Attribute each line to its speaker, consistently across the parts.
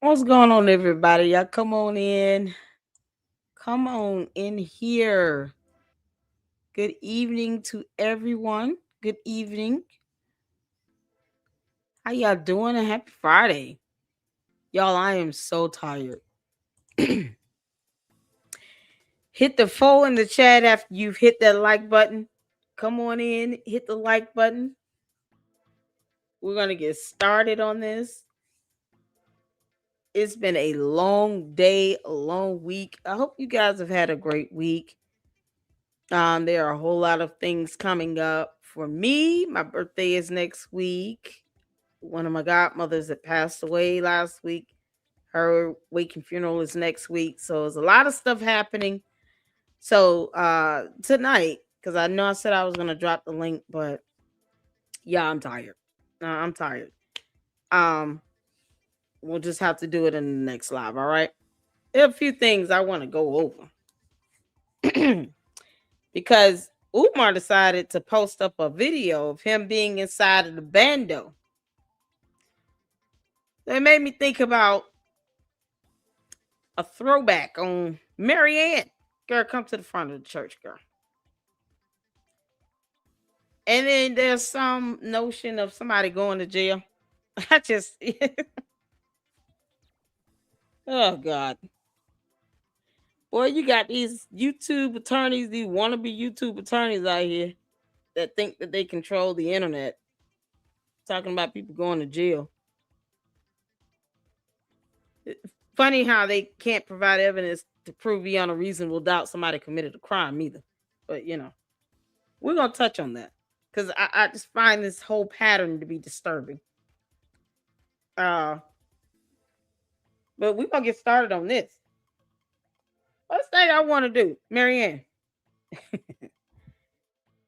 Speaker 1: What's going on, everybody? Y'all come on in. Come on in here. Good evening to everyone. Good evening. How y'all doing? And happy Friday. Y'all, I am so tired. Hit the 4 in the chat after you've hit that like button. Come on in, hit the like button. We're going to get started on this. It's been a long day, a long week. I hope you guys have had a great week. There are a whole lot of things coming up for me. My birthday is next week. One of my godmothers that passed away last week, her waking funeral is next week. So there's a lot of stuff happening. So tonight, because I know I said I was gonna drop the link, but yeah, I'm tired. I'm tired. Um, we'll just have to do it in the next live. All right. There are a few things I want to go over because Umar decided to post up a video of him being inside of the bando. It made me think about a throwback on Maryanne. Girl, come to the front of the church, girl. And then there's some notion of somebody going to jail. I just, oh God. Boy, you got these YouTube attorneys, these wannabe YouTube attorneys out here that think that they control the internet. Talking about people going to jail. Funny how they can't provide evidence to prove beyond a reasonable doubt somebody committed a crime either. But we're gonna touch on that because I just find this whole pattern to be disturbing. Uh, but we're gonna get started on this. First thing I want to do, Maryanne,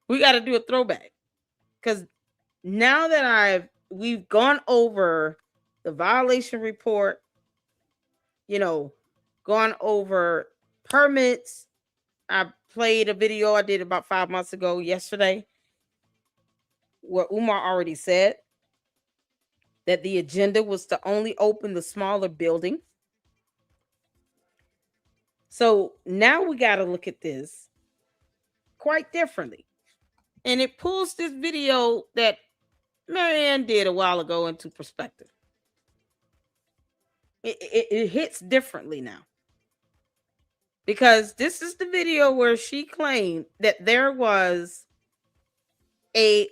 Speaker 1: we got to do a throwback because now that we've gone over the violation report, gone over permits. I played a video I did about 5 months ago yesterday where Umar already said that the agenda was to only open the smaller building. So now we got to look at this quite differently. And it pulls this video that Maryanne did a while ago into perspective. It hits differently now. Because this is the video where she claimed that there was a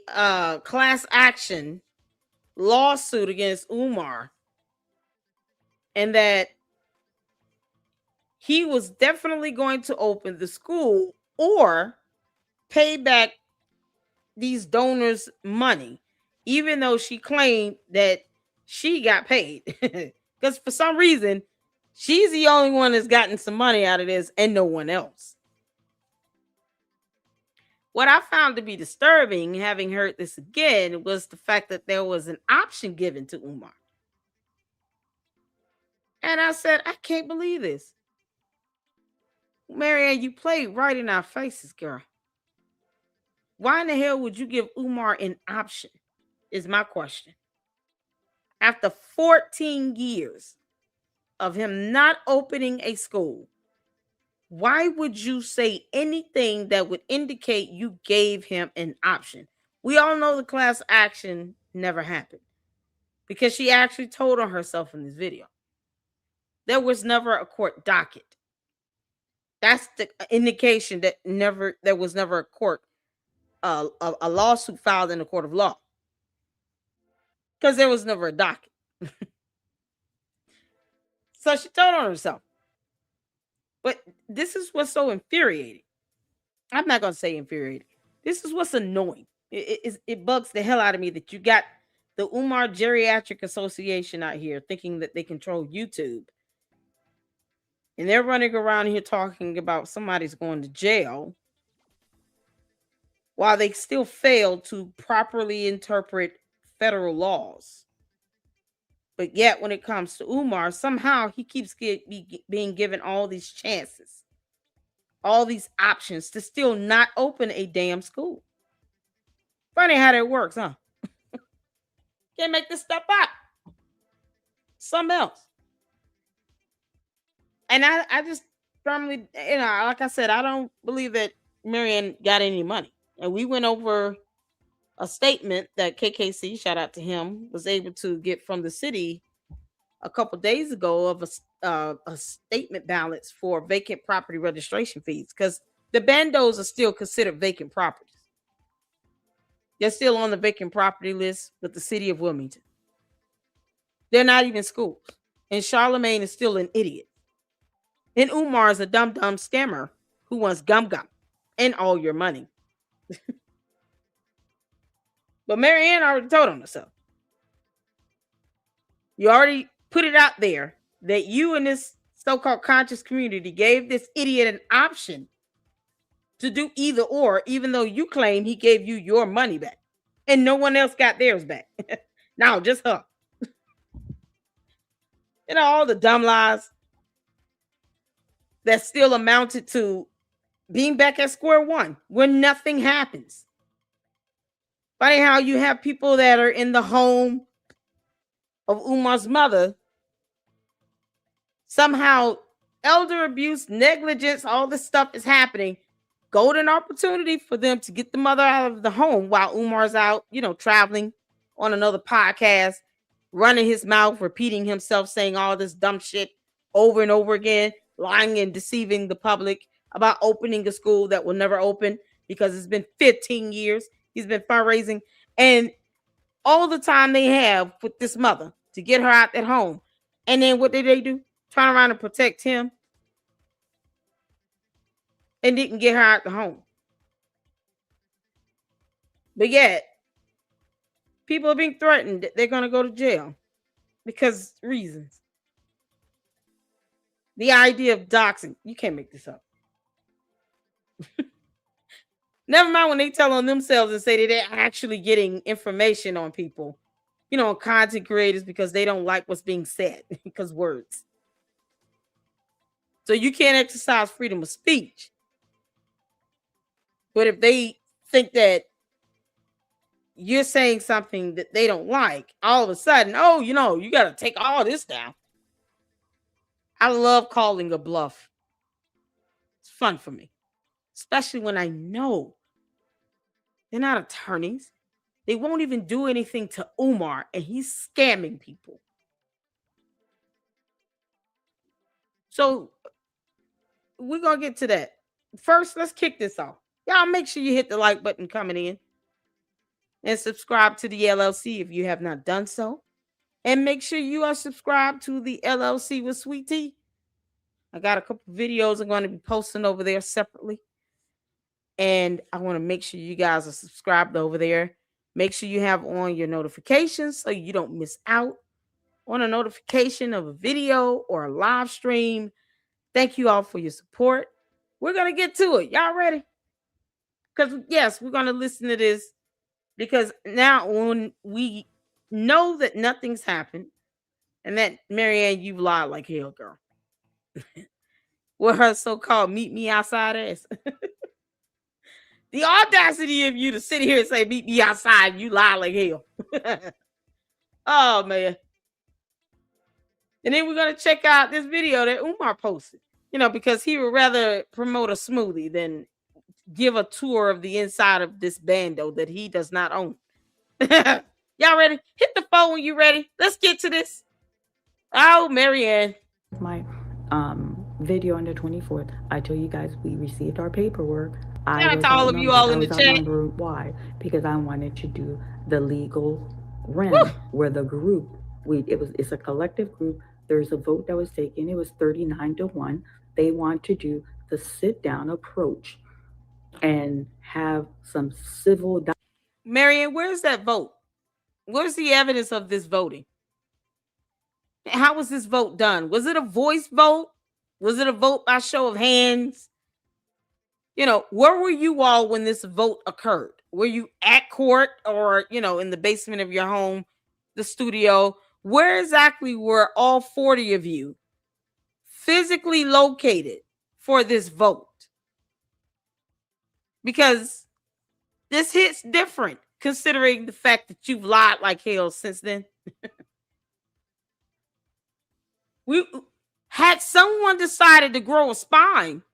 Speaker 1: class action lawsuit against Umar and that he was definitely going to open the school or pay back these donors money, even though she claimed that she got paid. Because for some reason, she's the only one that's gotten some money out of this and no one else. What I found to be disturbing, having heard this again, was the fact that there was an option given to Umar. And I said, I can't believe this. Maryanne, you played right in our faces, girl. Why in the hell would you give Umar an option? Is my question. After 14 years of him not opening a school, why would you say anything that would indicate you gave him an option? We all know the class action never happened because she actually told on herself in this video. There was never a court docket. That's the indication that there was never a court, a lawsuit filed in the court of law because there was never a docket. So she told on herself. But this is what's so infuriating. I'm not going to say infuriating. This is what's annoying. It bugs the hell out of me that you got the Umar Geriatric Association out here thinking that they control YouTube. And they're running around here talking about somebody's going to jail while they still fail to properly interpret federal laws. But yet, when it comes to Umar, somehow he keeps being given all these chances, all these options to still not open a damn school. Funny how that works, huh? Can't make this stuff up. Something else. And I just firmly, like I said, I don't believe that Maryanne got any money. And we went over a statement that KKC, shout out to him, was able to get from the city a couple days ago of a statement balance for vacant property registration fees, because the bandos are still considered vacant properties. They're still on the vacant property list with the city of Wilmington. They're not even schools. And Charlemagne is still an idiot. And Umar is a dumb scammer who wants gum and all your money. But Maryanne already told on herself. You already put it out there that you and this so-called conscious community gave this idiot an option to do either or, even though you claim he gave you your money back and no one else got theirs back. No, just her. All the dumb lies that still amounted to being back at square one where nothing happens. Funny how you have people that are in the home of Umar's mother, somehow elder abuse, negligence, all this stuff is happening. Golden opportunity for them to get the mother out of the home while Umar's out, traveling on another podcast, running his mouth, repeating himself, saying all this dumb shit over and over again, lying and deceiving the public about opening a school that will never open because it's been 15 years. He's been fundraising, and all the time they have with this mother to get her out at home. And then what did they do? Turn around and protect him and didn't get her out the home. But yet, people are being threatened that they're going to go to jail because reasons. The idea of doxing, you can't make this up. Never mind when they tell on themselves and say that they're actually getting information on people, content creators, because they don't like what's being said because words. So you can't exercise freedom of speech. But if they think that you're saying something that they don't like, all of a sudden, you got to take all this down. I love calling a bluff. It's fun for me, especially when I know they're not attorneys. They won't even do anything to Umar, and he's scamming people. So we're going to get to that. First, let's kick this off. Y'all make sure you hit the like button coming in and subscribe to the LLC if you have not done so. And make sure you are subscribed to the LLC with Sweet Tea. I got a couple videos I'm going to be posting over there separately. And I want to make sure you guys are subscribed over there. Make sure you have on your notifications so you don't miss out on a notification of a video or a live stream. Thank you all for your support. We're going to get to it. Y'all ready? Because, yes, we're going to listen to this. Because now when we know that nothing's happened and that Maryanne, you've lied like hell, girl. With her so-called meet me outside ass. The audacity of you to sit here and say, meet me outside, you lie like hell. Oh, man. And then we're going to check out this video that Umar posted, because he would rather promote a smoothie than give a tour of the inside of this bando that he does not own. Y'all ready? Hit the phone when you're ready. Let's get to this. Oh, Maryanne.
Speaker 2: My video on the 24th, I told you guys we received our paperwork.
Speaker 1: Shout out to all of you all in the chat.
Speaker 2: Why? Because I wanted to do the legal REM, where the group, it's a collective group. There's a vote that was taken. It was 39-1. They want to do the sit-down approach and have some civil.
Speaker 1: Maryanne, where's that vote? Where's the evidence of this voting? How was this vote done? Was it a voice vote? Was it a vote by show of hands? Where were you all when this vote occurred? Were you at court or, in the basement of your home, the studio? Where exactly were all 40 of you physically located for this vote? Because this hits different considering the fact that you've lied like hell since then. Had someone decided to grow a spine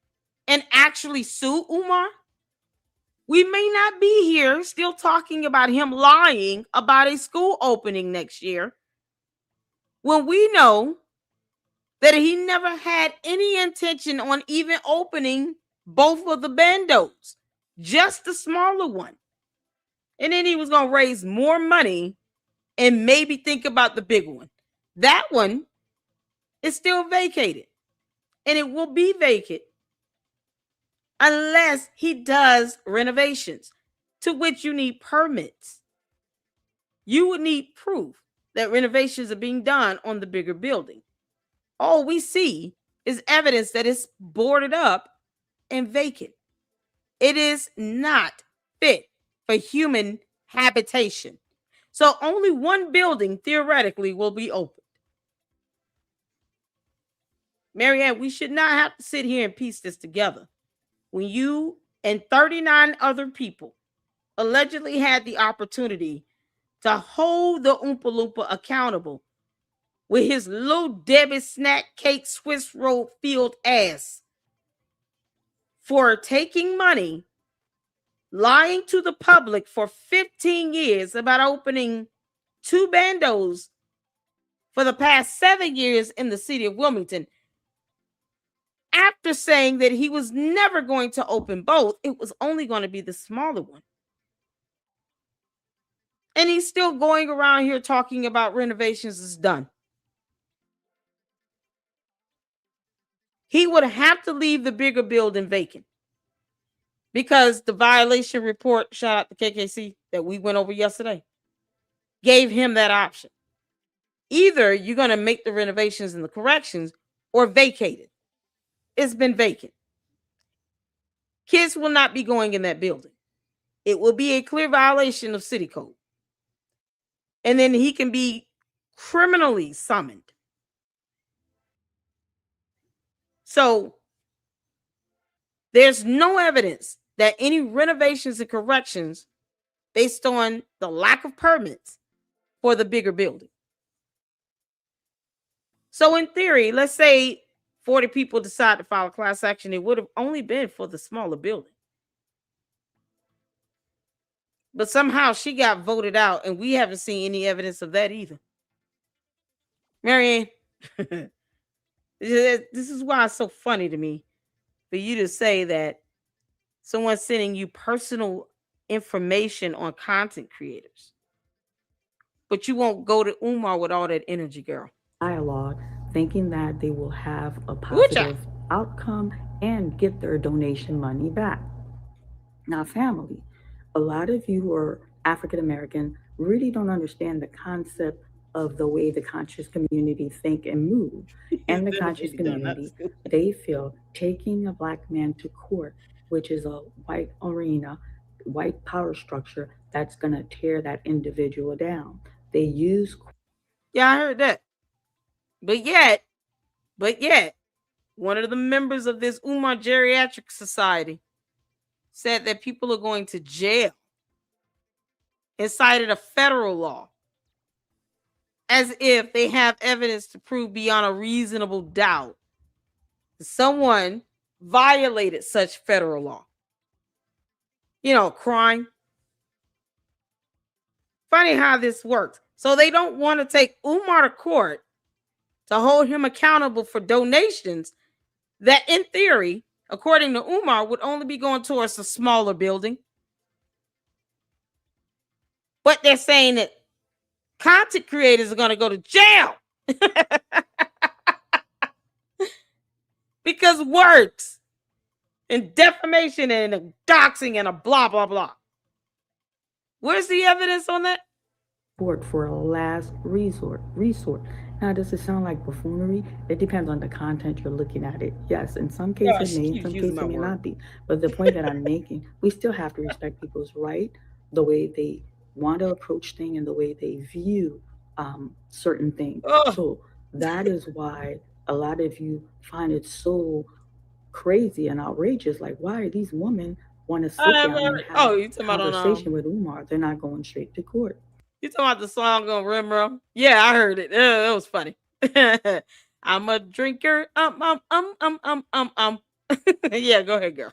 Speaker 1: and actually sue Umar, we may not be here still talking about him lying about a school opening next year when we know that he never had any intention on even opening both of the bandos, just the smaller one. And then he was going to raise more money and maybe think about the big one. That one is still vacated, and it will be vacant unless he does renovations, to which you need permits. You would need proof that renovations are being done on the bigger building. All we see is evidence that it's boarded up and vacant. It is not fit for human habitation. So only one building theoretically will be open. Maryanne, we should not have to sit here and piece this together. When you and 39 other people allegedly had the opportunity to hold the Oompa Loompa accountable with his little Debbie snack cake Swiss roll filled ass for taking money, lying to the public for 15 years about opening two bandos for the past 7 years in the city of Wilmington, after saying that he was never going to open both, it was only going to be the smaller one. And he's still going around here talking about renovations is done. He would have to leave the bigger building vacant because the violation report, shout out to KKC, that we went over yesterday, gave him that option. Either you're going to make the renovations and the corrections or vacate it. It's been vacant. Kids will not be going in that building. It will be a clear violation of city code. And then he can be criminally summoned. So there's no evidence that any renovations and corrections based on the lack of permits for the bigger building. So in theory, let's say 40 people decide to file a class action, it would have only been for the smaller building. But somehow she got voted out, and we haven't seen any evidence of that either. Maryanne, this is why it's so funny to me for you to say that someone's sending you personal information on content creators, but you won't go to Umar with all that energy, girl.
Speaker 2: Dialogue, thinking that they will have a positive outcome and get their donation money back. Now, family, a lot of you who are African American really don't understand the concept of the way the conscious community think and move. And the conscious community, they feel taking a black man to court, which is a white arena, white power structure, that's going to tear that individual down. They use.
Speaker 1: Yeah, I heard that. But yet, one of the members of this Umar Geriatric Society said that people are going to jail and cited a federal law as if they have evidence to prove beyond a reasonable doubt that someone violated such federal law. Crime. Funny how this works. So they don't want to take Umar to court to hold him accountable for donations that, in theory, according to Umar, would only be going towards a smaller building. But they're saying that content creators are going to go to jail because words and defamation and doxing and a blah, blah, blah. Where's the evidence on that?
Speaker 2: Court for a last resort. Now, does it sound like buffoonery? It depends on the content you're looking at it. Yes, in some cases it may, in some cases it may not be. But the point that I'm making, we still have to respect people's right, the way they want to approach things and the way they view certain things. So that is why a lot of you find it so crazy and outrageous. Like, why these women want to sit down and have a conversation with Umar? They're not going straight to court.
Speaker 1: You talking about the song on Rimro? Yeah, I heard it. That was funny. I'm a drinker. Yeah, go ahead, girl.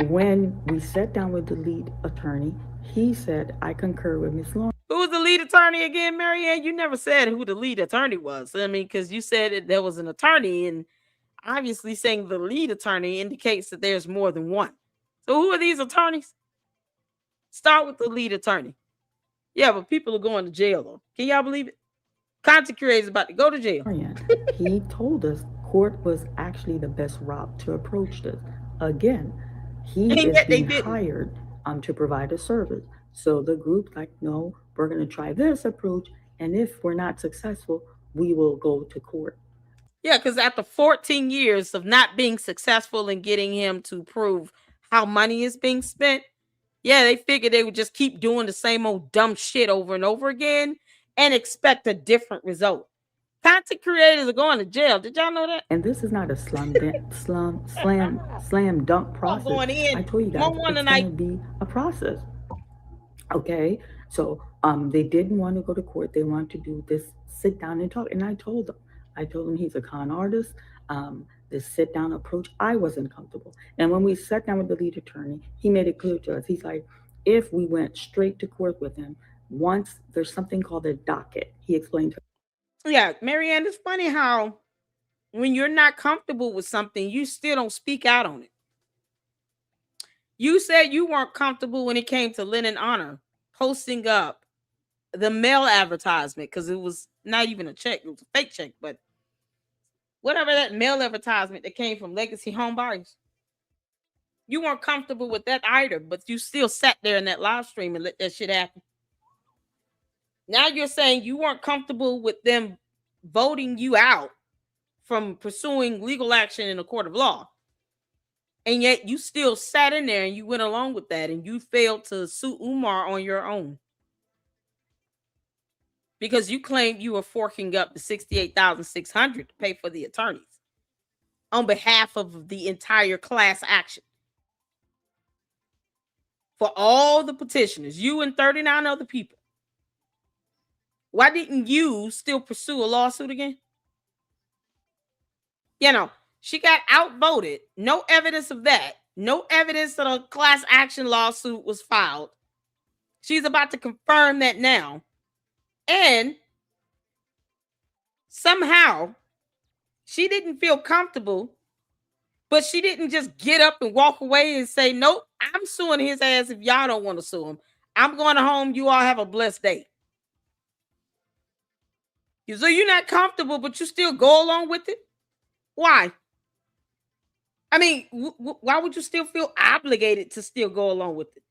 Speaker 2: When we sat down with the lead attorney, he said, I concur with Miss Lawrence.
Speaker 1: Who was the lead attorney again, Maryanne? You never said who the lead attorney was. I mean, because you said there was an attorney, and obviously saying the lead attorney indicates that there's more than one. So who are these attorneys? Start with the lead attorney. Yeah, but people are going to jail though. Can y'all believe it? Content creators about to go to jail.
Speaker 2: He told us court was actually the best route to approach this. Again, he
Speaker 1: And
Speaker 2: is
Speaker 1: yet they
Speaker 2: being
Speaker 1: didn't.
Speaker 2: hired to provide a service. So the group's like, no, we're going to try this approach. And if we're not successful, we will go to court.
Speaker 1: Yeah, because after 14 years of not being successful in getting him to prove how money is being spent, yeah, they figured they would just keep doing the same old dumb shit over and over again and expect a different result. Content creators are going to jail. Did y'all know that?
Speaker 2: And this is not a slam dunk
Speaker 1: All
Speaker 2: process.
Speaker 1: going
Speaker 2: I
Speaker 1: in
Speaker 2: told you guys
Speaker 1: one one
Speaker 2: it's going to
Speaker 1: tonight.
Speaker 2: be a process. Okay, so they didn't want to go to court. They wanted to do this sit down and talk. And I told them he's a con artist. This sit down approach, I wasn't comfortable. And when we sat down with the lead attorney, he made it clear to us. He's like, if we went straight to court with him, once there's something called a docket, he explained to
Speaker 1: Yeah, Maryanne, it's funny how when you're not comfortable with something, you still don't speak out on it. You said you weren't comfortable when it came to Lynn and Honor posting up the mail advertisement because it was not even a check, it was a fake check, but whatever that mail advertisement that came from Legacy Home Buyers. You weren't comfortable with that either, but you still sat there in that live stream and let that shit happen. Now you're saying you weren't comfortable with them voting you out from pursuing legal action in a court of law. And yet you still sat in there and you went along with that and you failed to sue Umar on your own. Because you claimed you were forking up the $68,600 to pay for the attorneys on behalf of the entire class action. For all the petitioners, you and 39 other people. Why didn't you still pursue a lawsuit again? You know, she got outvoted. No evidence of that. No evidence that a class action lawsuit was filed. She's about to confirm that now. And somehow she didn't feel comfortable, but she didn't just get up and walk away and say, nope, I'm suing his ass if y'all don't want to sue him. I'm going home. You all have a blessed day. So you're not comfortable, but you still go along with it? Why? I mean, why would you still feel obligated to still go along with it?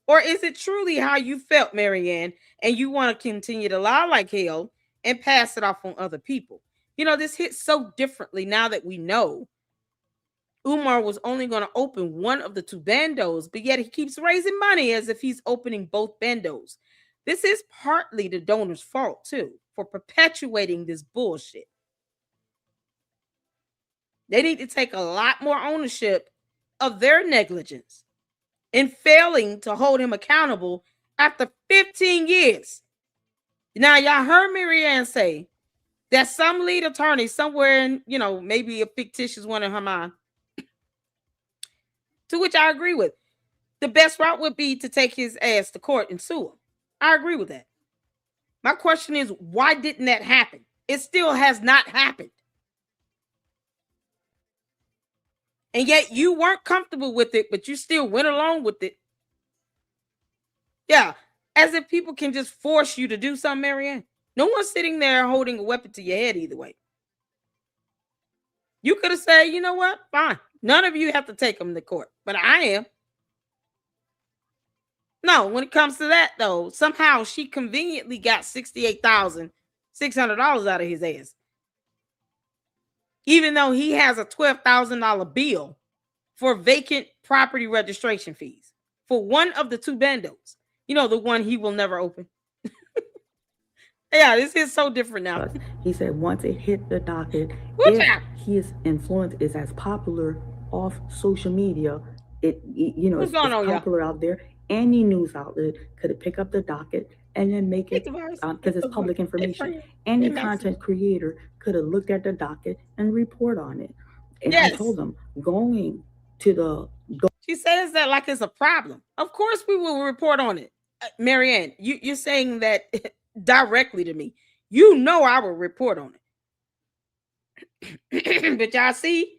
Speaker 1: Or is it truly how you felt, Maryanne, and you want to continue to lie like hell and pass it off on other people? You know, this hits so differently now that we know Umar was only going to open one of the two bandos, but yet he keeps raising money as if he's opening both bandos. This is partly the donor's fault, too, for perpetuating this bullshit. They need to take a lot more ownership of their negligence in failing to hold him accountable after 15 years. Now, y'all heard Maryanne say that some lead attorney somewhere in, maybe a fictitious one in her mind, to which I agree with. The best route would be to take his ass to court and sue him. I agree with that. My question is, why didn't that happen? It still has not happened. And yet you weren't comfortable with it, but you still went along with it. Yeah, as if people can just force you to do something, Maryanne. No one's sitting there holding a weapon to your head either way. You could have said, you know what? Fine. None of you have to take him to court, but I am. No, when it comes to that, though, somehow she conveniently got $68,600 out of his ass. Even though he has a $12,000 bill for vacant property registration fees for one of the two bandos. You know, the one he will never open. Yeah, this is so different now.
Speaker 2: He said once it hit the docket,
Speaker 1: What's
Speaker 2: if
Speaker 1: that?
Speaker 2: his influence is as popular off social media,
Speaker 1: What's
Speaker 2: it's
Speaker 1: going on, y'all?
Speaker 2: popular out there. Any news outlet could pick up the docket and then make
Speaker 1: It's
Speaker 2: it
Speaker 1: a virus.
Speaker 2: because it's public
Speaker 1: Hey,
Speaker 2: information.
Speaker 1: friend.
Speaker 2: Any
Speaker 1: Hey, Maxie.
Speaker 2: content creator could have looked at the docket and report on it. And I
Speaker 1: Yes.
Speaker 2: told them going to the
Speaker 1: She says that like it's a problem. Of course, we will report on it. Maryanne, you're saying that directly to me. You know I will report on it. But y'all see,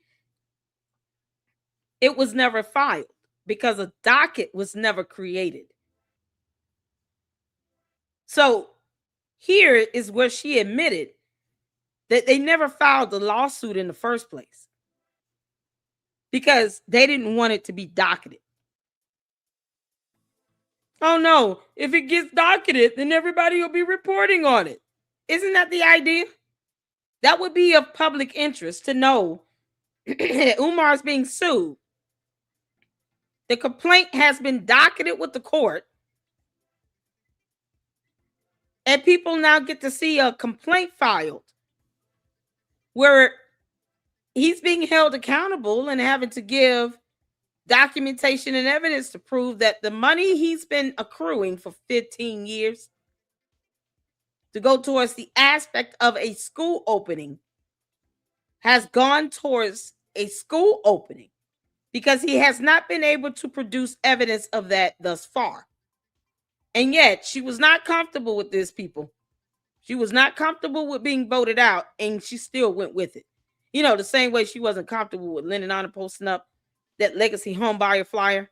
Speaker 1: it was never filed because a docket was never created. So here is where she admitted that they never filed the lawsuit in the first place because they didn't want it to be docketed. Oh no, if it gets docketed, then everybody will be reporting on it. Isn't that the idea? That would be of public interest to know that Umar is being sued. The complaint has been docketed with the court, and people now get to see a complaint filed where he's being held accountable and having to give documentation and evidence to prove that the money he's been accruing for 15 years to go towards the aspect of a school opening has gone towards a school opening because he has not been able to produce evidence of that thus far. And yet, she was not comfortable with this, people. She was not comfortable with being voted out, and she still went with it. You know, the same way she wasn't comfortable with Lennon Honor posting up that legacy homebuyer flyer,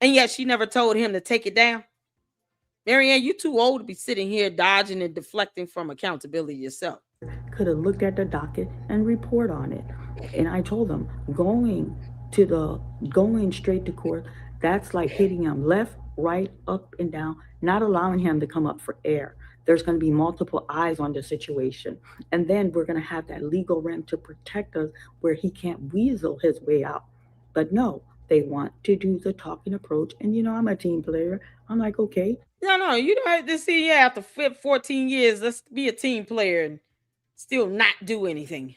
Speaker 1: and yet she never told him to take it down. Maryanne, you too old to be sitting here dodging and deflecting from accountability yourself.
Speaker 2: could have looked at the docket and report on it. And I told them going to the going straight to court, that's like hitting him left, right, up and down, not allowing him to come up for air. There's going to be multiple eyes on the situation. And then we're going to have that legal rem to protect us where he can't weasel his way out. But no, they want to do the talking approach. And I'm a team player. I'm like, okay.
Speaker 1: No, no, you don't have to see. Yeah, after 14 years, let's be a team player and still not do anything.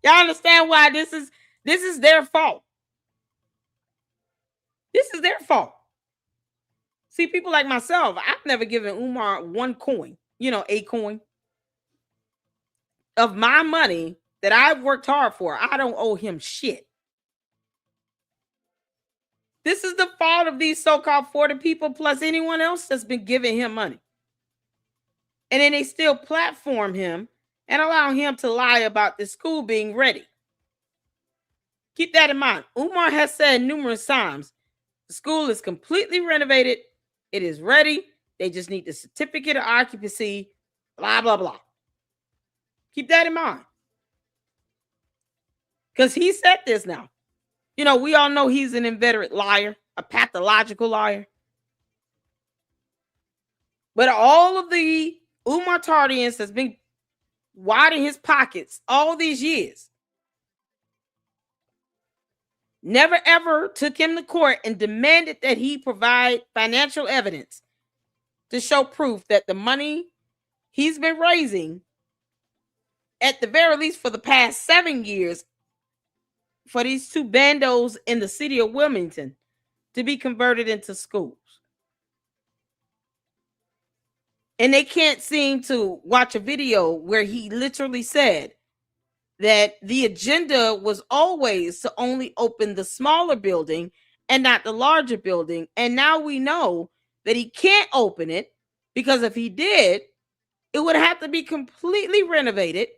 Speaker 1: Y'all understand why this is their fault. This is their fault. See, people like myself, I've never given Umar one coin, a coin of my money that I've worked hard for. I don't owe him shit. This is the fault of these so-called 40 people plus anyone else that's been giving him money. And then they still platform him and allow him to lie about the school being ready. Keep that in mind. Umar has said numerous times, the school is completely renovated. It is ready. They just need the certificate of occupancy, blah, blah, blah. Keep that in mind. Because he said this now. We all know he's an inveterate liar, a pathological liar. But all of the Umar Tardians that's been widing his pockets all these years never ever took him to court and demanded that he provide financial evidence to show proof that the money he's been raising, at the very least for the past 7 years, for these two bandos in the city of Wilmington to be converted into schools. And they can't seem to watch a video where he literally said that the agenda was always to only open the smaller building and not the larger building. And now we know that he can't open it because if he did, it would have to be completely renovated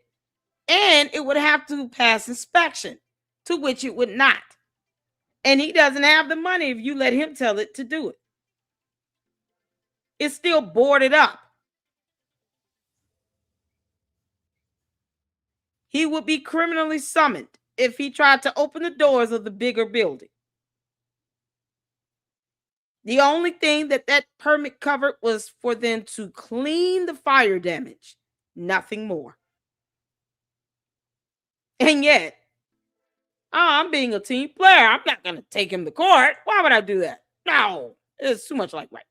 Speaker 1: and it would have to pass inspection, to which it would not. And he doesn't have the money if you let him tell it to do it. It's still boarded up. He would be criminally summoned if he tried to open the doors of the bigger building. The only thing that permit covered was for them to clean the fire damage, nothing more. And yet, I'm being a team player. I'm not going to take him to court. Why would I do that? No, it's too much like right.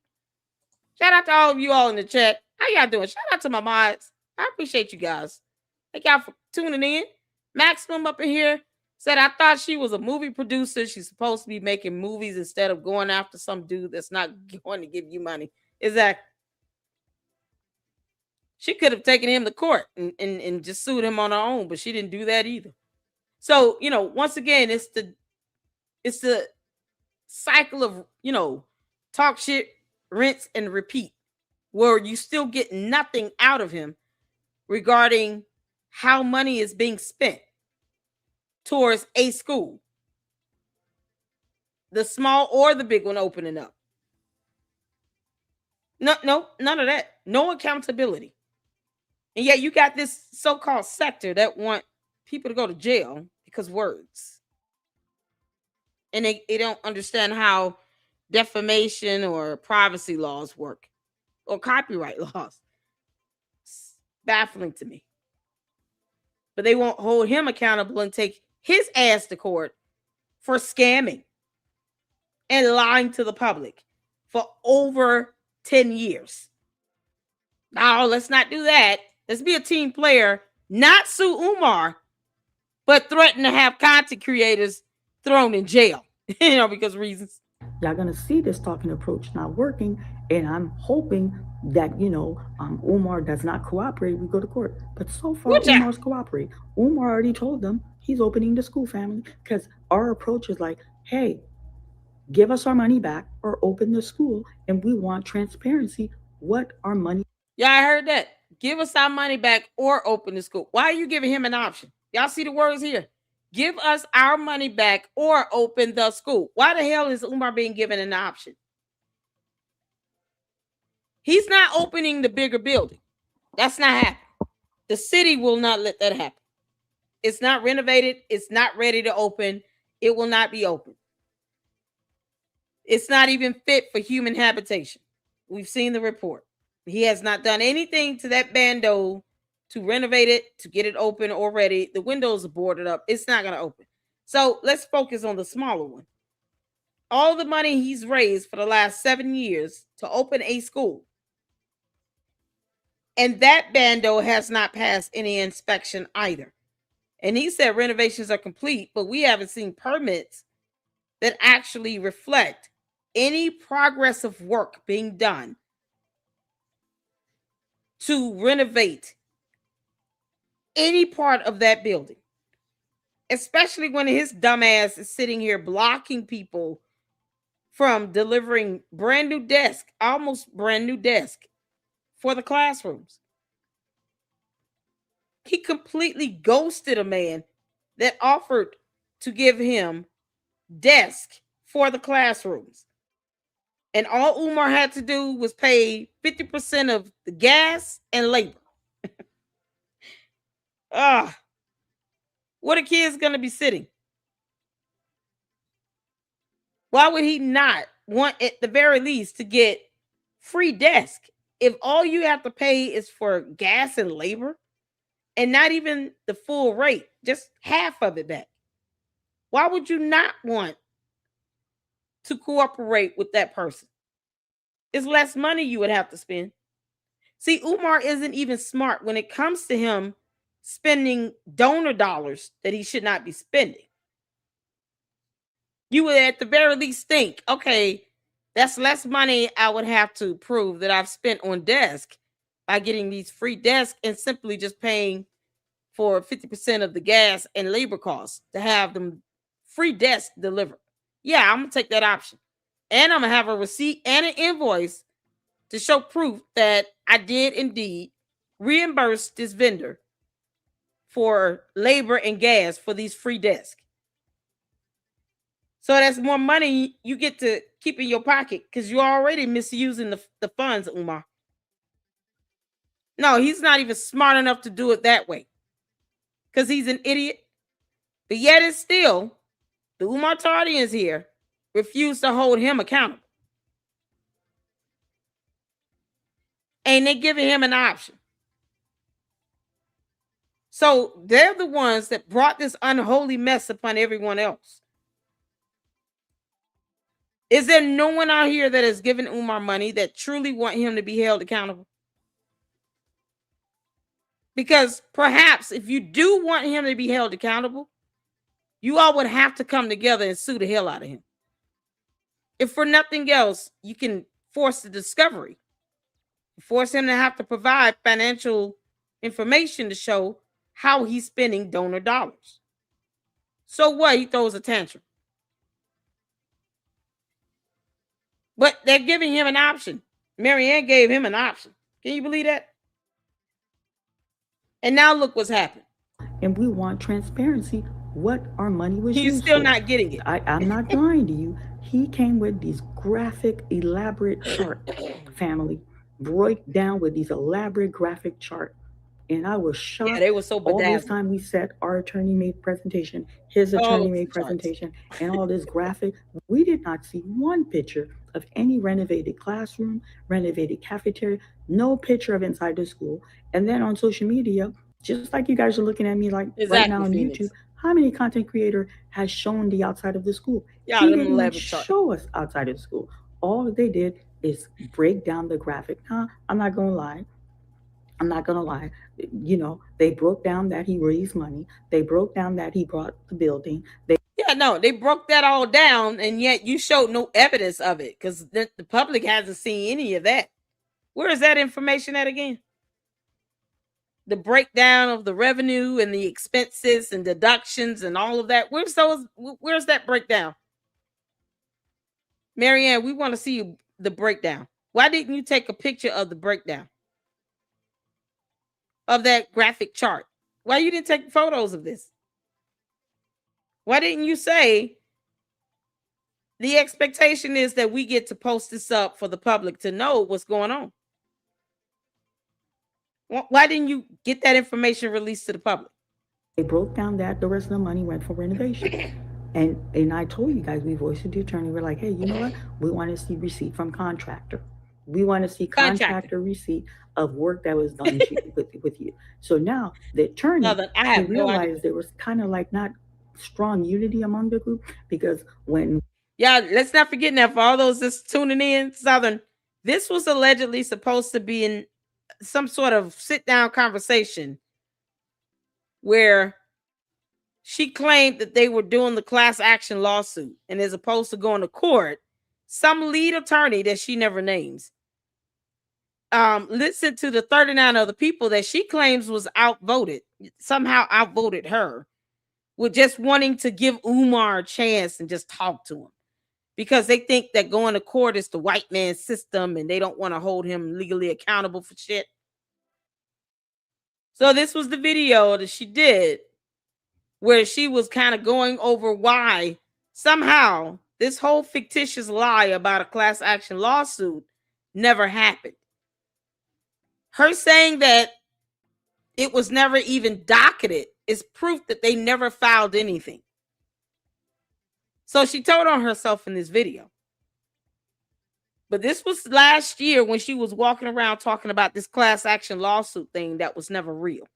Speaker 1: Shout out to all of you all in the chat. How y'all doing? Shout out to my mods. I appreciate you guys. Thank y'all for tuning in. Maximum up in here. Said, I thought she was a movie producer. She's supposed to be making movies instead of going after some dude that's not going to give you money. Exactly. She could have taken him to court and just sued him on her own, but she didn't do that either. So, once again, it's the cycle of, talk shit, rinse and repeat, where you still get nothing out of him regarding how money is being spent towards a school, the small or the big one opening up. No, no, none of that. No accountability. And yet you got this so-called sector that want people to go to jail because words. And they don't understand how defamation or privacy laws work or copyright laws. It's baffling to me. But they won't hold him accountable and take his ass to court for scamming and lying to the public for over 10 years. No, let's not do that. Let's be a team player, not sue Umar, but threaten to have content creators thrown in jail, because of reasons.
Speaker 2: Y'all gonna see this talking approach not working, and I'm hoping that Umar does not cooperate. We go to court, but so far
Speaker 1: Watch out.
Speaker 2: Umar's cooperate. Umar already told them he's opening the school, family, because our approach is like, hey, give us our money back or open the school, and we want transparency. What our money?
Speaker 1: Yeah, I heard that. Give us our money back or open the school. Why are you giving him an option? Y'all see the words here. Give us our money back or open the school. Why the hell is Umar being given an option? He's not opening the bigger building. That's not happening. The city will not let that happen. It's not renovated. It's not ready to open. It will not be open. It's not even fit for human habitation. We've seen the report. He has not done anything to that bando to renovate it, to get it open already. The windows are boarded up. It's not going to open. So let's focus on the smaller one. All the money he's raised for the last 7 years to open a school, and that bando has not passed any inspection either. And he said renovations are complete, but we haven't seen permits that actually reflect any progress of work being done to renovate any part of that building, especially when his dumbass is sitting here blocking people from delivering brand new desk, almost brand new desk for the classrooms. He completely ghosted a man that offered to give him desk for the classrooms. And all Umar had to do was pay 50% of the gas and labor. Ah, what are kids going to be sitting? Why would he not want, at the very least, to get free desk if all you have to pay is for gas and labor and not even the full rate, just half of it back? Why would you not want to cooperate with that person? It's less money you would have to spend. See, Umar isn't even smart when it comes to him spending donor dollars that he should not be spending. You would at the very least think, okay, that's less money I would have to prove that I've spent on desk by getting these free desks and simply just paying for 50% of the gas and labor costs to have them free desk delivered. Yeah, I'm going to take that option. And I'm going to have a receipt and an invoice to show proof that I did indeed reimburse this vendor for labor and gas for these free desks. So that's more money you get to keep in your pocket because you're already misusing the funds, Umar. No, he's not even smart enough to do it that way because he's an idiot. But yet and still, the Umar Tardians here refuse to hold him accountable. And they giving him an option. So they're the ones that brought this unholy mess upon everyone else. Is there no one out here that has given Umar money that truly want him to be held accountable? Because perhaps if you do want him to be held accountable, You all would have to come together and sue the hell out of him. If for nothing else, you can force the discovery, force him to have to provide financial information to show how he's spending donor dollars. So what? He throws a tantrum. But they're giving him an option. Maryanne gave him an option. Can you believe that? And now look what's happened.
Speaker 2: And we want transparency what our money was
Speaker 1: He's
Speaker 2: used
Speaker 1: still
Speaker 2: for.
Speaker 1: not getting it.
Speaker 2: I'm not lying to you. He came with these graphic, elaborate chart, family, broke down with these elaborate graphic chart. And I was
Speaker 1: Yeah,
Speaker 2: shocked.
Speaker 1: they were so
Speaker 2: All this
Speaker 1: bedazzled.
Speaker 2: time we said our attorney made presentation, his
Speaker 1: Oh,
Speaker 2: attorney
Speaker 1: it's
Speaker 2: made
Speaker 1: the charts.
Speaker 2: presentation, and all this graphic. We did not see one picture of any renovated classroom, renovated cafeteria, no picture of inside the school. And then on social media, just like you guys are looking at me like right now
Speaker 1: Exactly,
Speaker 2: on YouTube,
Speaker 1: Phoenix.
Speaker 2: how many content creator has shown the outside of the school?
Speaker 1: Yeah,
Speaker 2: He
Speaker 1: them
Speaker 2: didn't even
Speaker 1: 11 chart.
Speaker 2: show us outside of the school. All they did is break down the graphic. Now, I'm not gonna lie. I'm not gonna lie. They broke down that he raised money. They broke down that he brought the building.
Speaker 1: Yeah, no, they broke that all down, and yet you showed no evidence of it because the public hasn't seen any of that. Where is that information at again? The breakdown of the revenue and the expenses and deductions and all of that. Where's that breakdown? Maryanne, we want to see the breakdown. Why didn't you take a picture of the breakdown of that graphic chart? Why you didn't take photos of this? Why didn't you say the expectation is that we get to post this up for the public to know what's going on? Why didn't you get that information released to the public?
Speaker 2: They broke down that the rest of the money went for renovation. And I told you guys, we voiced to the attorney. We're like, hey, you know what? We want to see receipt from contractor. We want to see
Speaker 1: Contractor.
Speaker 2: contractor receipt of work that was done with you. So now the attorney,
Speaker 1: Southern, I
Speaker 2: he
Speaker 1: have no idea.
Speaker 2: realized there was kind of like not strong unity among the group because when
Speaker 1: Yeah, let's not forget now for all those that's tuning in, Southern, this was allegedly supposed to be in some sort of sit down conversation where she claimed that they were doing the class action lawsuit. And as opposed to going to court, some lead attorney that she never names listened to the 39 other people that she claims was outvoted, somehow outvoted her, with just wanting to give Umar a chance and just talk to him. Because they think that going to court is the white man's system and they don't want to hold him legally accountable for shit. So this was the video that she did where she was kind of going over why somehow this whole fictitious lie about a class action lawsuit never happened. Her saying that it was never even docketed is proof that they never filed anything. So she told on herself in this video. But this was last year when she was walking around talking about this class action lawsuit thing that was never real.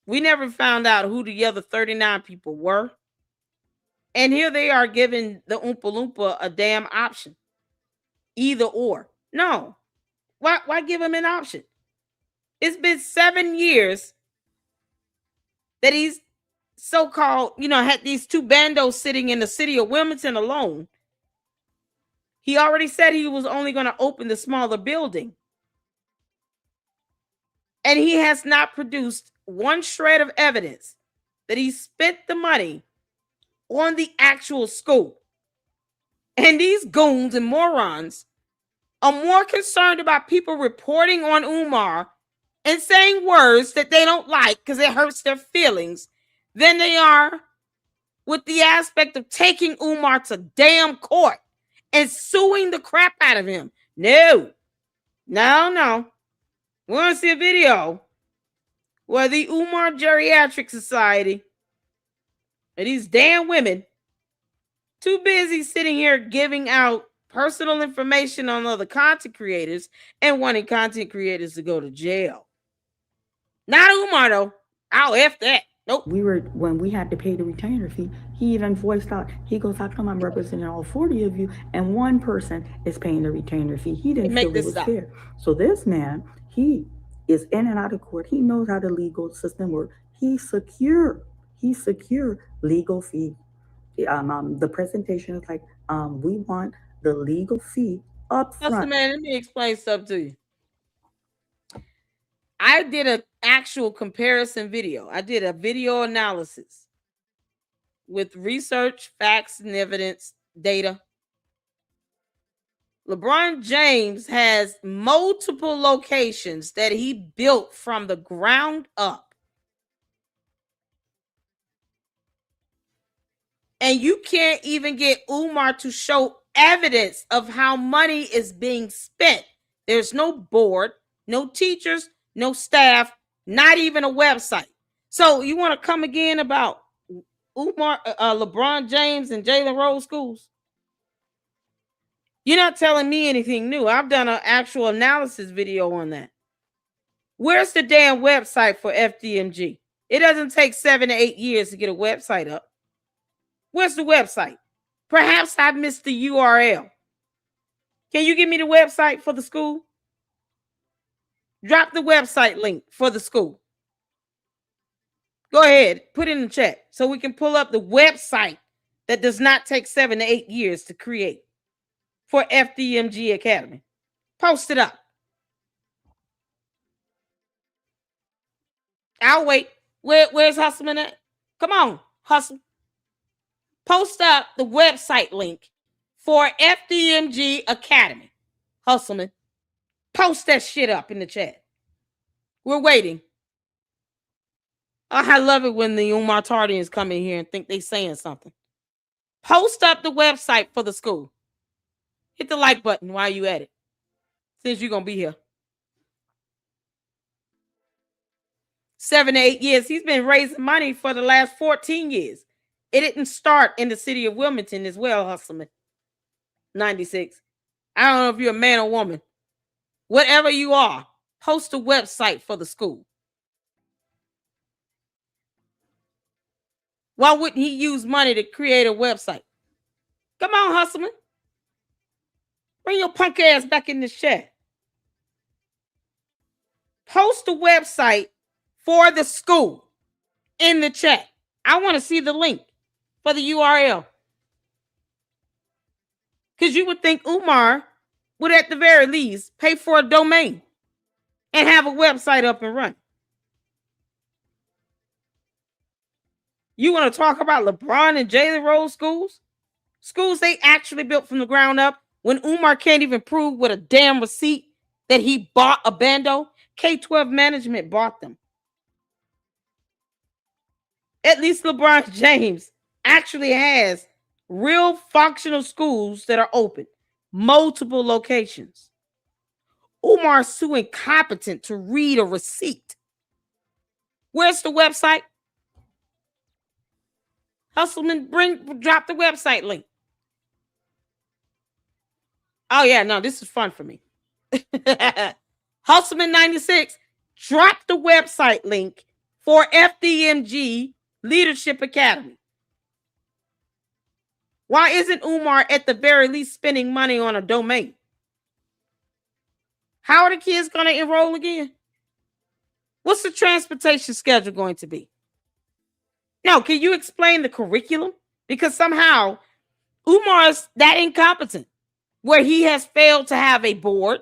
Speaker 1: We never found out who the other 39 people were. And here they are giving the Oompa Loompa a damn option. Either or. No. Why give him an option? It's been 7 years that he's so-called, had these two bandos sitting in the city of Wilmington alone. He already said he was only going to open the smaller building. And he has not produced one shred of evidence that he spent the money on the actual school. And these goons and morons are more concerned about people reporting on Umar and saying words that they don't like because it hurts their feelings than they are with the aspect of taking Umar to damn court and suing the crap out of him. No. We want to see a video where the Umar Geriatric Society and these damn women too busy sitting here giving out personal information on other content creators and wanting content creators to go to jail. Not Umar though. I'll F that. Nope.
Speaker 2: when we had to pay the retainer fee, he even voiced out. He goes, "How come I'm representing all 40 of you, and one person is paying the retainer fee?" He didn't feel it was fair. So this man, he is in and out of court. He knows how the legal system works. He's secure. he secured legal fee. The presentation is like, we want the legal fee up
Speaker 1: Hustle
Speaker 2: front.
Speaker 1: man, let me explain something to you. I did an actual comparison video. I did a video analysis with research, facts, and evidence, data. LeBron James has multiple locations that he built from the ground up. And you can't even get Umar to show evidence of how money is being spent. There's no board, no teachers, no staff, not even a website. So you want to come again about Umar, LeBron James, and Jalen Rose schools? You're not telling me anything new. I've done an actual analysis video on that. Where's the damn website for FDMG? It doesn't take 7 to 8 years to get a website up. Where's the website? Perhaps I missed the URL. Can you give me the website for the school? Drop the website link for the school. Go ahead, put it in the chat so we can pull up the website that does not take 7 to 8 years to create for FDMG Academy. Post it up. I'll wait. Where's Hustleman at? Come on, Hustle. Post up the website link for FDMG Academy. Hustleman. Post that shit up in the chat. We're waiting. Oh, I love it when the Umar Tardians come in here and think they saying something. Post up the website for the school. Hit the like button while you at it, since you're going to be here. 7 to 8 years. He's been raising money for the last 14 years. It didn't start in the city of Wilmington as well, Hustleman. 96. I don't know if you're a man or woman. Whatever you are, post a website for the school. Why wouldn't he use money to create a website? Come on, Hustleman. Bring your punk ass back in this chat. Post a website for the school in the chat. I want to see the link for the URL. Because you would think Umar would at the very least pay for a domain and have a website up and running. You want to talk about LeBron and Jalen Rose schools? Schools they actually built from the ground up when Umar can't even prove with a damn receipt that he bought a bando. K-12 management bought them. At least LeBron James actually has real functional schools that are open, multiple locations. Umar's too incompetent to read a receipt. Where's the website? Hustleman, drop the website link. Oh yeah, no, this is fun for me. Hustleman 96, drop the website link for FDMG Leadership Academy. Why isn't Umar at the very least spending money on a domain? How are the kids going to enroll again? What's the transportation schedule going to be? Now, can you explain the curriculum? Because somehow Umar is that incompetent where he has failed to have a board,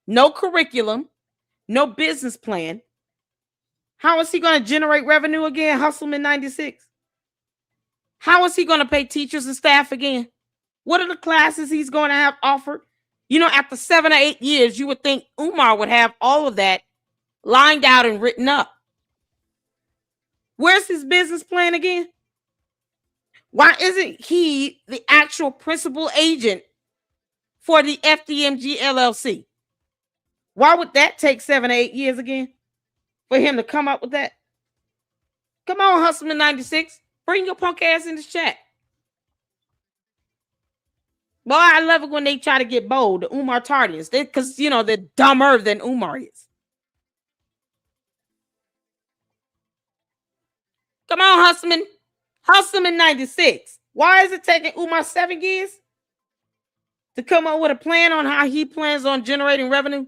Speaker 1: no curriculum, no business plan. How is he going to generate revenue again, Hustleman 96? How is he going to pay teachers and staff again? What are the classes he's going to have offered? You know, after 7 or 8 years, you would think Umar would have all of that lined out and written up. Where's his business plan again? Why isn't he the actual principal agent for the FDMG LLC? Why would that take 7 or 8 years again for him to come up with that? Come on, Hustleman 96. Bring your punk ass in the chat. Boy, I love it when they try to get bold, the Umar Tardians. Because, you know, they're dumber than Umar is. Come on, Hustleman. Hustleman 96. Why is it taking Umar 7 years to come up with a plan on how he plans on generating revenue?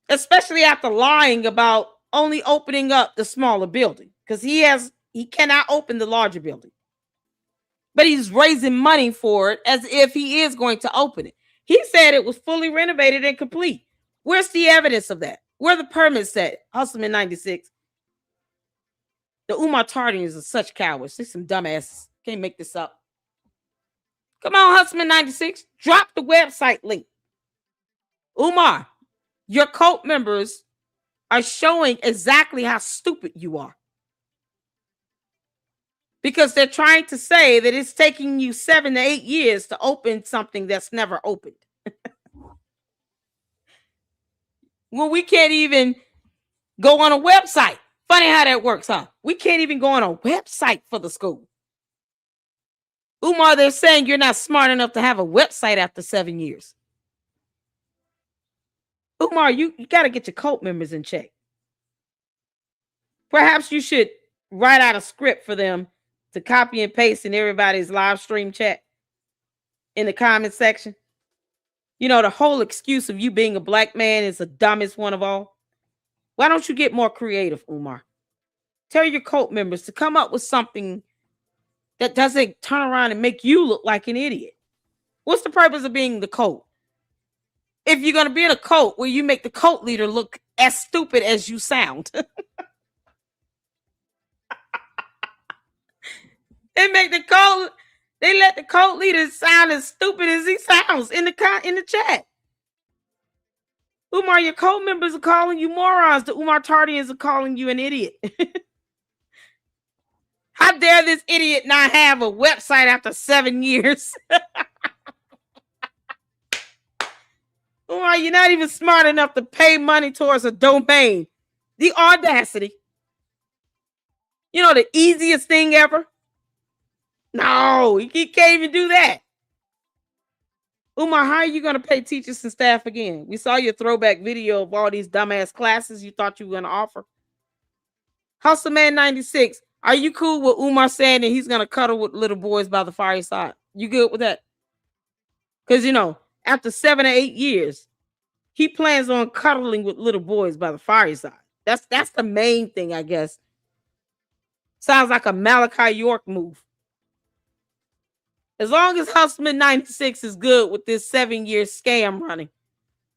Speaker 1: Especially after lying about only opening up the smaller building because he cannot open the larger building. But he's raising money for it as if he is going to open it. He said it was fully renovated and complete. Where's the evidence of that? Where the permits at? Hustleman 96. The Umar Tardians are such cowards. They're some dumbasses. Can't make this up. Come on, Hustleman 96. Drop the website link. Umar, your cult members are showing exactly how stupid you are. Because they're trying to say that it's taking you 7 to 8 years to open something that's never opened. Well, we can't even go on a website. Funny how that works, huh? We can't even go on a website for the school. Umar, they're saying you're not smart enough to have a website after 7 years. Umar, you got to get your cult members in check. Perhaps you should write out a script for them to copy and paste in everybody's live stream chat in the comment section. You know, the whole excuse of you being a black man is the dumbest one of all. Why don't you get more creative, Umar? Tell your cult members to come up with something that doesn't turn around and make you look like an idiot. What's the purpose of being the cult? If you're going to be in a cult where you make the cult leader look as stupid as you sound. They let the cult leader sound as stupid as he sounds in the chat. Umar, your cult members are calling you morons. The Umar Tardians are calling you an idiot. How dare this idiot not have a website after 7 years? Umar, you're not even smart enough to pay money towards a domain. The audacity. You know, the easiest thing ever? No, he can't even do that. Umar, how are you going to pay teachers and staff again? We saw your throwback video of all these dumbass classes you thought you were going to offer. Hustleman 96, are you cool with Umar saying that he's going to cuddle with little boys by the fireside? You good with that? Because, you know, after 7 or 8 years, he plans on cuddling with little boys by the fireside. That's the main thing, I guess. Sounds like a Malachi York move. As long as Hustleman 96 is good with this 7-year scam running,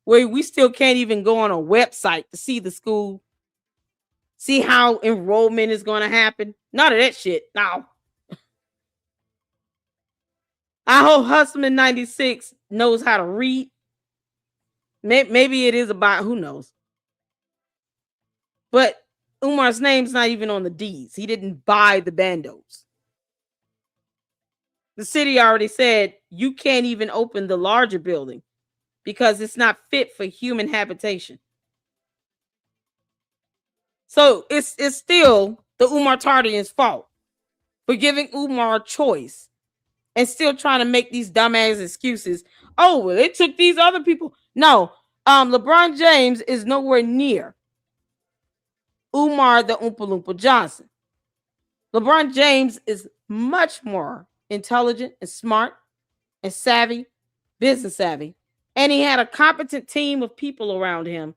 Speaker 1: where we still can't even go on a website to see the school, see how enrollment is going to happen. None of that shit. No. I hope Hustleman 96 knows how to read. Maybe it is about, who knows. But Umar's name's not even on the deeds. He didn't buy the bandos. The city already said you can't even open the larger building because it's not fit for human habitation. So it's still the Umar Tardian's fault for giving Umar a choice and still trying to make these dumbass excuses. Oh, well, it took these other people. No, LeBron James is nowhere near Umar the Oompa Loompa Johnson. LeBron James is much more intelligent and smart and savvy, business savvy. And he had a competent team of people around him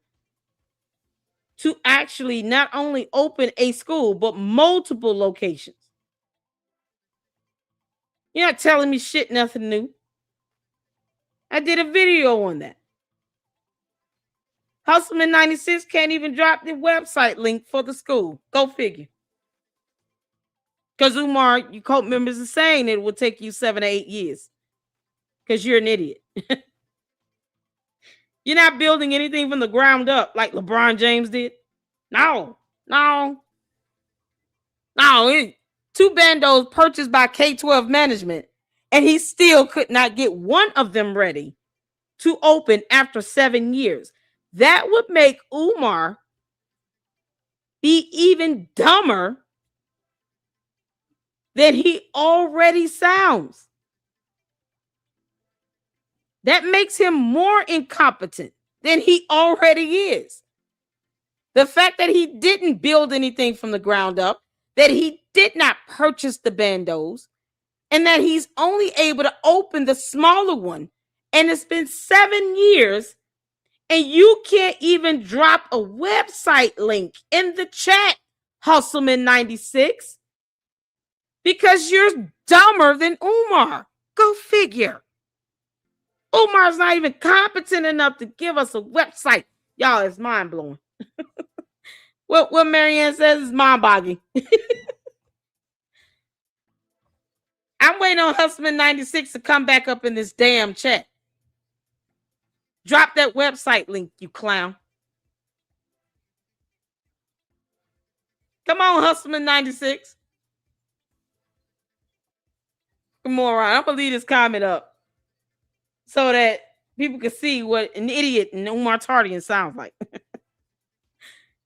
Speaker 1: to actually not only open a school, but multiple locations. You're not telling me shit, nothing new. I did a video on that. Hustleman 96 can't even drop the website link for the school. Go figure. Because Umar, your cult members are saying it will take you 7 to 8 years. Because you're an idiot. You're not building anything from the ground up like LeBron James did. No. 2 bandos purchased by K-12 management, and he still could not get one of them ready to open after 7 years. That would make Umar be even dumber than he already sounds. That makes him more incompetent than he already is. The fact that he didn't build anything from the ground up, that he did not purchase the bandos, and that he's only able to open the smaller one, and it's been 7 years, And you can't even drop a website link in the chat, Hustleman96, because you're dumber than Umar. Go figure. Umar's not even competent enough to give us a website. Y'all, it's mind blowing. What Maryanne says is mind boggling. I'm waiting on Hustleman96 to come back up in this damn chat. Drop that website link, you clown. Come on, Hustleman96. Come on, Ryan. I'm going to leave this comment up so that people can see what an idiot and Umar Tardian sounds like.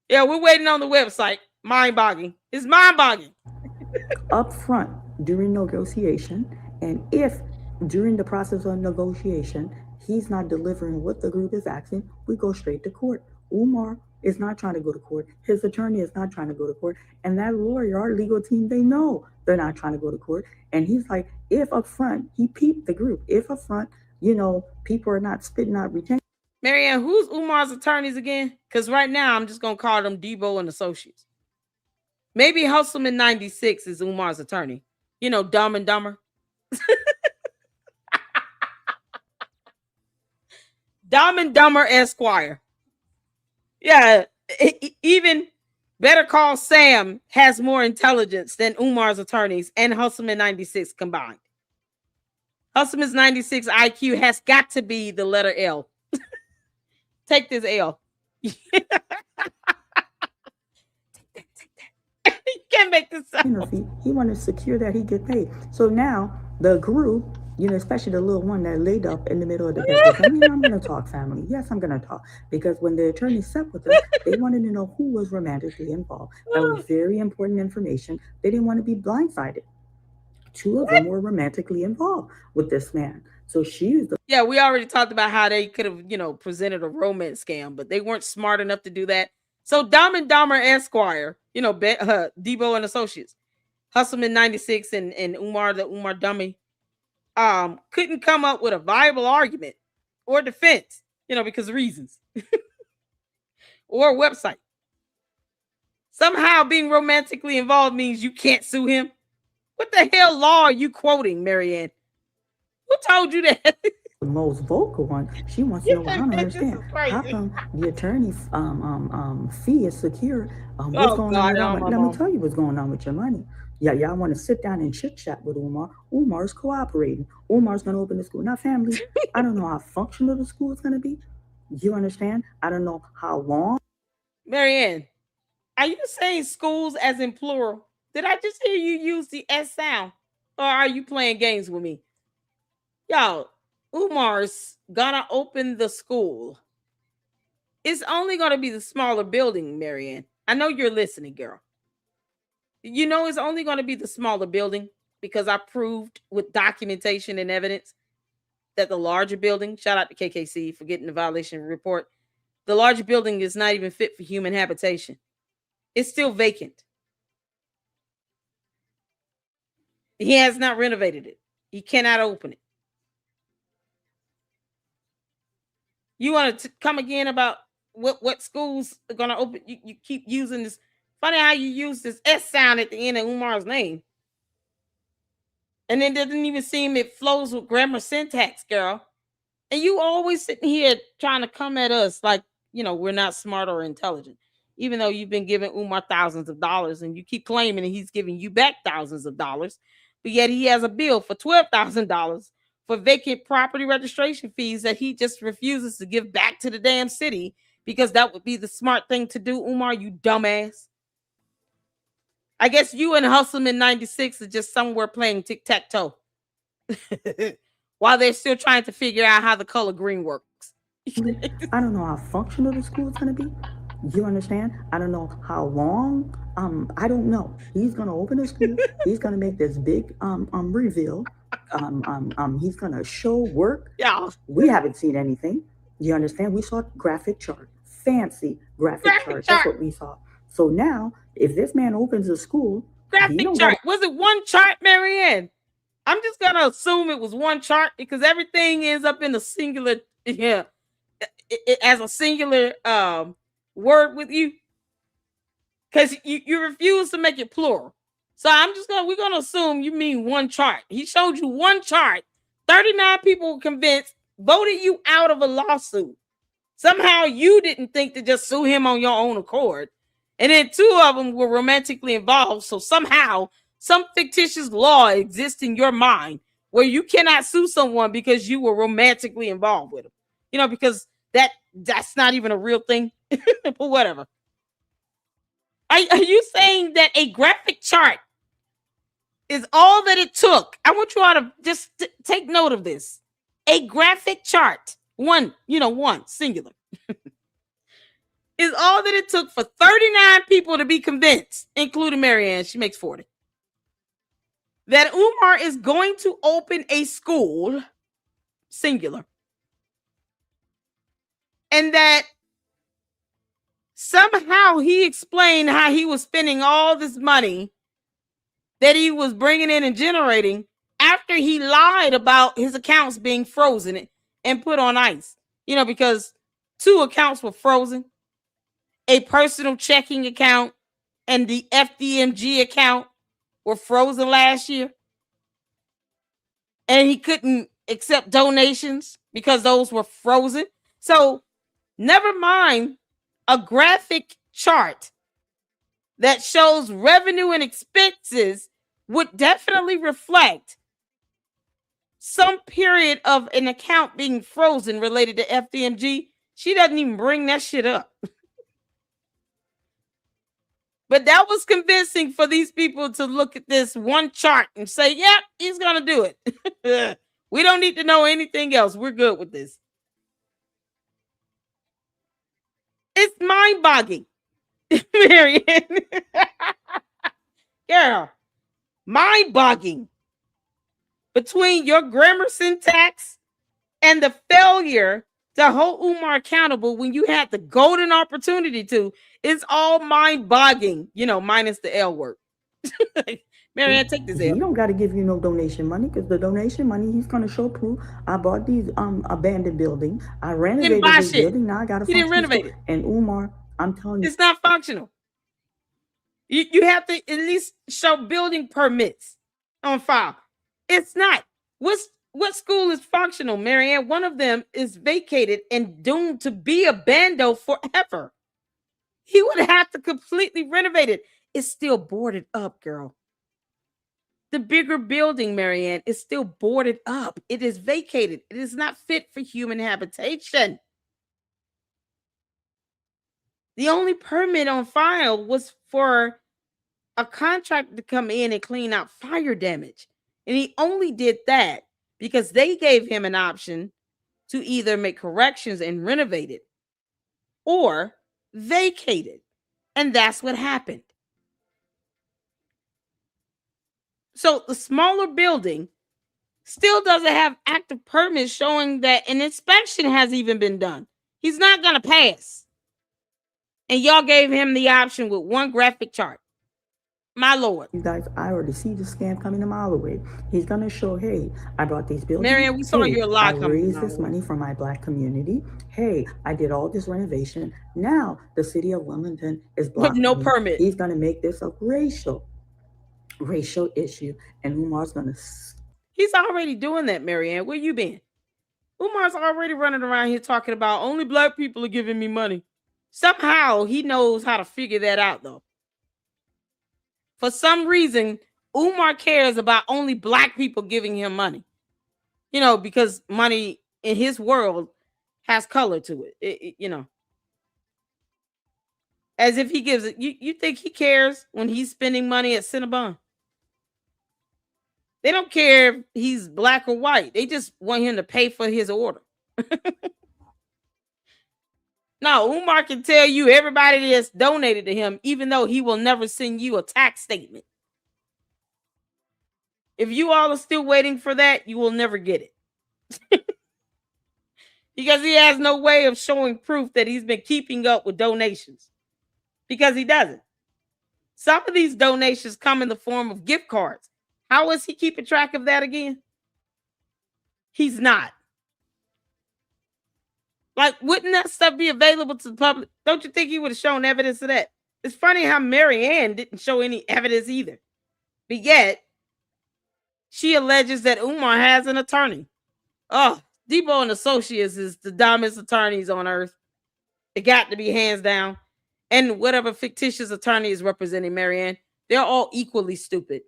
Speaker 1: Yeah, we're waiting on the website. Mind boggling. It's mind boggling.
Speaker 2: Up front during negotiation, and if during the process of negotiation he's not delivering what the group is asking, we go straight to court. Umar is not trying to go to court. His attorney is not trying to go to court. And that lawyer, our legal team, they know they're not trying to go to court. And he's like, if up front, he peeped the group. If up front, people are not spitting out retain.
Speaker 1: Maryanne, who's Umar's attorneys again? Because right now I'm just going to call them Debo and Associates. Maybe Hustleman96 is Umar's attorney. Dumb and Dumber. Dumb and Dumber Esquire. Yeah, even Better Call Sam has more intelligence than Umar's attorneys and Hustleman96 combined. Hustleman's 96 IQ has got to be the letter L. Take this L. You can't make this up.
Speaker 2: He wanted to secure that he get paid. So now the group, especially the little one that laid up in the middle of the bed. I'm going to talk, family. Yes, I'm going to talk. Because when the attorney sat with us, they wanted to know who was romantically involved. That was very important information. They didn't want to be blindsided. Two of them were romantically involved with this man. So she was the...
Speaker 1: Yeah, we already talked about how they could have, presented a romance scam, but they weren't smart enough to do that. So Dumb and Dumber Esquire, Debo and Associates, Hustleman96 and Umar, the Umar dummy, couldn't come up with a viable argument or defense, because of reasons. Or a website. Somehow being romantically involved means you can't sue him. What the hell law are you quoting, Maryanne? Who told you that?
Speaker 2: The most vocal one. She wants to know. I don't understand. How come the attorney fee is secure? What's going on? Let me tell you what's going on with your money. Yeah, y'all want to sit down and chit chat with Umar. Umar's cooperating. Umar's going to open the school. Now, family, I don't know how functional the school is going to be. You understand? I don't know how long.
Speaker 1: Maryanne, are you saying schools as in plural? Did I just hear you use the S sound? Or are you playing games with me? Y'all, Umar's gonna open the school. It's only gonna be the smaller building, Maryanne. I know you're listening, girl. It's only gonna be the smaller building because I proved with documentation and evidence that the larger building, shout out to KKC for getting the violation report, the larger building is not even fit for human habitation. It's still vacant. He has not renovated it. He cannot open it. You want to come again about what schools are going to open? You keep using this. Funny how you use this S sound at the end of Umar's name. And then it doesn't even seem it flows with grammar syntax, girl. And you always sitting here trying to come at us like, we're not smart or intelligent. Even though you've been giving Umar thousands of dollars and you keep claiming that he's giving you back thousands of dollars. But yet he has a bill for $12,000 for vacant property registration fees that he just refuses to give back to the damn city because that would be the smart thing to do, Umar, you dumbass. I guess you and Hustleman96 are just somewhere playing tic-tac-toe while they're still trying to figure out how the color green works.
Speaker 2: I don't know how functional the school is going to be. You understand? I don't know how long. I don't know. He's gonna open the school. He's gonna make this big reveal. He's gonna show work.
Speaker 1: Yeah.
Speaker 2: We haven't seen anything. You understand? We saw graphic chart, fancy graphic chart. That's what we saw. So now, if this man opens a school,
Speaker 1: graphic chart. Was it one chart, Maryanne? I'm just gonna assume it was one chart because everything ends up in a singular. Yeah. as a singular word with you? Because you refuse to make it plural. So we're gonna assume you mean one chart. He showed you one chart. 39 people were convinced, voted you out of a lawsuit. Somehow you didn't think to just sue him on your own accord. And then two of them were romantically involved. So somehow some fictitious law exists in your mind where you cannot sue someone because you were romantically involved with them. Because that's not even a real thing. But whatever. Are you saying that a graphic chart is all that it took? I want you all to just take note of this. A graphic chart, one singular, is all that it took for 39 people to be convinced, including Maryanne, she makes 40, that Umar is going to open a school, singular, and that somehow he explained how he was spending all this money that he was bringing in and generating after he lied about his accounts being frozen and put on ice. Because two accounts were frozen, a personal checking account and the FDMG account were frozen last year. And he couldn't accept donations because those were frozen. So never mind a graphic chart that shows revenue and expenses would definitely reflect some period of an account being frozen related to FDMG. She doesn't even bring that shit up. But that was convincing for these people to look at this one chart and say, yep, he's going to do it. We don't need to know anything else. We're good with this. It's mind-boggling, Maryanne. Girl, mind-boggling. Between your grammar syntax and the failure to hold Umar accountable when you had the golden opportunity to, it's all mind-boggling, minus the L word. Maryanne, take this L.
Speaker 2: He don't got to give you no donation money because the donation money he's going to show proof. I bought these abandoned building. I renovated this building. Now I got to.
Speaker 1: He didn't renovate it.
Speaker 2: And Umar, I'm telling you,
Speaker 1: it's not functional. You have to at least show building permits on file. It's not. What school is functional, Maryanne? One of them is vacated and doomed to be a bando forever. He would have to completely renovate it. It's still boarded up, girl. The bigger building, Maryanne, is still boarded up. It is vacated. It is not fit for human habitation. The only permit on file was for a contractor to come in and clean out fire damage. And he only did that because they gave him an option to either make corrections and renovate it or vacate it. And that's what happened. So the smaller building still doesn't have active permits showing that an inspection has even been done. He's not going to pass. And y'all gave him the option with one graphic chart. My Lord.
Speaker 2: You guys, I already see the scam coming a mile away. He's going to show, hey, I brought these buildings.
Speaker 1: Maryanne, we saw your lie
Speaker 2: coming. I raised this money for my Black community. Hey, I did all this renovation. Now the city of Wilmington is blocking
Speaker 1: with no permit.
Speaker 2: He's going to make this a racial issue. And Umar's going to...
Speaker 1: He's already doing that, Maryanne. Where you been? Umar's already running around here talking about only Black people are giving me money. Somehow he knows how to figure that out, though. For some reason, Umar cares about only Black people giving him money. Because money in his world has color to it. As if he gives it. You think he cares when he's spending money at Cinnabon? They don't care if he's Black or white. They just want him to pay for his order. No, Umar can tell you everybody that's donated to him, even though he will never send you a tax statement. If you all are still waiting for that, you will never get it. Because he has no way of showing proof that he's been keeping up with donations. Because he doesn't. Some of these donations come in the form of gift cards. How is he keeping track of that again? He's not. Like, wouldn't that stuff be available to the public? Don't you think he would have shown evidence of that? It's funny how Maryanne didn't show any evidence either. But yet, she alleges that Umar has an attorney. Oh, Debo and Associates is the dumbest attorneys on earth. It got to be hands down. And whatever fictitious attorney is representing Maryanne, they're all equally stupid.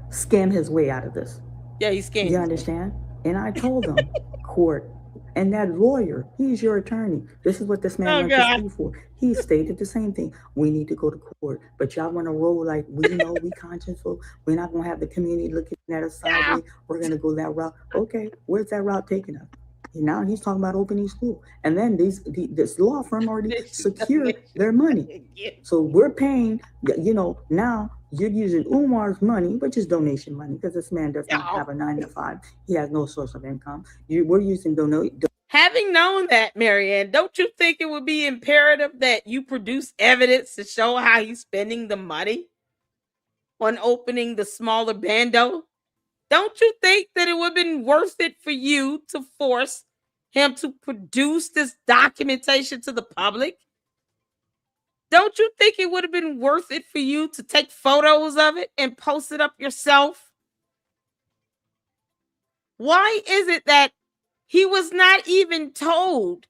Speaker 2: Scam his way out of this.
Speaker 1: Yeah, he scammed
Speaker 2: You
Speaker 1: his way.
Speaker 2: understand? And I told them, court, and that lawyer, he's your attorney. This is what this man
Speaker 1: Oh
Speaker 2: went to
Speaker 1: God.
Speaker 2: school for. He stated the same thing. We need to go to court. But y'all want to roll like we know, we consciousful. We're not going to have the community looking at us
Speaker 1: Yeah.
Speaker 2: sideways. We're going to go that route. Okay, where's that route taking us? Now he's talking about opening school. And then this law firm already secured their money. So we're paying, now you're using Umar's money, which is donation money, because this man does not have a 9 to 5. He has no source of income. We're using
Speaker 1: Having known that, Maryanne, don't you think it would be imperative that you produce evidence to show how he's spending the money on opening the smaller bando? Don't you think that it would have been worth it for you to force him to produce this documentation to the public? Don't you think it would have been worth it for you to take photos of it and post it up yourself? Why is it that he was not even told?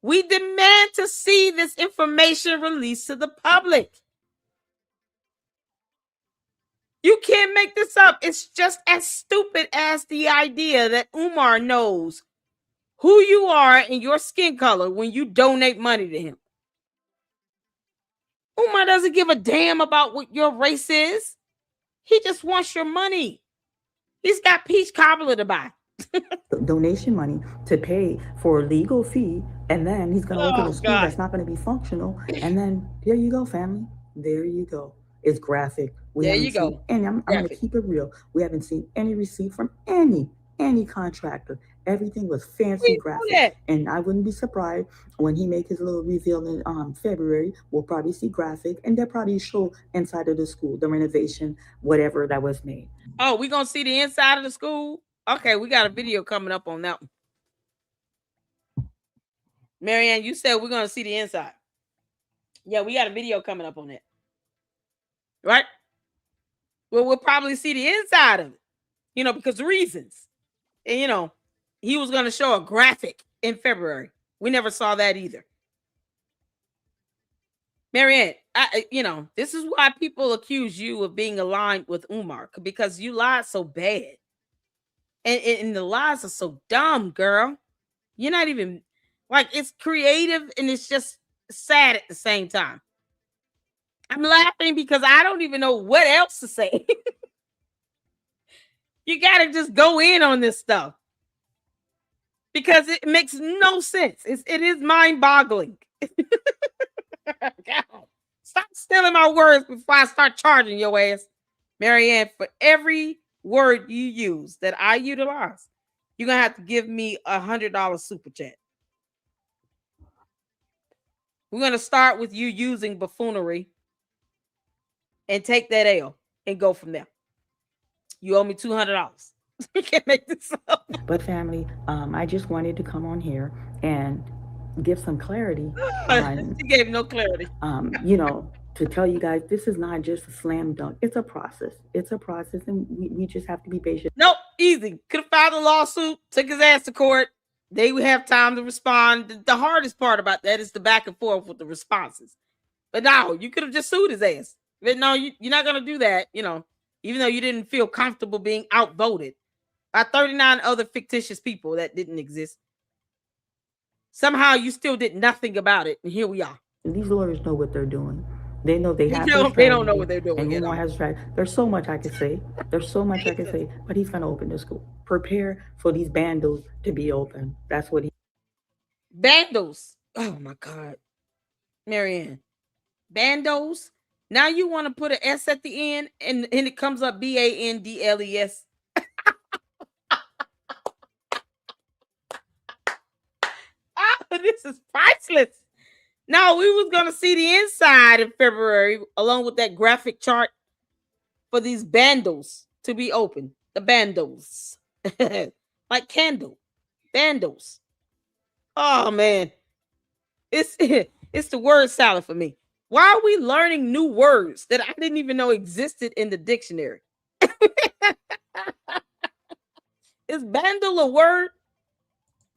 Speaker 1: We demand to see this information released to the public. You can't make this up. It's just as stupid as the idea that Umar knows who you are and your skin color when you donate money to him. Umar doesn't give a damn about what your race is. He just wants your money. He's got peach cobbler to buy.
Speaker 2: donation money to pay for a legal fee, and then he's going to open a school
Speaker 1: God.
Speaker 2: that's not going to be functional. And then there you go, family. There you go. It's graphic.
Speaker 1: There you go.
Speaker 2: And I'm going to keep it real. We haven't seen any receipt from any contractor. Everything was fancy graphic. And I wouldn't be surprised when he make his little reveal in February. We'll probably see graphic, and they'll probably show inside of the school, the renovation, whatever that was made.
Speaker 1: Oh, we're going to see the inside of the school? Okay, we got a video coming up on that one. Maryanne, you said we're going to see the inside. Yeah, we got a video coming up on that. Right? Well, we'll probably see the inside of it, because of reasons. And, he was going to show a graphic in February. We never saw that either. Maryanne, this is why people accuse you of being aligned with Umar, because you lied so bad. And the lies are so dumb, girl. You're not even, it's creative and it's just sad at the same time. I'm laughing because I don't even know what else to say. You got to just go in on this stuff because it makes no sense. It is mind-boggling. Stop stealing my words before I start charging your ass. Maryanne, for every word you use that I utilize, you're going to have to give me $100 super chat. We're going to start with you using buffoonery and take that L and go from there. You owe me $200. You can't make this up.
Speaker 2: But family, I just wanted to come on here and give some clarity.
Speaker 1: She gave no clarity.
Speaker 2: To tell you guys, this is not just a slam dunk. It's a process. And we just have to be patient.
Speaker 1: Nope, easy. Could have filed a lawsuit, took his ass to court. They would have time to respond. The hardest part about that is the back and forth with the responses. But no, you could have just sued his ass. But no, you're not going to do that, even though you didn't feel comfortable being outvoted by 39 other fictitious people that didn't exist. Somehow you still did nothing about it, and here we are.
Speaker 2: And these lawyers know what they're doing. They know they have.
Speaker 1: They don't know what they're doing.
Speaker 2: And Umar has strategy. There's so much I could say. But he's going to open the school. Prepare for these bandos to be open. That's what he.
Speaker 1: Bandos. Oh my God, Maryanne. Bandos. Now you want to put an S at the end, and it comes up BANDLES. This is priceless. Now we was gonna see the inside in February, along with that graphic chart for these bandos to be open. The bandos, like candle bandos. Oh man, it's it's the word salad for me. Why are we learning new words that I didn't even know existed in the dictionary? Is bandle a word?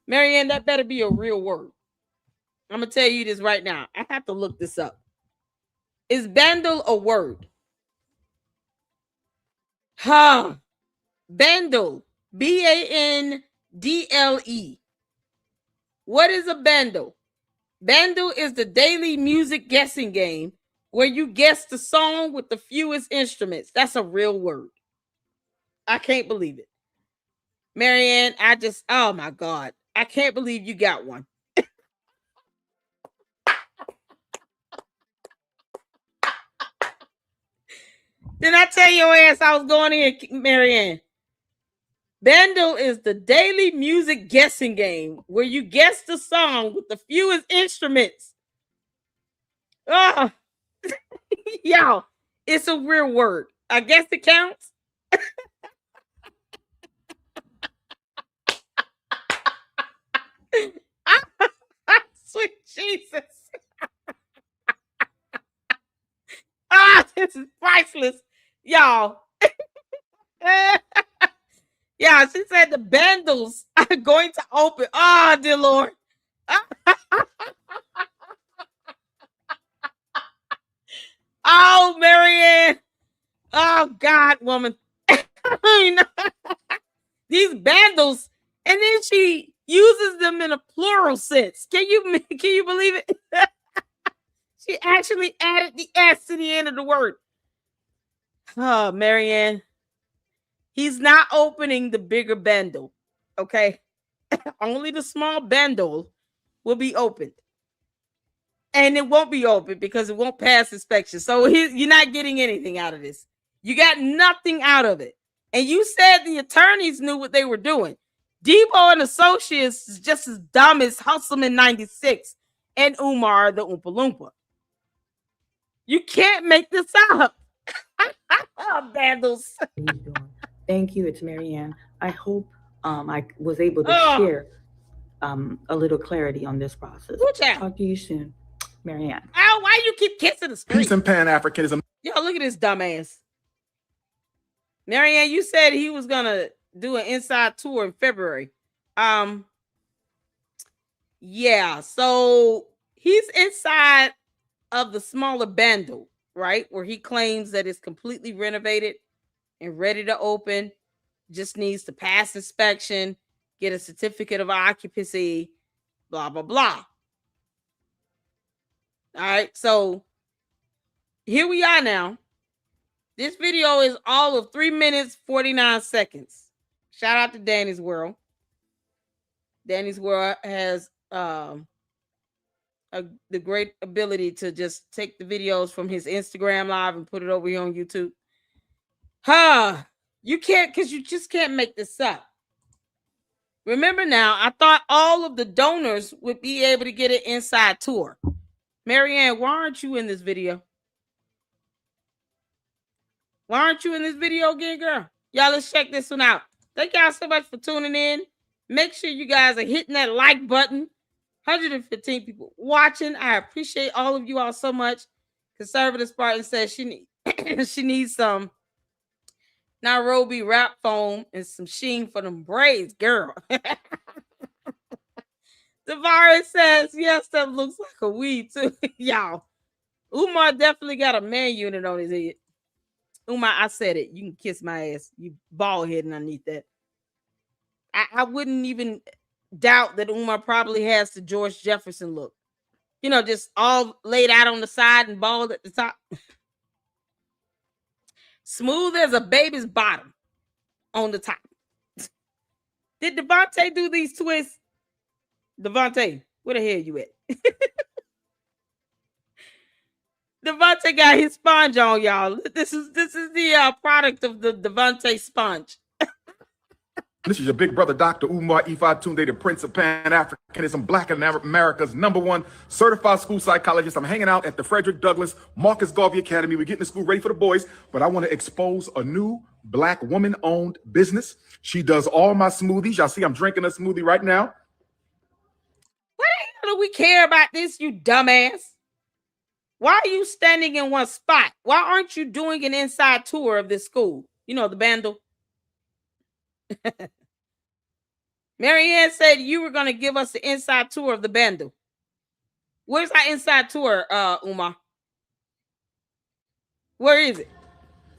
Speaker 1: Maryanne, that better be a real word. I'm gonna tell you this right now. I have to look this up. Is bandle a word? Huh. Bandle. Bandle. What is a bandle? Bando is the daily music guessing game where you guess the song with the fewest instruments. That's a real word. I can't believe it. Maryanne, oh my God. I can't believe you got one. Did I tell your ass I was going in, Maryanne? Bando is the daily music guessing game where you guess the song with the fewest instruments. Oh, y'all, it's a real word. I guess it counts. Sweet Jesus. This is priceless. Y'all. Yeah, she said the bundles are going to open. Oh, dear Lord. Oh, Maryanne. Oh, God, woman. These bundles. And then she uses them in a plural sense. Can you believe it? She actually added the S to the end of the word. Oh, Maryanne. He's not opening the bigger bundle. Okay. Only the small bundle will be opened. And it won't be open because it won't pass inspection. So you're not getting anything out of this. You got nothing out of it. And you said the attorneys knew what they were doing. Debo and Associates is just as dumb as Hustleman 96 and Umar the Oompa Loompa. You can't make this up. Vandals.
Speaker 2: Thank you. It's Maryanne. I hope I was able to share a little clarity on this process. Talk to you soon, Maryanne.
Speaker 1: Oh, why you keep kissing the screen?
Speaker 3: Peace and Pan-Africanism.
Speaker 1: Yo, look at this dumbass. Maryanne, you said he was gonna do an inside tour in February. Yeah, so he's inside of the smaller bundle, right? Where he claims that it's completely renovated and ready to open, just needs to pass inspection, get a certificate of occupancy, blah, blah, blah. All right, so here we are now. This video is all of 3 minutes, 49 seconds. Shout out to Danny's World. Danny's World has the great ability to just take the videos from his Instagram live and put it over here on YouTube. You can't, because you just can't make this up. Remember now, I thought all of the donors would be able to get an inside tour. Maryanne, why aren't you in this video? Why aren't you in this video again, girl? Y'all, let's check this one out. Thank y'all so much for tuning in. Make sure you guys are hitting that like button. 115 people watching. I appreciate all of you all so much. Conservative Spartan says she needs some Nairobi wrap foam and some sheen for them braids, girl. Tavares says, yes, that looks like a weed too. Y'all, Umar definitely got a man unit on his head. Umar, I said it. You can kiss my ass. You bald head underneath that. I wouldn't even doubt that Umar probably has the George Jefferson look. You know, just all laid out on the side and bald at the top. Smooth as a baby's bottom on the top. Did Devontae do these twists? Devontae, where the hell you at? Devontae got his sponge on, y'all. This is the product of the Devontae sponge.
Speaker 3: This is your big brother, Dr. Umar Ifatunde, the Prince of Pan-Africanism, Black America's #1 certified school psychologist. I'm hanging out at the Frederick Douglass Marcus Garvey Academy. We're getting the school ready for the boys, but I want to expose a new Black woman-owned business. She does all my smoothies. Y'all see I'm drinking a smoothie right now.
Speaker 1: do we care about this, you dumbass? Why are you standing in one spot? Why aren't you doing an inside tour of this school? You know, the bando. Maryanne said you were going to give us the inside tour of the bando. Where's our inside tour, Umar? Where is it?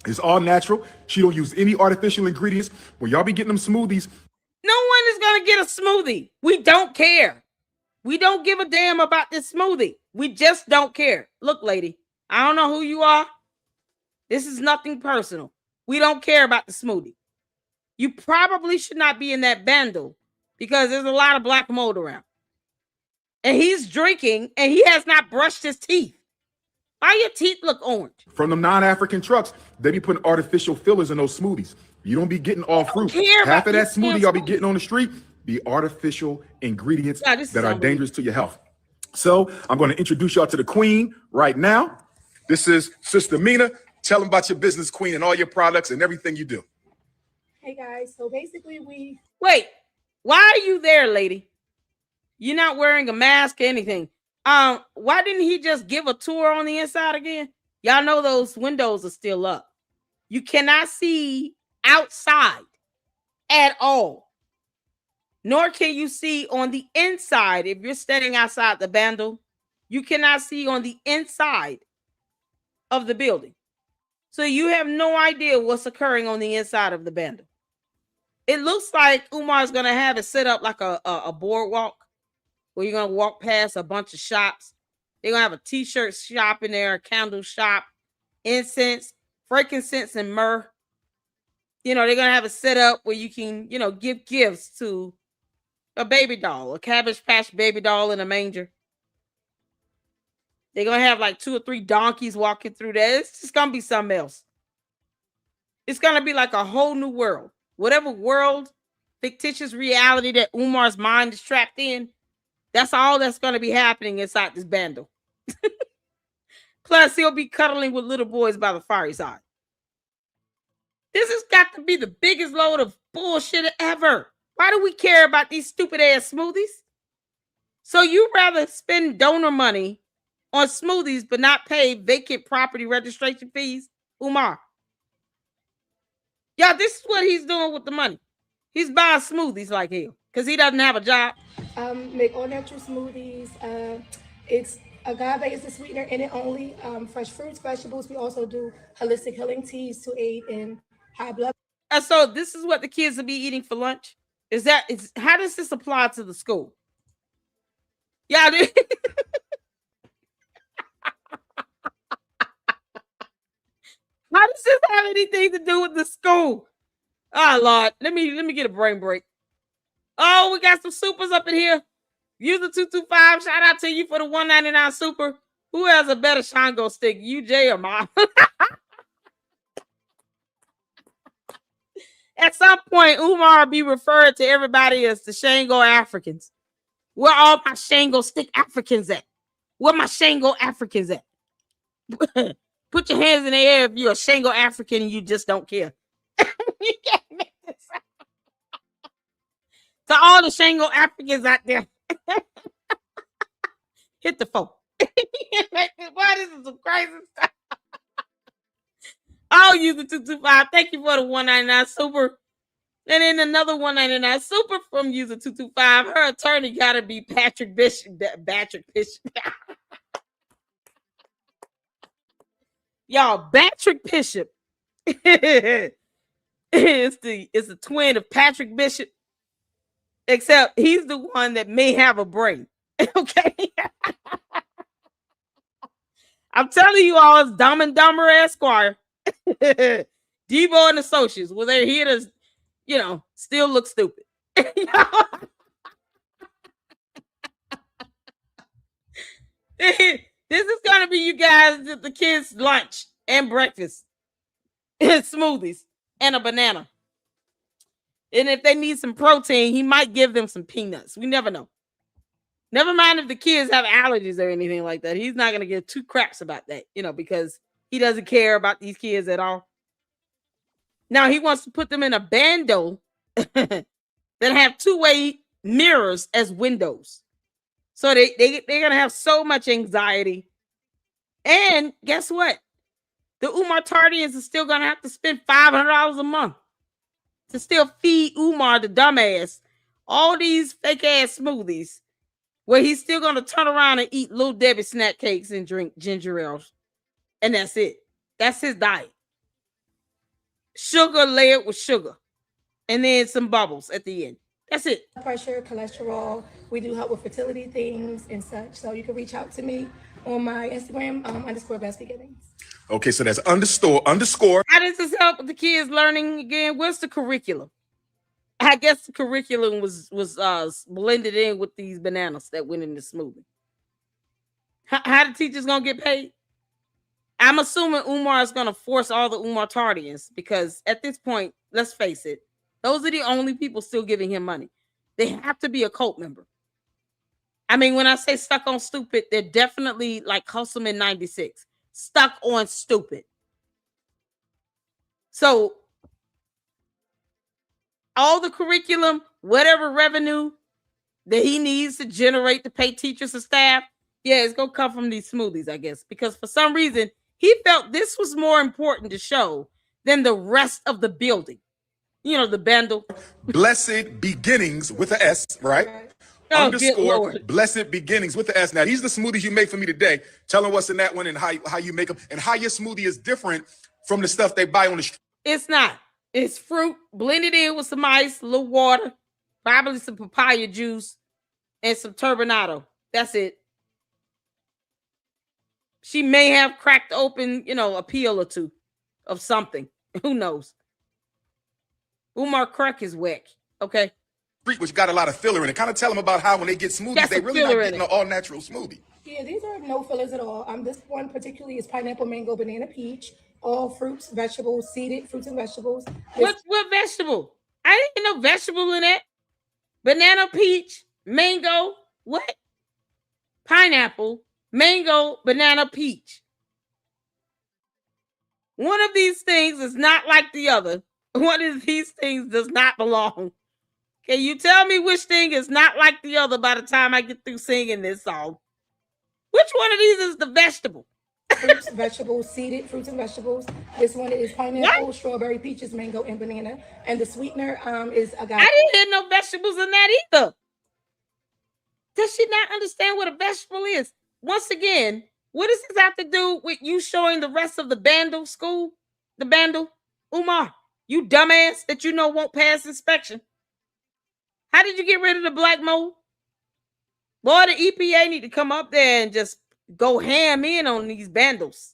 Speaker 3: It's all natural. She don't use any artificial ingredients. When y'all be getting them smoothies,
Speaker 1: no one is going to get a smoothie. We don't care. We don't give a damn about this smoothie. We just don't care. Look, lady, I don't know who you are. This is nothing personal. We don't care about the smoothie. You probably should not be in that bando because there's a lot of black mold around. And he's drinking and he has not brushed his teeth. Why your teeth look orange?
Speaker 3: From them non-African trucks, they be putting artificial fillers in those smoothies. You don't be getting all fruit. Half of that smoothie y'all be getting on the street be artificial ingredients that are dangerous to your health. So I'm going to introduce y'all to the queen right now. This is Sister Mina. Tell them about your business, queen, and all your products and everything you do.
Speaker 4: Hey guys, so basically
Speaker 1: wait, why are you there, lady? You're not wearing a mask or anything. Why didn't he just give a tour on the inside again? Y'all know those windows are still up. You cannot see outside at all. Nor can you see on the inside. If you're standing outside the bando, you cannot see on the inside of the building. So you have no idea what's occurring on the inside of the bando. It looks like Umar's going to have it set up like a boardwalk where you're going to walk past a bunch of shops. They're going to have a t-shirt shop in there, a candle shop, incense, frankincense, and myrrh. You know, they're going to have it set up where you can, you know, give gifts to a baby doll, a Cabbage Patch baby doll in a manger. They're going to have like 2 or 3 donkeys walking through there. It's just going to be something else. It's going to be like a whole new world. Whatever world, fictitious reality that Umar's mind is trapped in, that's all that's going to be happening inside this bando. Plus, he'll be cuddling with little boys by the fireside. This has got to be the biggest load of bullshit ever. Why do we care about these stupid ass smoothies? So you rather spend donor money on smoothies but not pay vacant property registration fees? Umar. Yeah, this is what he's doing with the money. He's buying smoothies like hell because he doesn't have a job.
Speaker 4: Make all natural smoothies. It's agave is the sweetener in it only. Fresh fruits, vegetables. We also do holistic healing teas to aid in high blood.
Speaker 1: So this is what the kids will be eating for lunch. How does this apply to the school? Yeah. How does this have anything to do with the school? Oh Lord, let me get a brain break. Oh, we got some supers up in here. User 225, shout out to you for the $1.99 super. Who has a better Shango stick, you, Jay, or Mom? At some point, Umar will be referred to everybody as the Shango Africans. Where all my Shango stick Africans at? Where my Shango Africans at? Put your hands in the air if you're a Shango African and you just don't care. You can't make this up. To all the Shango Africans out there, hit the phone. Why this is some crazy stuff? I'll use the 225. Thank you for the $1.99 super. And then another $1.99 super from user 225. Her attorney gotta be Patrick Bishop. Patrick Bishop. Y'all, Patrick Bishop. It's the twin of Patrick Bishop. Except he's the one that may have a brain. Okay. I'm telling you all, it's Dumb and Dumber Esquire. Debo and Associates. Well, they're here to, you know, still look stupid. This is going to be you guys, the kids' lunch and breakfast. Smoothies and a banana. And if they need some protein, he might give them some peanuts. We never know. Never mind if the kids have allergies or anything like that. He's not going to give 2 craps about that, you know, because he doesn't care about these kids at all. Now he wants to put them in a bando that have 2-way mirrors as windows. So they're gonna have so much anxiety. And guess what? The Umar Tardians are still gonna have to spend $500 a month to still feed Umar the dumbass all these fake ass smoothies, where he's still gonna turn around and eat Little Debbie snack cakes and drink ginger ales, and that's it. That's his diet. Sugar layered with sugar, and then some bubbles at the end. That's it.
Speaker 4: Pressure, cholesterol. We do help with fertility things and such. So you can reach out to me on my Instagram, underscore best beginnings.
Speaker 3: Okay, so that's underscore.
Speaker 1: How does this help with the kids learning again? What's the curriculum? I guess the curriculum was blended in with these bananas that went in the smoothie. How the teachers gonna get paid? I'm assuming Umar is gonna force all the Umar Tardians, because at this point, let's face it, those are the only people still giving him money. They have to be a cult member. I mean, when I say stuck on stupid, they're definitely like Hustleman 96, stuck on stupid. So all the curriculum, whatever revenue that he needs to generate to pay teachers and staff, yeah, it's gonna come from these smoothies, I guess, because for some reason he felt this was more important to show than the rest of the building. You know, the bando.
Speaker 3: Blessed beginnings with an S, right?
Speaker 1: Oh,
Speaker 3: Underscore blessed beginnings with the S. Now, these are the smoothies you make for me today. Tell them what's in that one and how you make them, and how your smoothie is different from the stuff they buy on the street.
Speaker 1: It's not. It's fruit blended in with some ice, a little water, probably some papaya juice, and some turbinado. That's it. She may have cracked open, a peel or two of something. Who knows? Umar crack is whack. Okay.
Speaker 3: Which got a lot of filler in it. Kind of tell them about how when they get smoothies, they really not getting an all-natural smoothie.
Speaker 4: Yeah, these are no fillers at all. This one particularly is pineapple, mango, banana, peach. All fruits, vegetables, seeded fruits and vegetables.
Speaker 1: What vegetable? I didn't get no vegetable in that. Banana, peach, mango, what? Pineapple, mango, banana, peach. One of these things is not like the other. One of these things does not belong. Can you tell me which thing is not like the other by the time I get through singing this song? Which one of these is the vegetable?
Speaker 4: Fruits, vegetables, seeded fruits and vegetables. This one is pineapple, strawberry, peaches, mango, and banana. And the sweetener is agave.
Speaker 1: I didn't hear no vegetables in that either. Does she not understand what a vegetable is? Once again, what does this have to do with you showing the rest of the bando school? The bando? Umar, you dumbass that you know won't pass inspection. How did you get rid of the black mold? Boy, the EPA need to come up there and just go ham in on these bandos.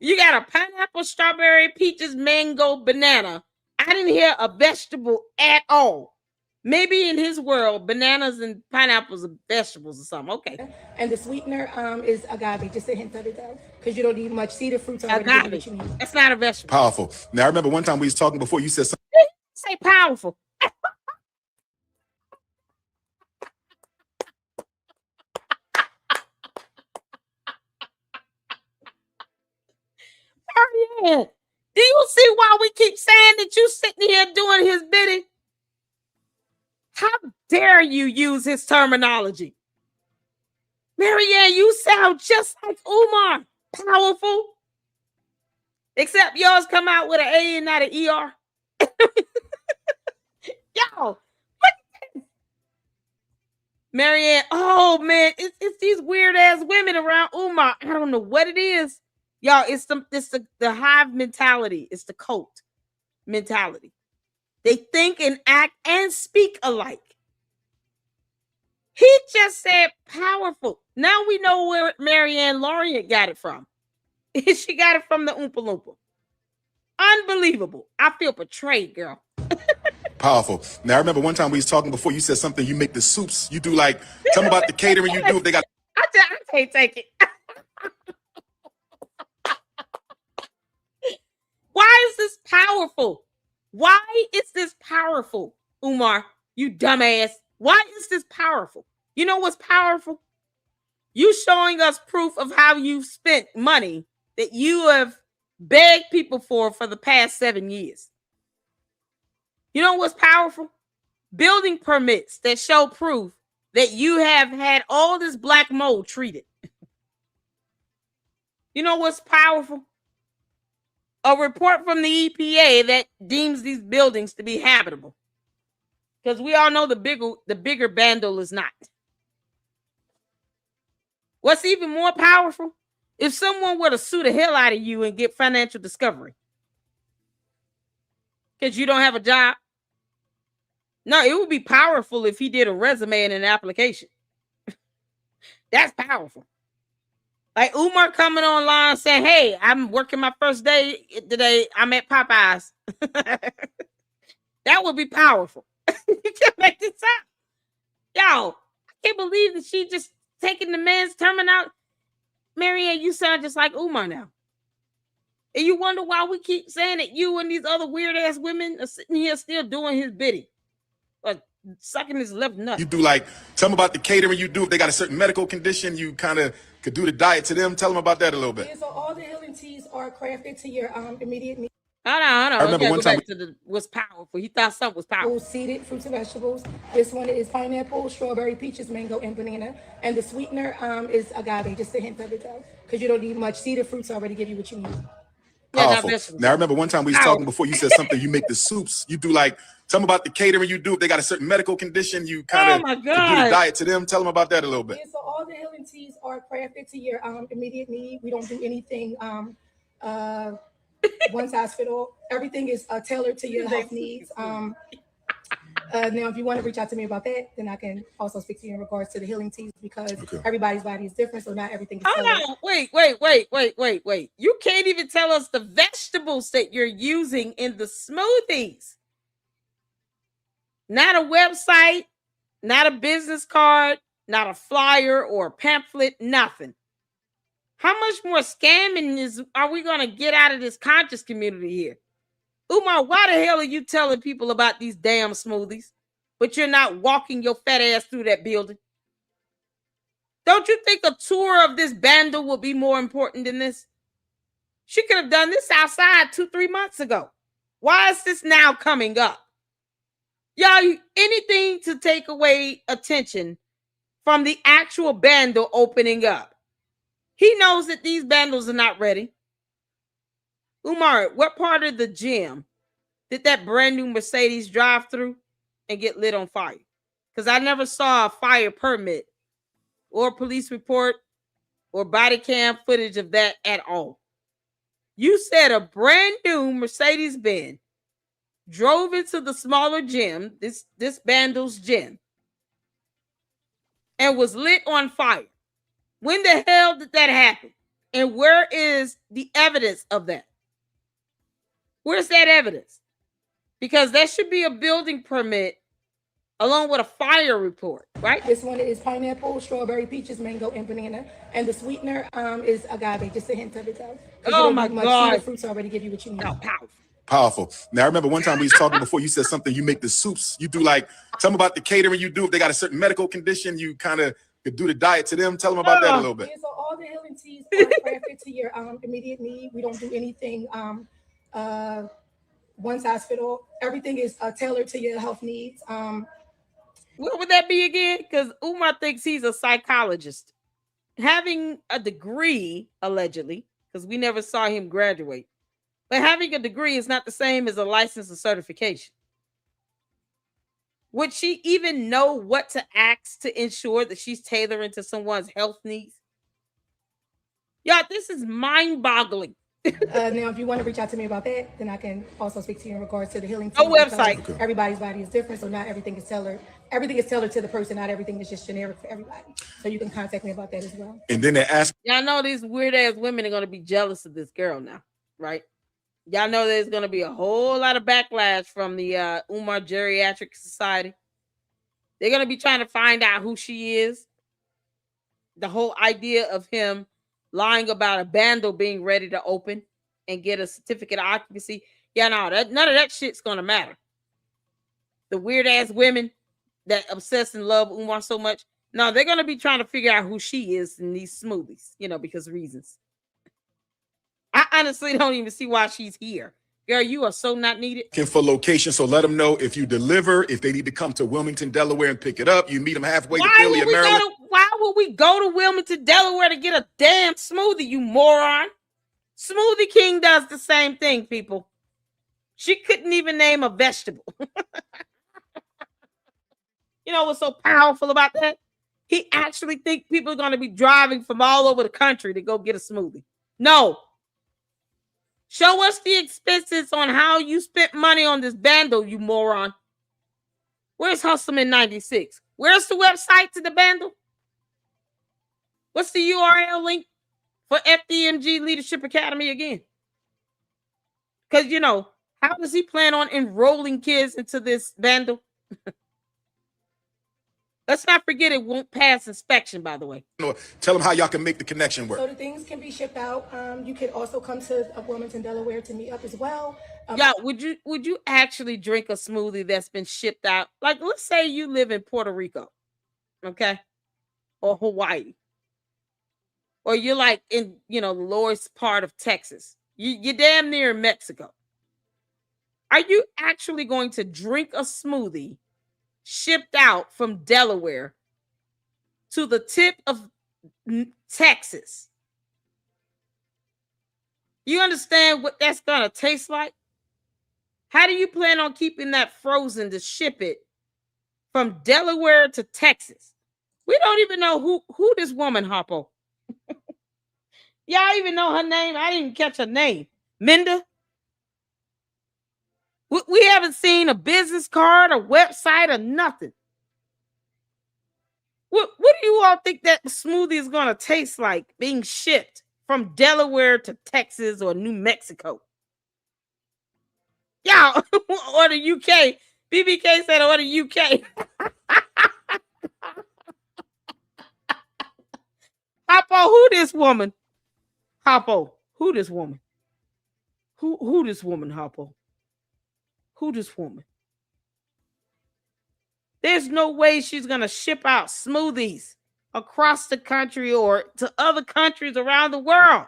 Speaker 1: You got a pineapple, strawberry, peaches, mango, banana. I didn't hear a vegetable at all. Maybe in his world, bananas and pineapples are vegetables or something. Okay.
Speaker 4: And the sweetener is agave, just a hint of it though, because you don't need much seeded fruits.
Speaker 1: Agave. That's not a vegetable.
Speaker 3: Powerful. Now, I remember one time we was talking before, you said something.
Speaker 1: Say powerful. Maryanne, do you see why we keep saying that you sitting here doing his bidding? How dare you use his terminology? Maryanne, you sound just like Umar. Powerful. Except yours come out with an A and not an ER. Yo, Maryanne, oh man, it's these weird ass women around Umar. I don't know what it is. Y'all, it's the hive mentality. It's the cult mentality. They think and act and speak alike. He just said powerful. Now we know where Maryanne Laureate got it from. She got it from the Oompa Loompa. Unbelievable. I feel betrayed, girl.
Speaker 3: Powerful. Now, I remember one time we was talking before, you said something, you make the soups. You do like, tell me about the catering you do. They got.
Speaker 1: I can't take it. Why is this powerful? Why is this powerful, Umar? You dumbass. Why is this powerful? You know what's powerful? You showing us proof of how you've spent money that you have begged people for the past 7 years. You know what's powerful? Building permits that show proof that you have had all this black mold treated. You know what's powerful? A report from the EPA that deems these buildings to be habitable. Because we all know the bigger bando is not. What's even more powerful? If someone were to sue the hell out of you and get financial discovery because you don't have a job. No, it would be powerful if he did a resume and an application. That's powerful. Like Umar coming online saying, hey, I'm working my first day today. I'm at Popeyes. That would be powerful. You can't make this up. Yo, I can't believe that she just taking the man's terminal. Maryanne, you sound just like Umar now. And you wonder why we keep saying that you and these other weird ass women are sitting here still doing his bidding. Or sucking his left nut.
Speaker 3: You do like, tell them about the catering you do. If they got a certain medical condition, you kind of could do the diet to them. Tell them about that a little bit.
Speaker 4: Yeah, so all the healing teas are crafted to your immediate needs.
Speaker 1: Hold on.
Speaker 3: I remember one time
Speaker 1: was powerful. He thought something was powerful.
Speaker 4: Seeded fruits and vegetables. This one is pineapple, strawberry, peaches, mango, and banana. And the sweetener is agave, just a hint of it though, because you don't need much. Seeded fruits already give you what you need.
Speaker 3: Powerful. Now I remember one time we was talking before. You said something. You make the soups. You do like, tell them about the catering you do. If they got a certain medical condition, you kind of do the diet to them. Tell them about that a little bit.
Speaker 4: Yeah, so all the healing teas are crafted to your immediate need. We don't do anything one size fit all. Everything is tailored to your health needs. Now, if you want to reach out to me about that, then I can also speak to you in regards to the healing teas because everybody's body is different, so not everything is tailored.
Speaker 1: Oh, no. Wait. You can't even tell us the vegetables that you're using in the smoothies. Not a website, not a business card, not a flyer or a pamphlet, nothing. How much more scamming are we going to get out of this conscious community here? Umar, why the hell are you telling people about these damn smoothies, but you're not walking your fat ass through that building? Don't you think a tour of this bando would be more important than this? She could have done this outside 2-3 months ago. Why is this now coming up? Y'all, anything to take away attention from the actual bando opening up. He knows that these bandos are not ready. Umar, what part of the gym did that brand new Mercedes drive through and get lit on fire? Because I never saw a fire permit or police report or body cam footage of that at all. You said a brand new Mercedes-Benz drove into the smaller gym, this bando's gym, and was lit on fire. When the hell did that happen? And where is the evidence of that? Where's that evidence? Because there should be a building permit along with a fire report, right?
Speaker 4: This one is pineapple, strawberry, peaches, mango, and banana. And the sweetener is agave, just a hint of it though.
Speaker 1: Oh my God.
Speaker 4: The fruits already give you what you need.
Speaker 1: No,
Speaker 3: Powerful. Now I remember one time we was talking before. You said something. You make the soups. You do like, tell them about the catering you do. If they got a certain medical condition, you kind of could do the diet to them. Tell them about that a little bit.
Speaker 4: Yeah, so all the healing teas are crafted to your immediate need. We don't do anything one size fit all. Everything is tailored to your health needs.
Speaker 1: What would that be again? Because Umar thinks he's a psychologist. Having a degree, allegedly, because we never saw him graduate, but having a degree is not the same as a license or certification. Would she even know what to ask to ensure that she's tailoring to someone's health needs? Y'all, this is mind-boggling.
Speaker 4: Now, if you want to reach out to me about that, then I can also speak to you in regards to the healing
Speaker 1: team. Website.
Speaker 4: Everybody's body is different, so not everything is tailored. Everything is tailored to the person. Not everything is just generic for everybody. So you can contact me about that as well.
Speaker 3: And then they ask.
Speaker 1: Y'all know these weird-ass women are going to be jealous of this girl now, right? Y'all know there's going to be a whole lot of backlash from the Umar Geriatric Society. They're going to be trying to find out who she is. The whole idea of him lying about a bando being ready to open and get a certificate of occupancy. Yeah, no, none of that shit's going to matter. The weird-ass women that obsess and love Umar so much, no, they're going to be trying to figure out who she is in these smoothies, because of reasons. I honestly don't even see why she's here. Girl, you are so not needed.
Speaker 3: For location, so let them know if you deliver, if they need to come to Wilmington, Delaware and pick it up. You meet them halfway to Philly and Maryland.
Speaker 1: Why would we go to Wilmington, Delaware to get a damn smoothie, you moron? Smoothie King does the same thing, people. She couldn't even name a vegetable. You know what's so powerful about that? He actually thinks people are going to be driving from all over the country to go get a smoothie. No. Show us the expenses on how you spent money on this bando, you moron. Where's Hustleman 96? Where's the website to the bando? What's the URL link for FDMG Leadership Academy again? Because, you know, how does he plan on enrolling kids into this bando? Let's not forget it won't pass inspection, by the way.
Speaker 3: Tell them how y'all can make the connection work.
Speaker 4: So the things can be shipped out. You could also come to Wilmington, Delaware to meet up as well.
Speaker 1: Yeah, would you actually drink a smoothie that's been shipped out? Like, let's say you live in Puerto Rico, okay? Or Hawaii. Or you're like in, the lowest part of Texas. You're damn near Mexico. Are you actually going to drink a smoothie shipped out from Delaware to the tip of Texas? You understand what that's going to taste like? How do you plan on keeping that frozen to ship it from Delaware to Texas? We don't even know who this woman, Harpo. Y'all even know her name? I didn't catch her name. Minda? We haven't seen a business card, a website, or nothing. What do you all think that smoothie is going to taste like being shipped from Delaware to Texas or New Mexico? Yeah, or the UK. BBK said, or the UK. Hoppo, who this woman? Hoppo, who this woman? Who this woman, Hoppo? Who this woman? There's no way she's going to ship out smoothies across the country or to other countries around the world.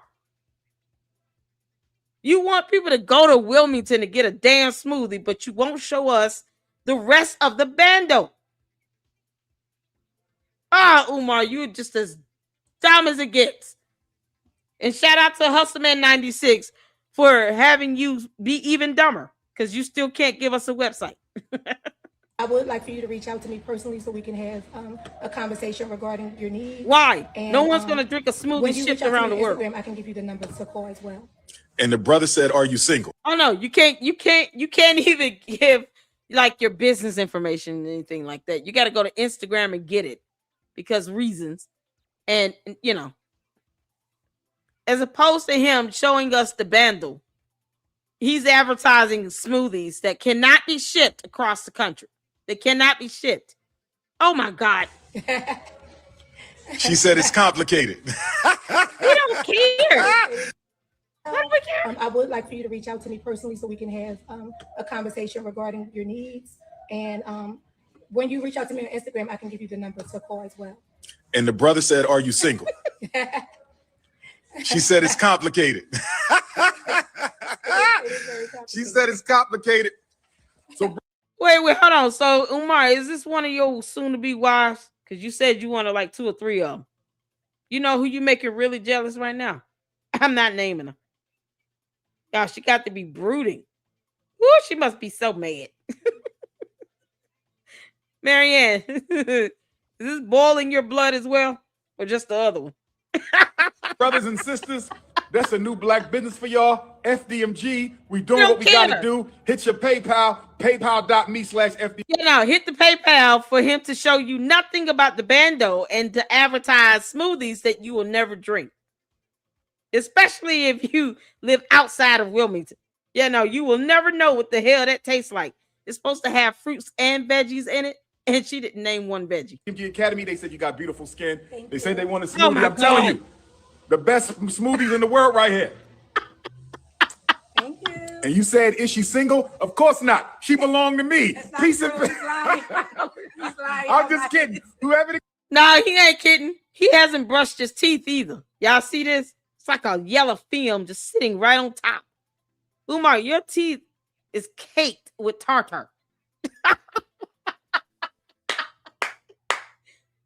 Speaker 1: You want people to go to Wilmington to get a damn smoothie, but you won't show us the rest of the bando. Umar, you're just as dumb as it gets. And shout out to Hustleman 96 for having you be even dumber, because you still can't give us a website.
Speaker 4: I would like for you to reach out to me personally so we can have a conversation regarding your needs.
Speaker 1: Why?
Speaker 4: And,
Speaker 1: no one's going to drink a smoothie shipped around the world.
Speaker 4: I can give you the number to call as well.
Speaker 3: And the brother said, "Are you single?"
Speaker 1: Oh no, you can't even give like your business information or anything like that. You got to go to Instagram and get it because reasons. And as opposed to him showing us the bundle, he's advertising smoothies that cannot be shipped across the country. They cannot be shipped. Oh my God.
Speaker 3: She said it's complicated.
Speaker 1: We don't care. What do we care?
Speaker 4: I would like for you to reach out to me personally so we can have a conversation regarding your needs. And when you reach out to me on Instagram, I can give you the number to call as well.
Speaker 3: And the brother said, "Are you single?" She said it's complicated. She said it's complicated. So
Speaker 1: wait, hold on. So Umar, is this one of your soon-to-be wives? Because you said you wanted like 2 or 3 of them. You know who you making really jealous right now? I'm not naming her. Y'all, she got to be brooding. Ooh, she must be so mad. Maryanne, is this boiling your blood as well? Or just the other one?
Speaker 3: brothers and sisters, that's a new black business for y'all. FDMG, we doing what we got to do. Hit your PayPal, paypal.me/FDMG.
Speaker 1: Hit the PayPal for him to show you nothing about the bando and to advertise smoothies that you will never drink. Especially if you live outside of Wilmington. You will never know what the hell that tastes like. It's supposed to have fruits and veggies in it, and she didn't name one veggie.
Speaker 3: FDMG Academy, they said you got beautiful skin. They said they want a
Speaker 1: Oh
Speaker 3: smoothie.
Speaker 1: my
Speaker 3: I'm telling
Speaker 1: God.
Speaker 3: you, the best smoothies in the world right here.
Speaker 4: Thank you.
Speaker 3: And you said, is she single? Of course not. She belonged to me. Peace and I'm just kidding. Whoever.
Speaker 1: No, he ain't kidding. He hasn't brushed his teeth either. Y'all see this? It's like a yellow film just sitting right on top. Umar, your teeth is caked with tartar.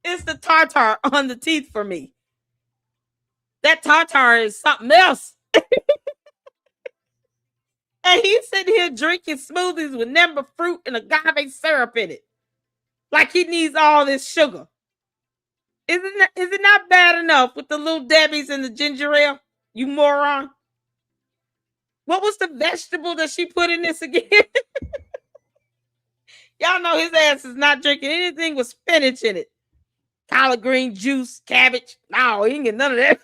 Speaker 1: It's the tartar on the teeth for me. That tartar is something else. And he's sitting here drinking smoothies with number fruit and agave syrup in it. Like he needs all this sugar. Is it not bad enough with the little Debbie's and the ginger ale? You moron. What was the vegetable that she put in this again? Y'all know his ass is not drinking anything with spinach in it. Collard green juice, cabbage. No, he ain't get none of that.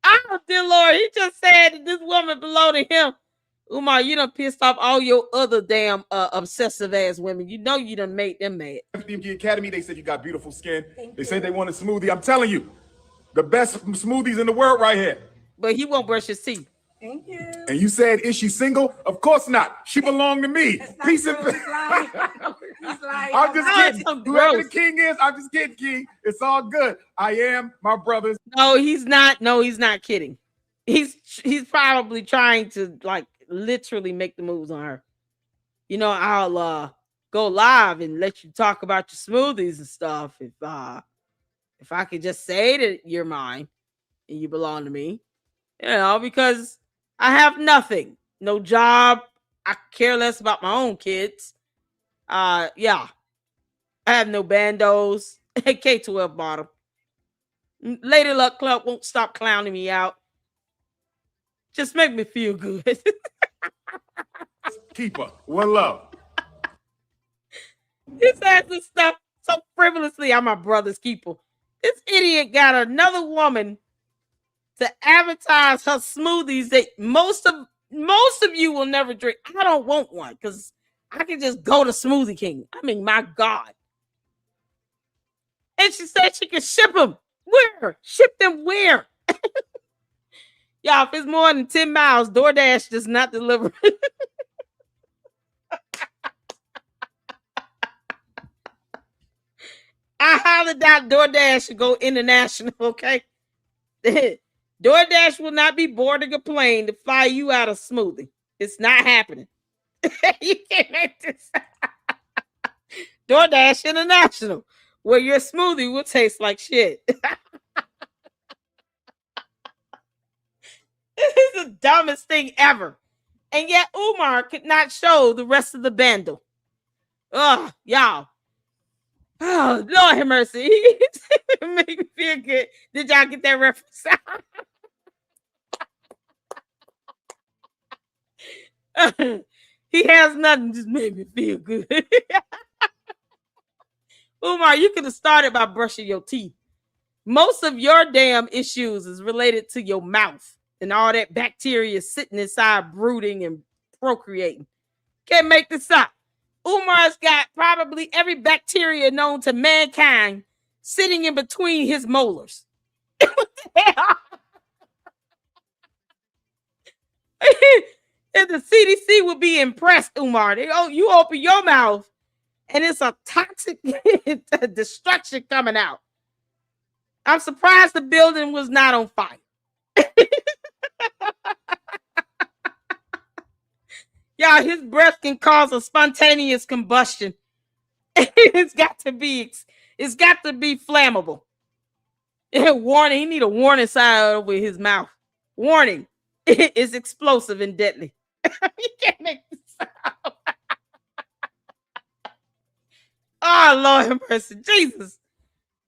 Speaker 1: Oh, dear Lord. He just said that this woman belonged to him. Umar, you done pissed off all your other damn obsessive ass women. You know you done made them mad.
Speaker 3: FDMG Academy, they said you got beautiful skin. They said they want a smoothie. I'm telling you, the best smoothies in the world right here.
Speaker 1: But he won't brush his teeth.
Speaker 4: Thank you.
Speaker 3: And you said, is she single? Of course not. She belonged to me. Peace and
Speaker 4: He's lying. He's lying.
Speaker 3: I'm just kidding.
Speaker 1: so
Speaker 3: Whoever
Speaker 1: gross.
Speaker 3: the king is, I'm just kidding, King. It's all good. I am my brother's.
Speaker 1: No, he's not. No, he's not kidding. He's probably trying to like literally make the moves on her. You know, I'll go live and let you talk about your smoothies and stuff if I could just say that you're mine and you belong to me. You know, because I have nothing. No job. I care less about my own kids. Yeah. I have no bandos. K-12 bottom. Lady Luck Club won't stop clowning me out. Just make me feel good.
Speaker 3: Keeper. One love.
Speaker 1: He says this stuff so frivolously. I'm my brother's keeper. This idiot got another woman to advertise her smoothies that most of you will never drink. I don't want one because I can just go to Smoothie King. I mean, my God. And she said she can ship them. Where? Ship them where? Y'all, if it's more than 10 miles, DoorDash does not deliver. I highly doubt DoorDash should go international, okay? DoorDash will not be boarding a plane to fly you out a smoothie. It's not happening. You can't make this. DoorDash International, where your smoothie will taste like shit. This is the dumbest thing ever. And yet Umar could not show the rest of the bando. Oh, y'all. Oh, Lord have mercy. Make me feel good. Did y'all get that reference? He has nothing, just made me feel good. Umar, you could have started by brushing your teeth. Most of your damn issues is related to your mouth and all that bacteria sitting inside brooding and procreating. Can't make this up. Umar's got probably every bacteria known to mankind sitting in between his molars. And the CDC would be impressed, Umar. You open your mouth and it's a toxic destruction coming out. I'm surprised the building was not on fire. Y'all, his breath can cause a spontaneous combustion. It's got to be flammable. Warning, he need a warning sign over his mouth. Warning, it's explosive and deadly. You can't make this up. Oh, Lord have mercy. Jesus.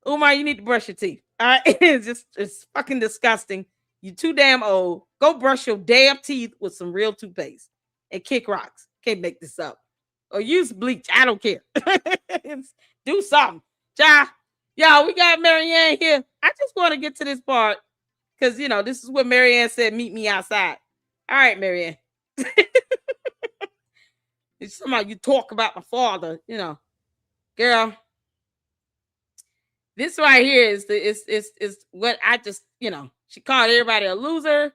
Speaker 1: Umar, you need to brush your teeth. All right. It's fucking disgusting. You're too damn old. Go brush your damn teeth with some real toothpaste and kick rocks. Can't make this up. Or use bleach. I don't care. Do something. Y'all, we got Maryanne here. I just want to get to this part because, you know, this is what Maryanne said, meet me outside. All right, Maryanne. It's somehow you talk about my father, you know. Girl, this right here is what I just, you know, she called everybody a loser.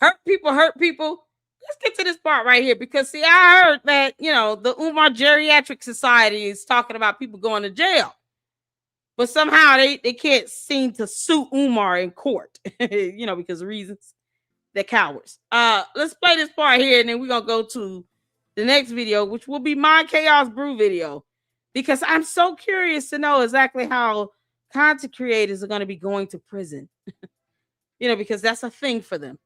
Speaker 1: Hurt people. Let's get to this part right here because, see, I heard that, you know, the Umar Geriatric Society is talking about people going to jail. but somehow they can't seem to sue Umar in court, because of reasons. They're cowards. Let's play this part here, and then we're gonna go to the next video, which will be my Chaos Brew video, because I'm so curious to know exactly how content creators are going to be going to prison. Because that's a thing for them.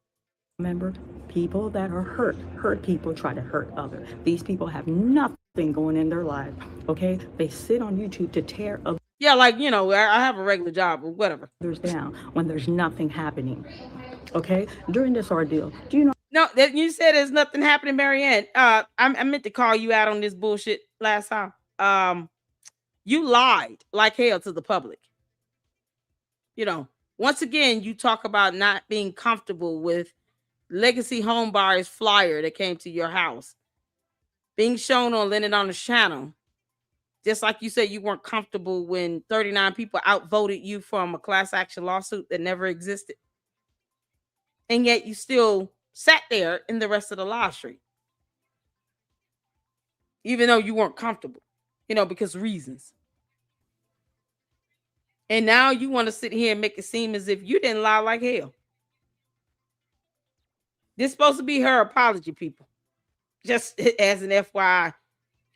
Speaker 2: Remember, people that are hurt people try to hurt others. These people have nothing going in their life. Okay, they sit on YouTube to tear others.
Speaker 1: Yeah, like I have a regular job or whatever.
Speaker 2: Down when there's nothing happening. Okay, during this ordeal, do you know?
Speaker 1: No, that you said there's nothing happening, Maryanne. I meant to call you out on this bullshit last time. You lied like hell to the public. Once again, you talk about not being comfortable with Legacy Home Buyers flyer that came to your house being shown on Lennon on the channel. Just like you said, you weren't comfortable when 39 people outvoted you from a class action lawsuit that never existed. And yet you still sat there in the rest of the live stream. Even though you weren't comfortable, because of reasons. And now you want to sit here and make it seem as if you didn't lie like hell. This is supposed to be her apology, people. Just as an FYI, in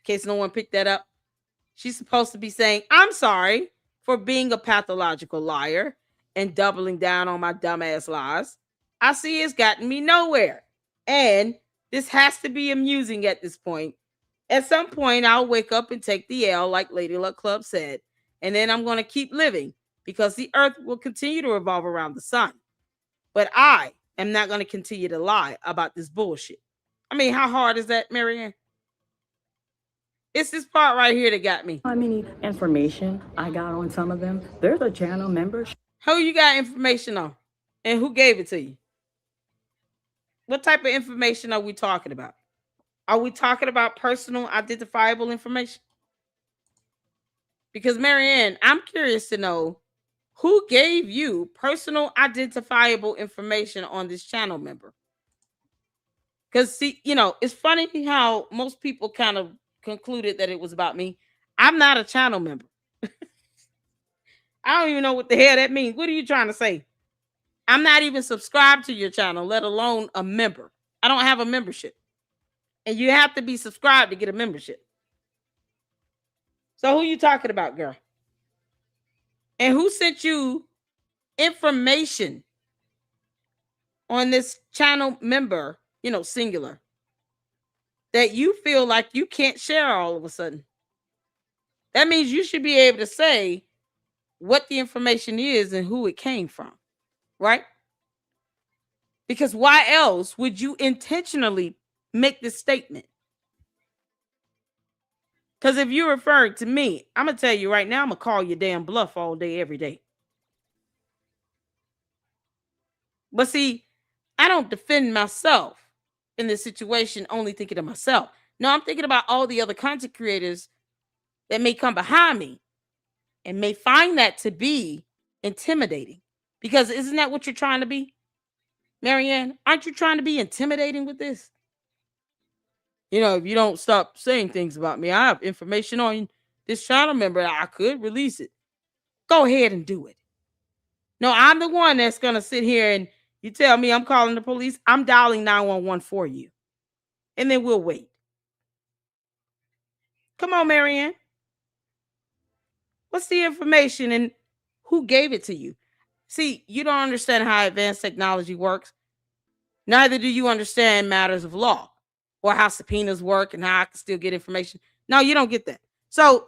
Speaker 1: case no one picked that up. She's supposed to be saying, I'm sorry for being a pathological liar and doubling down on my dumbass lies. I see it's gotten me nowhere. And this has to be amusing at this point. At some point, I'll wake up and take the L, like Lady Luck Club said. And then I'm going to keep living because the earth will continue to revolve around the sun. But I am not going to continue to lie about this bullshit. I mean, how hard is that, Maryanne? It's this part right here that got me.
Speaker 2: How many information I got on some of them? There's a channel member.
Speaker 1: Who you got information on? And who gave it to you? What type of information are we talking about? Are we talking about personal identifiable information? Because Maryanne, I'm curious to know who gave you personal identifiable information on this channel member. Because see, it's funny how most people kind of concluded that it was about me. I'm not a channel member. I don't even know what the hell that means. What are you trying to say? I'm not even subscribed to your channel, let alone a member. I don't have a membership. And you have to be subscribed to get a membership. So who you talking about, girl? And who sent you information on this channel member, singular, that you feel like you can't share all of a sudden? That means you should be able to say what the information is and who it came from, right? Because why else would you intentionally make this statement? Because if you're referring to me, I'm going to tell you right now, I'm going to call you damn bluff all day, every day. But see, I don't defend myself in this situation only thinking of myself. No, I'm thinking about all the other content creators that may come behind me and may find that to be intimidating. Because isn't that what you're trying to be? Maryanne, aren't you trying to be intimidating with this? If you don't stop saying things about me, I have information on this channel member. I could release it. Go ahead and do it. No, I'm the one that's going to sit here and you tell me I'm calling the police. I'm dialing 911 for you. And then we'll wait. Come on, Maryanne. What's the information and who gave it to you? See, you don't understand how advanced technology works. Neither do you understand matters of law or how subpoenas work and how I can still get information. No, you don't get that. So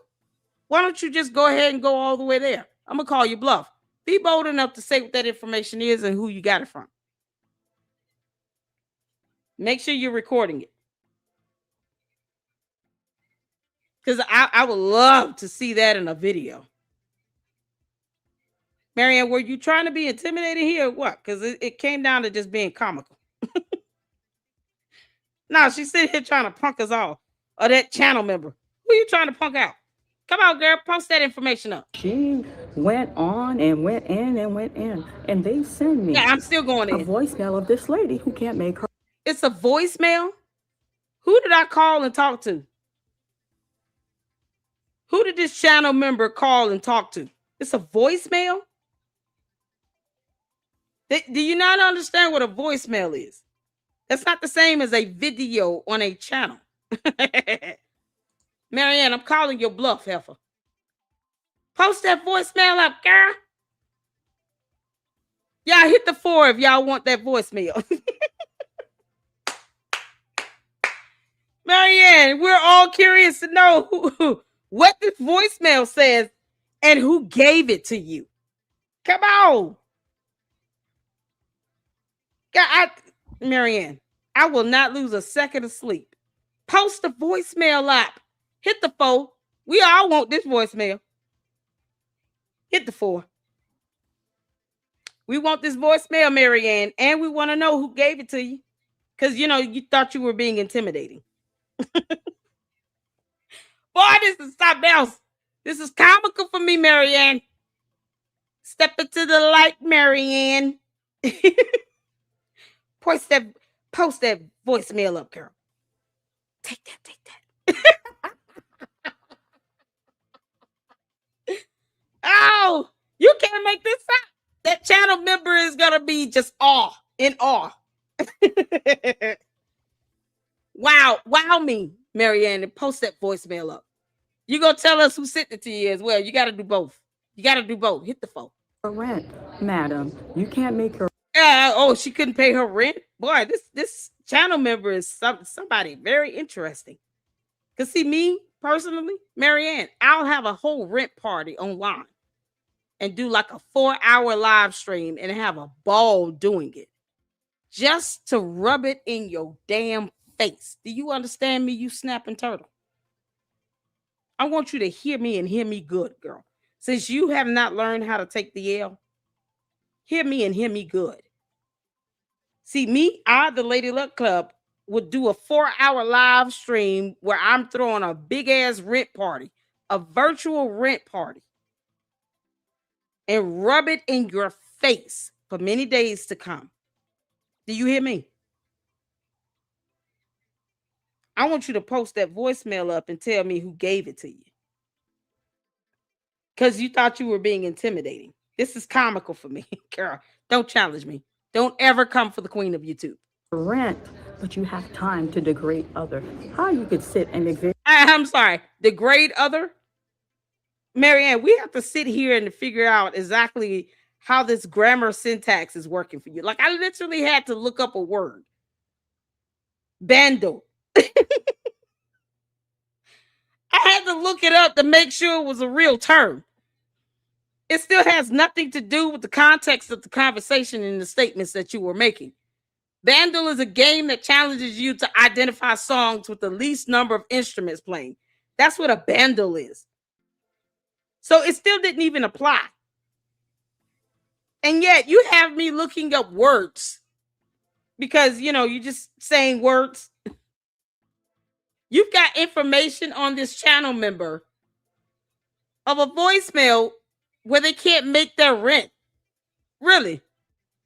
Speaker 1: why don't you just go ahead and go all the way there? I'm going to call you bluff. Be bold enough to say what that information is and who you got it from. Make sure you're recording it. Because I would love to see that in a video. Maryanne, were you trying to be intimidating here or what? Because it came down to just being comical. No, she's sitting here trying to punk us all. Or that channel member. Who are you trying to punk out? Come on, girl. Post that information up.
Speaker 2: She went on and went in and went in. And they send me
Speaker 1: I'm still going in.
Speaker 2: A voicemail of this lady who can't make her.
Speaker 1: It's a voicemail? Who did I call and talk to? Who did this channel member call and talk to? It's a voicemail. Do you not understand what a voicemail is? That's not the same as a video on a channel. Maryanne, I'm calling your bluff, heifer. Post that voicemail up, girl. Y'all hit the 4 if y'all want that voicemail. Maryanne, we're all curious to know what this voicemail says and who gave it to you. Come on. Maryanne, I will not lose a second of sleep. Post the voicemail app. Hit the 4. We all want this voicemail. Hit the 4. We want this voicemail, Maryanne, and we want to know who gave it to you. Because, you thought you were being intimidating. Boy, this is something else. This is comical for me, Maryanne. Step into the light, Maryanne. Post that voicemail up, girl. Take that. Oh, you can't make this up. That channel member is gonna be just in awe. Wow me, Maryanne, and post that voicemail up. You gonna tell us who sent it to you as well. You gotta do both. Hit the 4.
Speaker 2: Rent, madam. You can't make her.
Speaker 1: She couldn't pay her rent. Boy, this channel member is somebody very interesting. Cause see, me personally, Maryanne, I'll have a whole rent party online and do like a 4-hour live stream and have a ball doing it, just to rub it in your damn face. Do you understand me, you snapping turtle? I want you to hear me and hear me good, girl. Since you have not learned how to take the L, hear me and hear me good. See, the Lady Luck Club, would do a 4-hour live stream where I'm throwing a big ass rent party, a virtual rent party, and rub it in your face for many days to come. Do you hear me? I want you to post that voicemail up and tell me who gave it to you. Because you thought you were being intimidating. This is comical for me. Girl, don't challenge me. Don't ever come for the queen of YouTube.
Speaker 2: Rent, but you have time to degrade other. How you could sit and exist?
Speaker 1: I'm sorry. Degrade other? Maryanne, we have to sit here and figure out exactly how this grammar syntax is working for you. Like, I literally had to look up a word. Bando. I had to look it up to make sure it was a real term. It still has nothing to do with the context of the conversation and the statements that you were making. Bando is a game that challenges you to identify songs with the least number of instruments playing. That's what a bando is. So it still didn't even apply. And yet you have me looking up words because, you're just saying words. You've got information on this channel member of a voicemail where they can't make their rent. Really?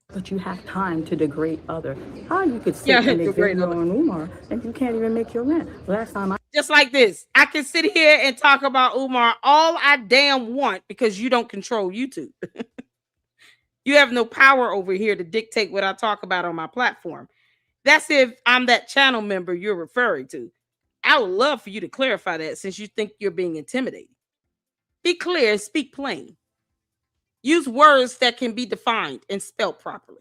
Speaker 2: But you have time to degrade other. How you could sit and degrade on Umar and you can't even make your rent? Last time
Speaker 1: just like this, I can sit here and talk about Umar all I damn want because you don't control YouTube. You have no power over here to dictate what I talk about on my platform. That's if I'm that channel member you're referring to. I would love for you to clarify that since you think you're being intimidated. Be clear and speak plain. Use words that can be defined and spelled properly.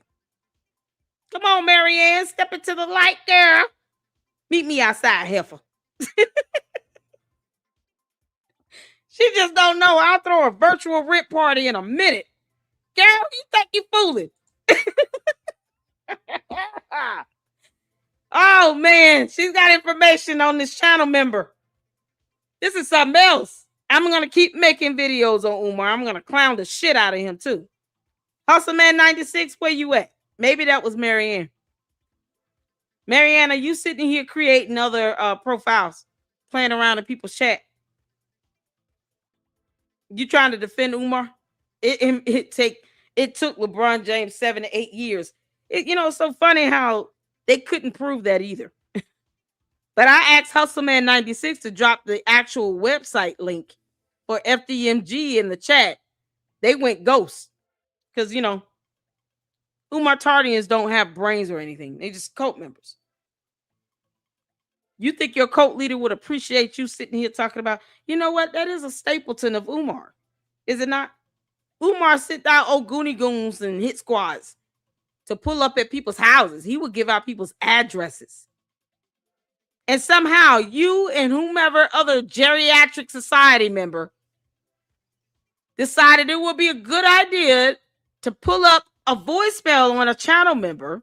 Speaker 1: Come on, Maryanne, step into the light, girl. Meet me outside, heifer. She just don't know. I'll throw a virtual rent party in a minute. Girl, you think you fooling? Oh, man. She's got information on this channel member. This is something else. I'm going to keep making videos on Umar. I'm going to clown the shit out of him, too. Hustleman 96, where you at? Maybe that was Maryanne. Maryanne, are you sitting here creating other profiles, playing around in people's chat? You trying to defend Umar? It took LeBron James 7 to 8 years. It's so funny how they couldn't prove that either. But I asked Hustleman 96 to drop the actual website link for FDMG in the chat. They went ghost because, Umar don't have brains or anything. They just cult members. You think your cult leader would appreciate you sitting here talking about, you know what? That is a stapleton of Umar, is it not? Umar sit down old Goonie Goons and hit squads to pull up at people's houses. He would give out people's addresses. And somehow you and whomever other geriatric society member decided it would be a good idea to pull up a voicemail on a channel member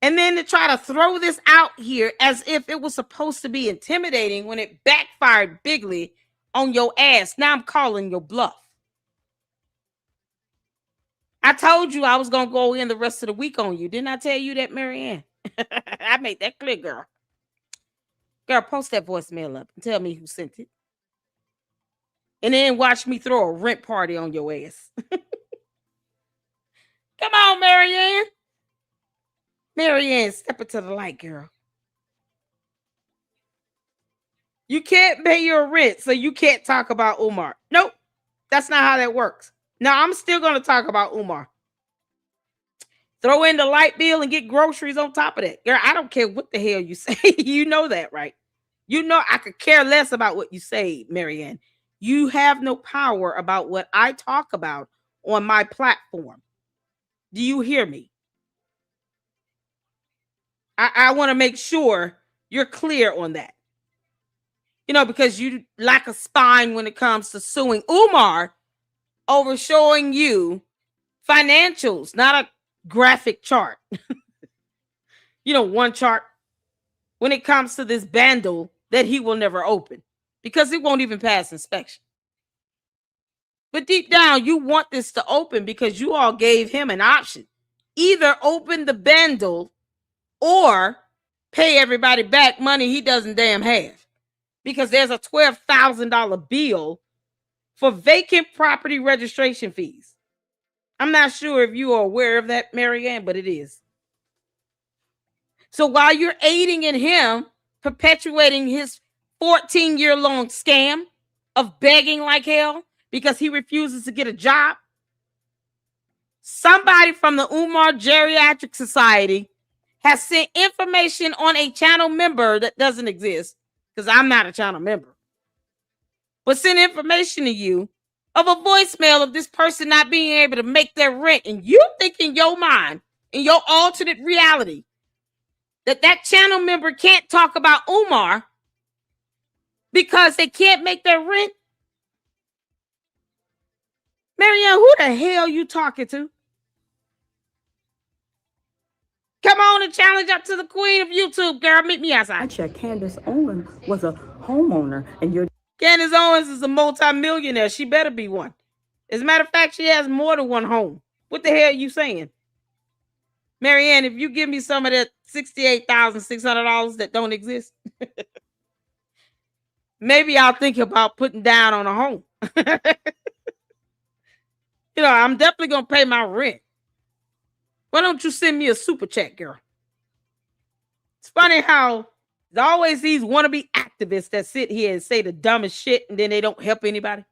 Speaker 1: and then to try to throw this out here as if it was supposed to be intimidating when it backfired bigly on your ass. Now I'm calling your bluff. I told you I was going to go in the rest of the week on you. Didn't I tell you that, Maryanne? I made that clear, girl. Girl, post that voicemail up and tell me who sent it. And then watch me throw a rent party on your ass. Come on, Maryanne. Maryanne, step into the light, girl. You can't pay your rent, so you can't talk about Umar. Nope, that's not how that works. Now, I'm still going to talk about Umar. Throw in the light bill and get groceries on top of that. Girl, I don't care what the hell you say. You know that, right? You know I could care less about what you say, Maryanne. You have no power about what I talk about on my platform. Do you hear me? I want to make sure you're clear on that. Because you lack a spine when it comes to suing Umar over showing you financials, not a graphic chart. One chart when it comes to this bando that he will never open because it won't even pass inspection. But deep down, you want this to open because you all gave him an option. Either open the bando or pay everybody back money he doesn't damn have. Because there's a $12,000 bill for vacant property registration fees. I'm not sure if you are aware of that, Maryanne, but it is. So while you're aiding in him perpetuating his 14-year-long scam of begging like hell because he refuses to get a job, somebody from the Umar Geriatric Society has sent information on a channel member that doesn't exist, because I'm not a channel member, but send information to you of a voicemail of this person not being able to make their rent. And you think in your mind, in your alternate reality, that channel member can't talk about Umar because they can't make their rent? Maryanne, who the hell you talking to? Come on and challenge up to the queen of YouTube, girl. Meet me outside.
Speaker 2: I checked. Candace Owens was a homeowner, and you're
Speaker 1: Candace Owens is a multimillionaire. She better be one. As a matter of fact, she has more than one home. What the hell are you saying? Maryanne, if you give me some of that $68,600 that don't exist, maybe I'll think about putting down on a home. I'm definitely going to pay my rent. Why don't you send me a super chat, girl? It's funny how there's always these wannabe activists that sit here and say the dumbest shit and then they don't help anybody.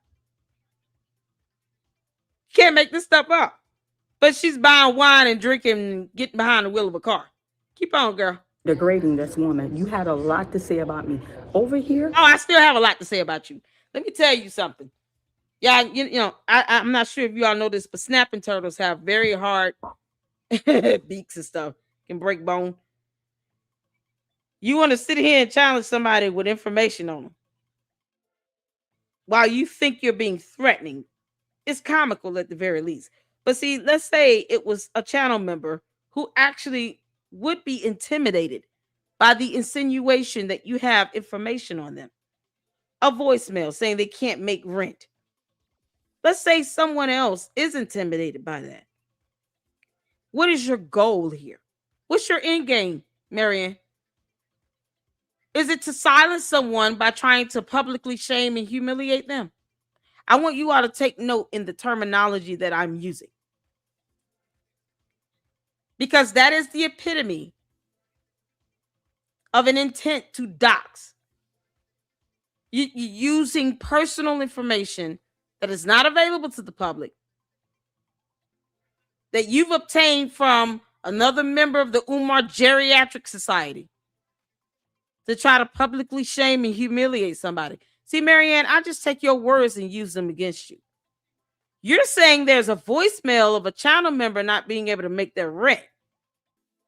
Speaker 1: Can't make this stuff up. But she's buying wine and drinking and getting behind the wheel of a car. Keep on, girl.
Speaker 2: degrading this woman. You had a lot to say about me. Over here.
Speaker 1: Oh, I still have a lot to say about you. Let me tell you something. Yeah, I'm not sure if you all know this, but snapping turtles have very hard beaks and stuff. Can break bone. You want to sit here and challenge somebody with information on them while you think you're being threatening. It's comical at the very least. But see, let's say it was a channel member who actually would be intimidated by the insinuation that you have information on them. A voicemail saying they can't make rent. Let's say someone else is intimidated by that. What is your goal here? What's your end game, Maryanne? Is it to silence someone by trying to publicly shame and humiliate them? I want you all to take note in the terminology that I'm using, because that is the epitome of an intent to dox. You using personal information that is not available to the public that you've obtained from another member of the Umar Geriatric Society to try to publicly shame and humiliate somebody. See, Maryanne, I just take your words and use them against you. You're saying there's a voicemail of a channel member not being able to make their rent,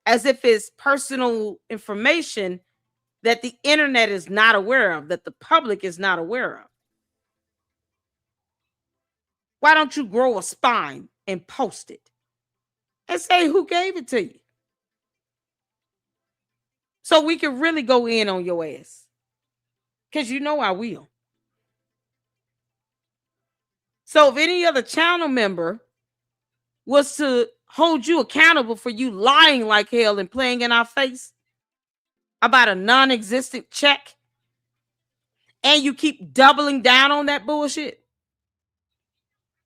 Speaker 1: as if it's personal information that the internet is not aware of, that the public is not aware of. Why don't you grow a spine and post it and say who gave it to you? So we can really go in on your ass. Because you know I will. So if any other channel member was to hold you accountable for you lying like hell and playing in our face about a non-existent check, and you keep doubling down on that bullshit,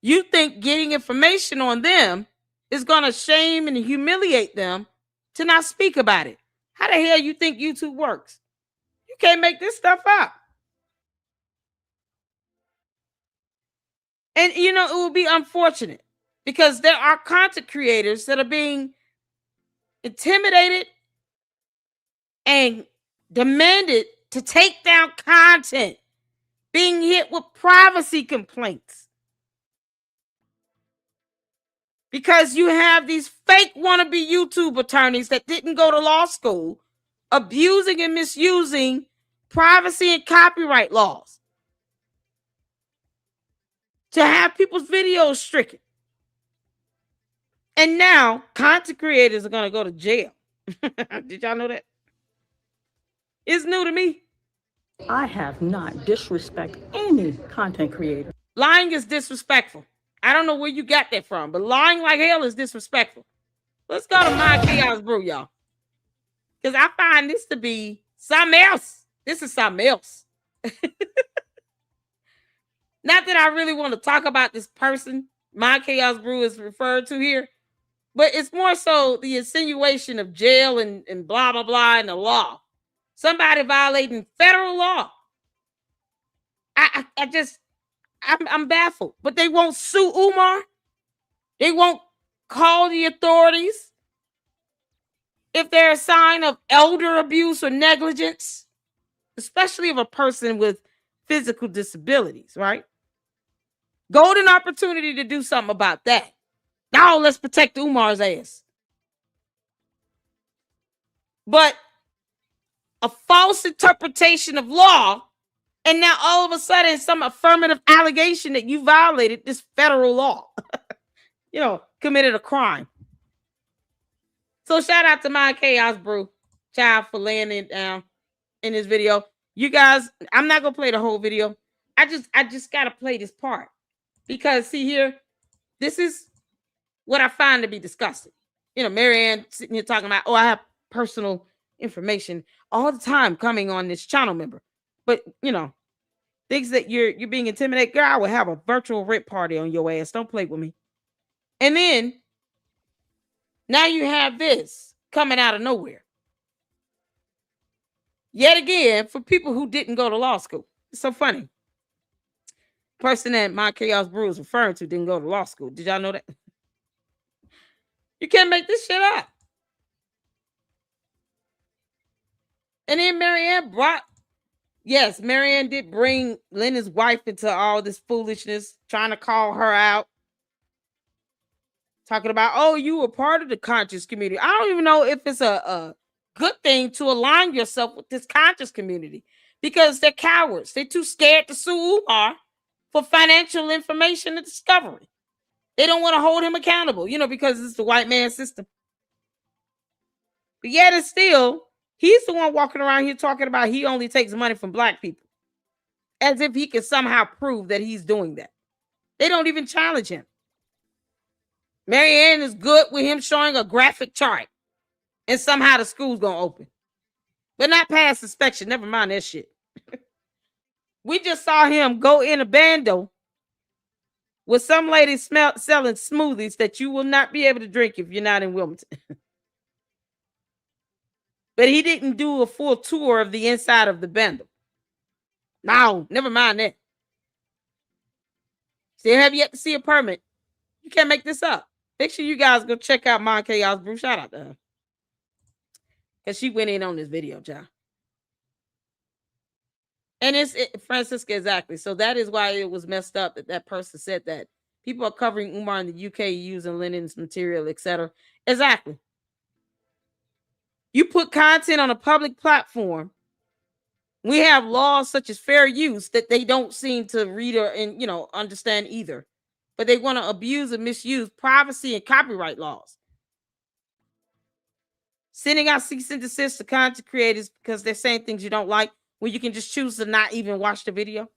Speaker 1: you think getting information on them is going to shame and humiliate them to not speak about it. How the hell you think YouTube works? You can't make this stuff up. And, you know, it will be unfortunate because there are content creators that are being intimidated and demanded to take down content, being hit with privacy complaints. Because you have these fake wannabe YouTube attorneys that didn't go to law school abusing and misusing privacy and copyright laws to have people's videos stricken. And now content creators are going to go to jail. Did y'all know that? It's new to me.
Speaker 2: I have not disrespected any content creator.
Speaker 1: Lying is disrespectful. I don't know where you got that from, but lying like hell is disrespectful. Let's go to My Chaos Brew, y'all. Because I find this to be something else. This is something else. Not that I really want to talk about this person My Chaos Brew is referred to here, but it's more so the insinuation of jail and blah, blah, blah in the law. Somebody violating federal law. I'm baffled. But they won't sue Umar. They won't call the authorities if there's a sign of elder abuse or negligence, especially of a person with physical disabilities, right? Golden opportunity to do something about that. Now let's protect Umar's ass. But a false interpretation of law, and now all of a sudden some affirmative allegation that you violated this federal law, committed a crime. So shout out to My Chaos Brew, child, for laying it down in this video. You guys, I'm not gonna play the whole video. I just gotta play this part because see here, this is what I find to be disgusting. Maryanne sitting here talking about, oh, I have personal information all the time coming on this channel member, but thinks that you're being intimidated. Girl, I will have a virtual rent party on your ass. Don't play with me. And then now you have this coming out of nowhere. Yet again, for people who didn't go to law school. It's so funny. Person that My Chaos Brew is referring to didn't go to law school. Did y'all know that? You can't make this shit up. And then Maryanne did bring Leonard's wife into all this foolishness, trying to call her out. Talking about, oh, you were part of the conscious community. I don't even know if it's a good thing to align yourself with this conscious community because they're cowards. They're too scared to sue Umar for financial information and discovery. They don't want to hold him accountable, because it's the white man system. But yet and still, he's the one walking around here talking about he only takes money from black people as if he can somehow prove that he's doing that. They don't even challenge him. Maryanne is good with him showing a graphic chart and somehow the school's going to open. But not past inspection. Never mind that shit. We just saw him go in a bando with some lady selling smoothies that you will not be able to drink if you're not in Wilmington. But he didn't do a full tour of the inside of the bando. No, never mind that. Still have yet to see a permit. You can't make this up. Make sure you guys go check out Mon Chaos Brew. Shout out to her. Because she went in on this video, John. And Francisca, exactly. So that is why it was messed up that person said that. People are covering Umar in the UK using linens material, etc. Exactly. You put content on a public platform. We have laws such as fair use that they don't seem to read or understand either. But they want to abuse and misuse privacy and copyright laws. Sending out cease and desist to content creators because they're saying things you don't like when you can just choose to not even watch the video.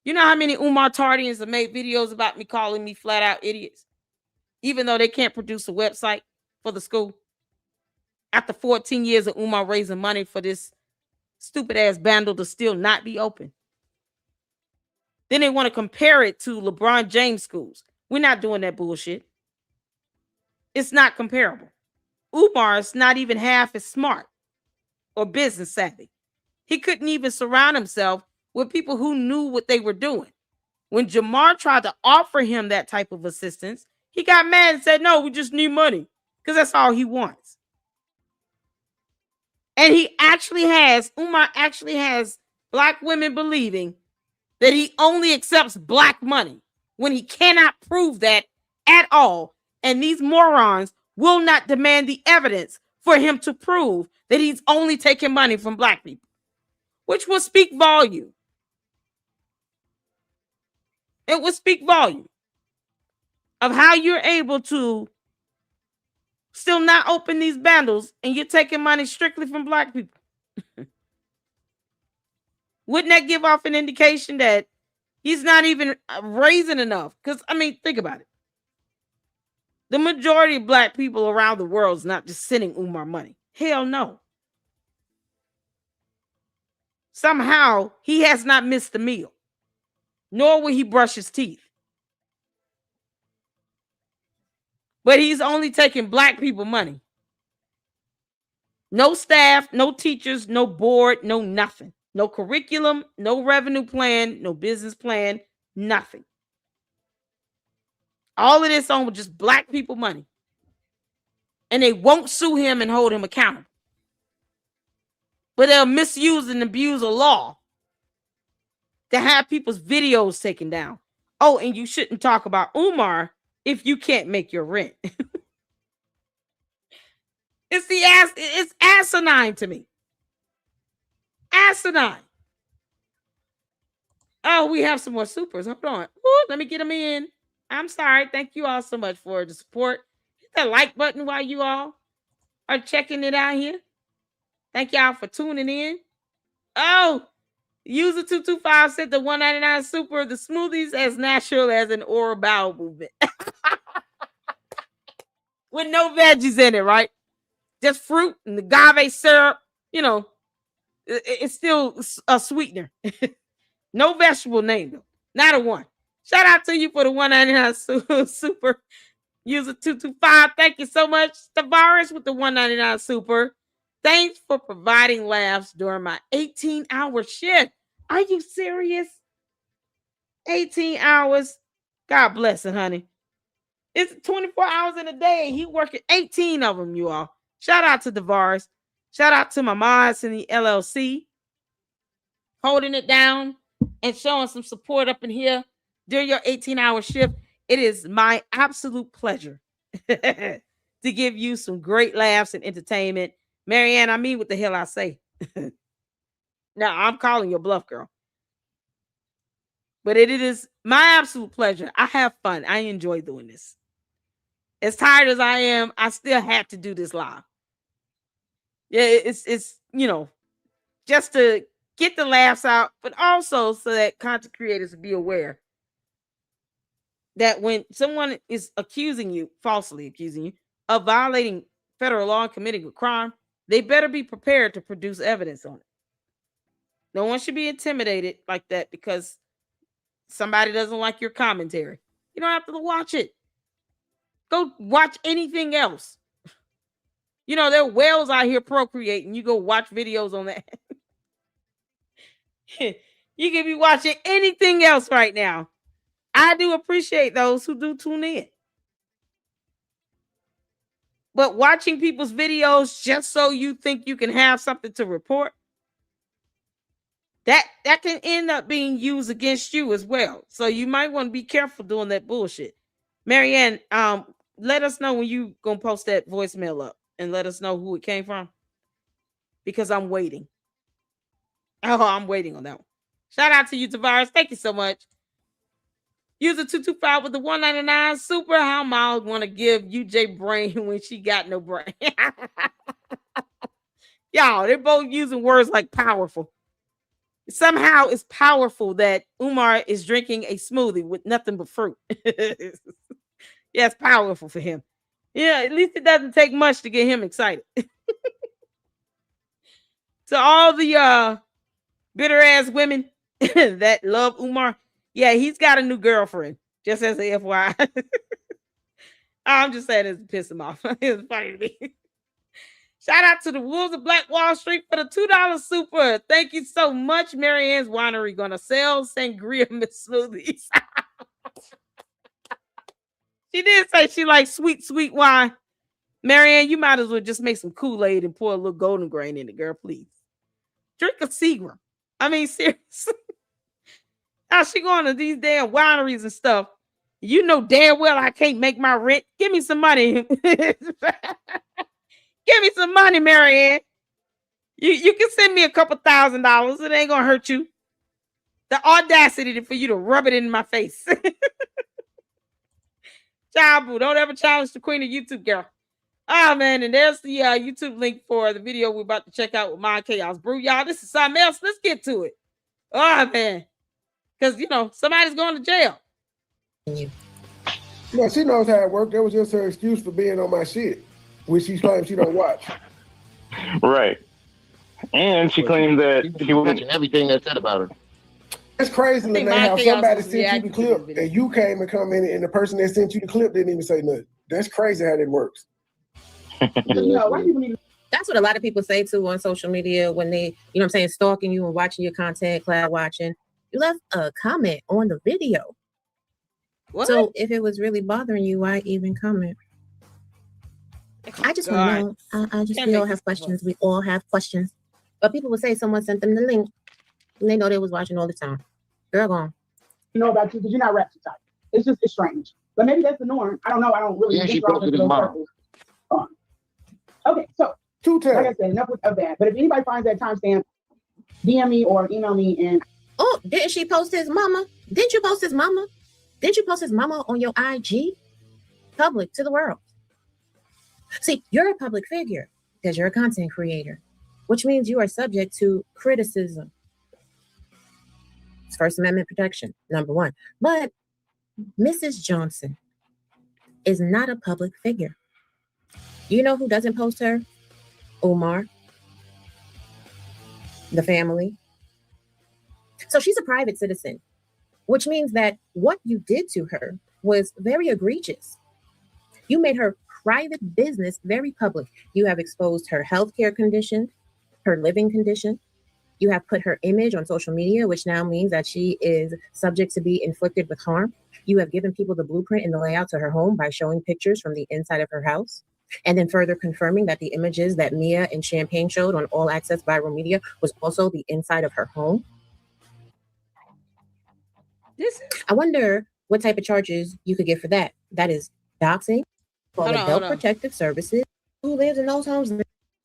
Speaker 1: You know how many Umar Tardians have made videos about me calling me flat out idiots, even though they can't produce a website for the school? After 14 years of Umar raising money for this stupid ass bando to still not be open. Then they want to compare it to LeBron James schools. We're not doing that bullshit. It's not comparable. Umar is not even half as smart or business savvy. He couldn't even surround himself with people who knew what they were doing. When Jamar tried to offer him that type of assistance, he got mad and said, no, we just need money, because that's all he wants. And Umar actually has black women believing that he only accepts black money when he cannot prove that at all. And these morons will not demand the evidence for him to prove that he's only taking money from black people, which will speak volume. It will speak volume of how you're able to still not open these bundles and you're taking money strictly from black people. Wouldn't that give off an indication that he's not even raising enough? Because, think about it. The majority of black people around the world is not just sending Umar money. Hell no. Somehow, he has not missed a meal, nor will he brush his teeth. But he's only taking black people money. No staff, no teachers, no board, no nothing. No curriculum, no revenue plan, no business plan, nothing. All of this on with just black people money. And they won't sue him and hold him accountable. But they'll misuse and abuse a law to have people's videos taken down. Oh, and you shouldn't talk about Umar if you can't make your rent. It's asinine to me. Asinine. Oh, we have some more supers. Hold on. Ooh, let me get them in. I'm sorry. Thank you all so much for the support. Hit that like button while you all are checking it out here. Thank y'all for tuning in. Oh, user 225 said the 199 super, the smoothies as natural as an oral bowel movement. With no veggies in it, right? Just fruit and the agave syrup. It's still a sweetener. No vegetable name, though. Not a one. Shout out to you for the 199 super. User 225. Thank you so much. Tavares with the 199 super. Thanks for providing laughs during my 18-hour shift. Are you serious? 18 hours. God bless it, honey. It's 24 hours in a day. He working 18 of them, you all. Shout out to Tavares. Shout out to my mods in the LLC. Holding it down and showing some support up in here during your 18-hour shift. It is my absolute pleasure to give you some great laughs and entertainment. Maryanne, I mean what the hell I say. Now, I'm calling your bluff, girl. But it is my absolute pleasure. I have fun. I enjoy doing this. As tired as I am, I still have to do this live. Yeah, it's just to get the laughs out, but also so that content creators be aware that when someone is falsely accusing you of violating federal law and committing a crime, they better be prepared to produce evidence on it. No one should be intimidated like that because somebody doesn't like your commentary. You don't have to watch it. Go watch anything else. There are whales out here procreating. You go watch videos on that. You could be watching anything else right now. I do appreciate those who do tune in. But watching people's videos just so you think you can have something to report, that can end up being used against you as well. So you might want to be careful doing that bullshit. Maryanne, let us know when you gonna post that voicemail up and let us know who it came from. Because I'm waiting. Oh, I'm waiting on that one. Shout out to you, Tavares. Thank you so much. User 225 with the 199. Super how Miles want to give UJ brain when she got no brain. Y'all, they're both using words like powerful. Somehow it's powerful that Umar is drinking a smoothie with nothing but fruit. Yeah, it's powerful for him. Yeah, at least it doesn't take much to get him excited. To all the bitter ass women that love Umar, yeah, he's got a new girlfriend. Just as a FYI. I'm just saying it's to piss him off. It's funny to me. Shout out to the Wolves of Black Wall Street for the $2 super. Thank you so much. Maryanne's Winery gonna sell sangria smoothies. She did say she likes sweet, sweet wine. Maryanne, you might as well just make some Kool-Aid and pour a little golden grain in it, girl, please. Drink a Seagram. I mean, seriously. How she going to these damn wineries and stuff? You know damn well I can't make my rent. Give me some money. Give me some money, Maryanne. You can send me a couple $1,000. It ain't gonna hurt you. The audacity for you to rub it in my face. Child boo, don't ever challenge the queen of YouTube, girl. Oh man, and there's the YouTube link for the video we're about to check out with My Chaos Brew. Y'all, this is something else. Let's get to it. Oh man. Because somebody's going to jail.
Speaker 5: No, she knows how it worked. That was just her excuse for being on my shit, which she claims she don't watch.
Speaker 6: Right. And she claimed that she wouldn't
Speaker 7: everything that's said about her.
Speaker 5: It's crazy
Speaker 1: I think
Speaker 5: Lene, how
Speaker 1: my
Speaker 5: somebody
Speaker 1: chaos was
Speaker 5: sent you the
Speaker 1: reacting to the
Speaker 5: clip
Speaker 1: video.
Speaker 5: and you came and commented and the person that sent you the clip didn't even say nothing. That's crazy how that works.
Speaker 7: White people need. That's what a lot of people say too on social media when they, stalking you and watching your content, cloud watching. You left a comment on the video.
Speaker 1: What?
Speaker 7: So if it was really bothering you, why even comment? I just want to know. I just we all have questions. We all have questions. But people would say someone sent them the link and they know they was watching all the time. Girl gone.
Speaker 8: About you because you're not rap type. It's strange. But maybe that's the norm. I don't know. I don't really
Speaker 7: she posted his mom.
Speaker 8: Okay, so
Speaker 5: Two times.
Speaker 8: like I said, enough of that. But if anybody finds that timestamp, DM me or email me and
Speaker 7: oh, didn't she post his mama? Didn't you post his mama? Didn't you post his mama on your IG? Public to the world. See, you're a public figure because you're a content creator, which means you are subject to criticism. It's First Amendment protection, number one. But Mrs. Johnson is not a public figure. You know who doesn't post her? Umar. The family. So she's a private citizen, which means that what you did to her was very egregious. You made her private business very public. You have exposed her healthcare condition, her living condition. You have put her image on social media, which now means that she is subject to be inflicted with harm. You have given people the blueprint and the layout to her home by showing pictures from the inside of her house. And then further confirming that the images that Mia and Champagne showed on All Access Viral Media was also the inside of her home. I wonder what type of charges you could get for that. That is doxing, for Adult Protective Services. Who lives in those homes?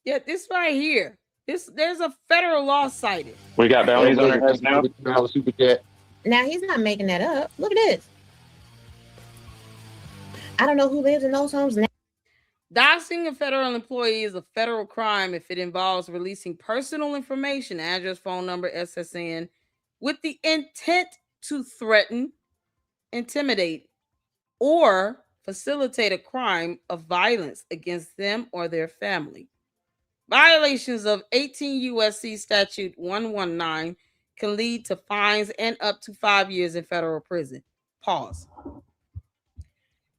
Speaker 1: Yeah, this right here. There's a federal law cited.
Speaker 6: We got bounties on our heads now.
Speaker 7: Now he's not making that up. Look at this. I don't know who lives in those homes now.
Speaker 1: Doxing a federal employee is a federal crime if it involves releasing personal information, address, phone number, SSN, with the intent to threaten, intimidate, or facilitate a crime of violence against them or their family. Violations of 18 U.S.C. Statute 119 can lead to fines and up to 5 years in federal prison. Pause.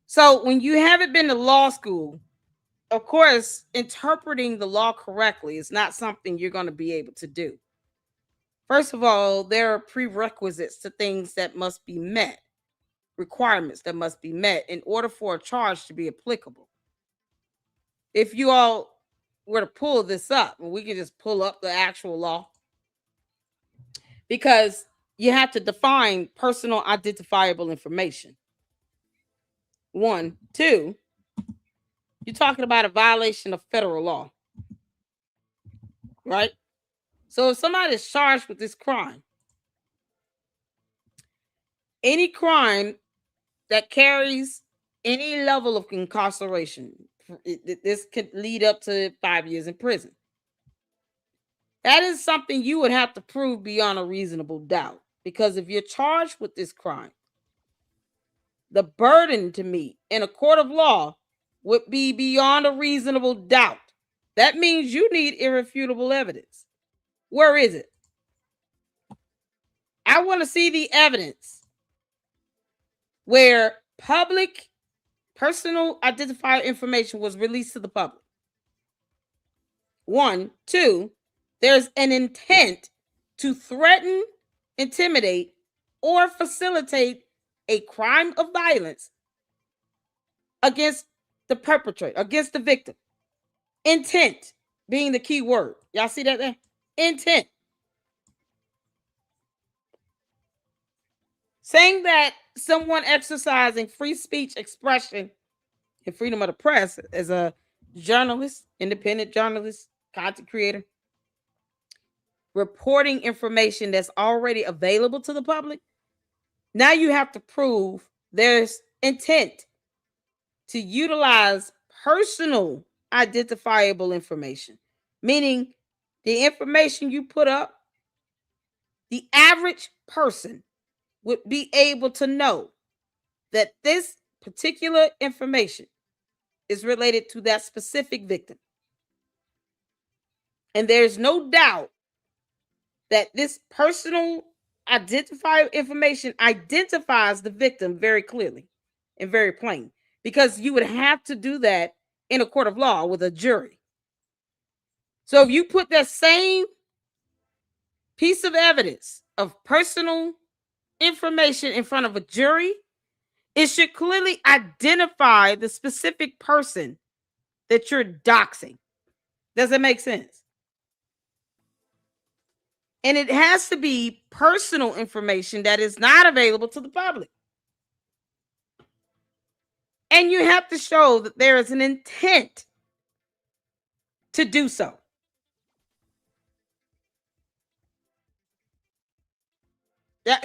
Speaker 1: So when you haven't been to law school, of course, interpreting the law correctly is not something you're going to be able to do. First of all, there are prerequisites to things that must be met. requirements that must be met in order for a charge to be applicable. If you all were to pull this up, and we can just pull up the actual law, because you have to define personal identifiable information. 1, 2, you're talking about a violation of federal law, right? So if somebody is charged with this crime, any crime that carries any level of incarceration, this could lead up to 5 years in prison. That is something you would have to prove beyond a reasonable doubt. Because if you're charged with this crime, the burden to meet in a court of law would be beyond a reasonable doubt. That means you need irrefutable evidence. Where is it? I want to see the evidence where public personal identifier information was released to the public. 1, 2, there's an intent to threaten, intimidate, or facilitate a crime of violence against the perpetrator, against the victim. Intent being the key word. Y'all see that there? Intent. Saying that someone exercising free speech expression and freedom of the press as a journalist, independent journalist, content creator, reporting information that's already available to the public, now you have to prove there's intent to utilize personal identifiable information, meaning the information you put up, the average person would be able to know that this particular information is related to that specific victim. And there's no doubt that this personal identifier information identifies the victim very clearly and very plain, because you would have to do that in a court of law with a jury. So if you put that same piece of evidence of personal information in front of a jury, it should clearly identify the specific person that you're doxing. Does that make sense? And it has to be personal information that is not available to the public. And you have to show that there is an intent to do so.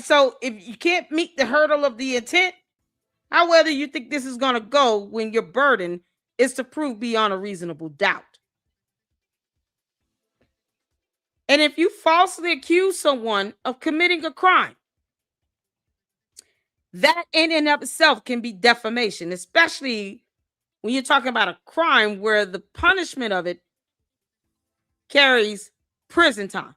Speaker 1: So if you can't meet the hurdle of the intent, how well do you think this is going to go when your burden is to prove beyond a reasonable doubt? And if you falsely accuse someone of committing a crime, that in and of itself can be defamation, especially when you're talking about a crime where the punishment of it carries prison time.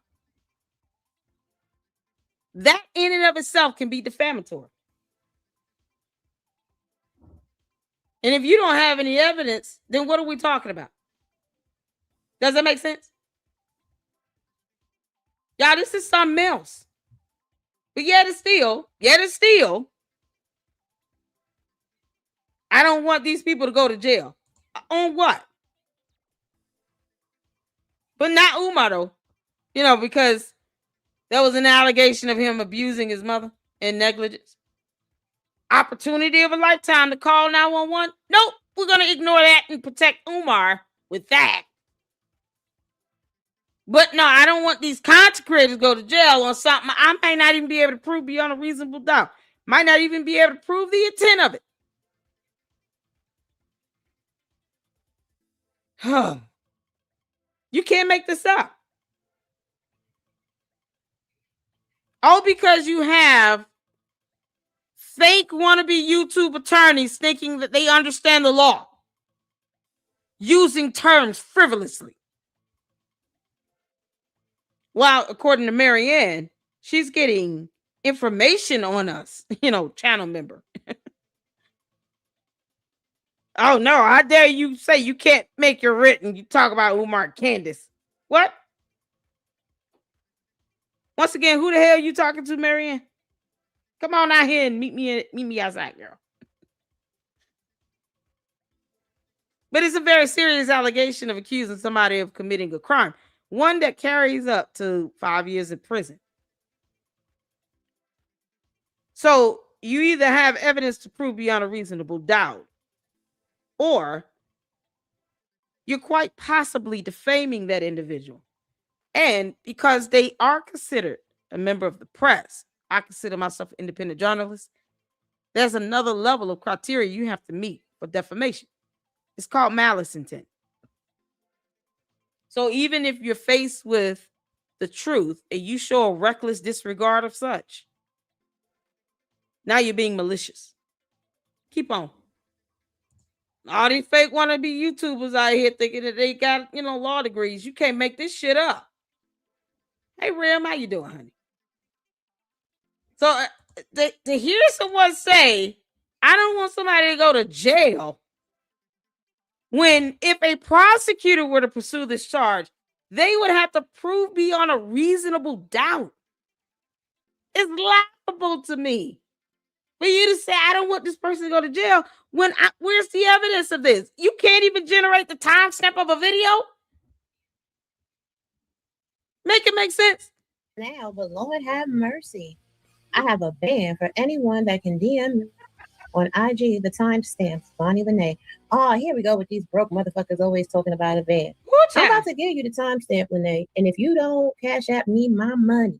Speaker 1: That in and of itself can be defamatory. And if you don't have any evidence, then what are we talking about? Does that make sense? Y'all, this is something else. But yet it's still, I don't want these people to go to jail. On what? But not Umar, though. You know, because there was an allegation of him abusing his mother and negligence. Opportunity of a lifetime to call 911. Nope, we're going to ignore that and protect Umar with that. But no, I don't want these content creators to go to jail on something I might not even be able to prove beyond a reasonable doubt. Might not even be able to prove the intent of it. You can't make this up. All because you have fake wannabe YouTube attorneys thinking that they understand the law, using terms frivolously. While, according to Maryanne, she's getting information on us, channel member. Oh, no, how dare you say you can't make your written? You talk about Umar Candace. What? Once again, who the hell are you talking to, Maryanne? Come on out here and meet me outside, girl. But it's a very serious allegation of accusing somebody of committing a crime, one that carries up to 5 years in prison. So you either have evidence to prove beyond a reasonable doubt, or you're quite possibly defaming that individual. And because they are considered a member of the press, I consider myself an independent journalist, there's another level of criteria you have to meet for defamation. It's called malice intent. So even if you're faced with the truth and you show a reckless disregard of such, now you're being malicious. Keep on. All these fake wannabe YouTubers out here thinking that they got, law degrees. You can't make this shit up. Hey, Rim, how you doing, honey? So to hear someone say, I don't want somebody to go to jail, when if a prosecutor were to pursue this charge, they would have to prove beyond a reasonable doubt. It's laughable to me for you to say, I don't want this person to go to jail, when where's the evidence of this? You can't even generate the timestamp of a video? Make it make sense?
Speaker 7: Now, but Lord have mercy. I have a ban for anyone that can DM me on IG the timestamps, Bonnie Lene. Oh, here we go with these broke motherfuckers always talking about a ban. I'm about to give you the timestamp, Lene, and if you don't cash out me my money,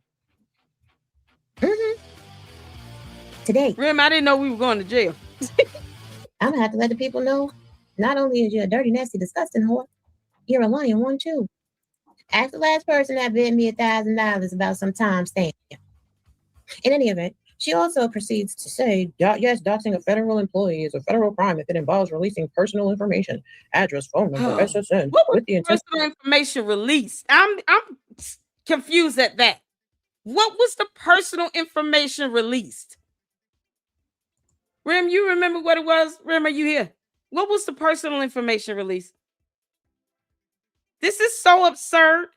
Speaker 7: today.
Speaker 1: Rim, I didn't know we were going to jail.
Speaker 7: I'm gonna have to let the people know. Not only is you a dirty, nasty, disgusting whore, you're a lying one too. Ask the last person that bid me $1,000 about some timestamp. In any event, she also proceeds to say, yes, doxing a federal employee is a federal crime if it involves releasing personal information, address, phone number, SSN.
Speaker 1: What was
Speaker 7: with the intent
Speaker 1: personal information released? I'm confused at that. What was the personal information released? Rim, you remember what it was? Rim, are you here? What was the personal information released? This is so absurd.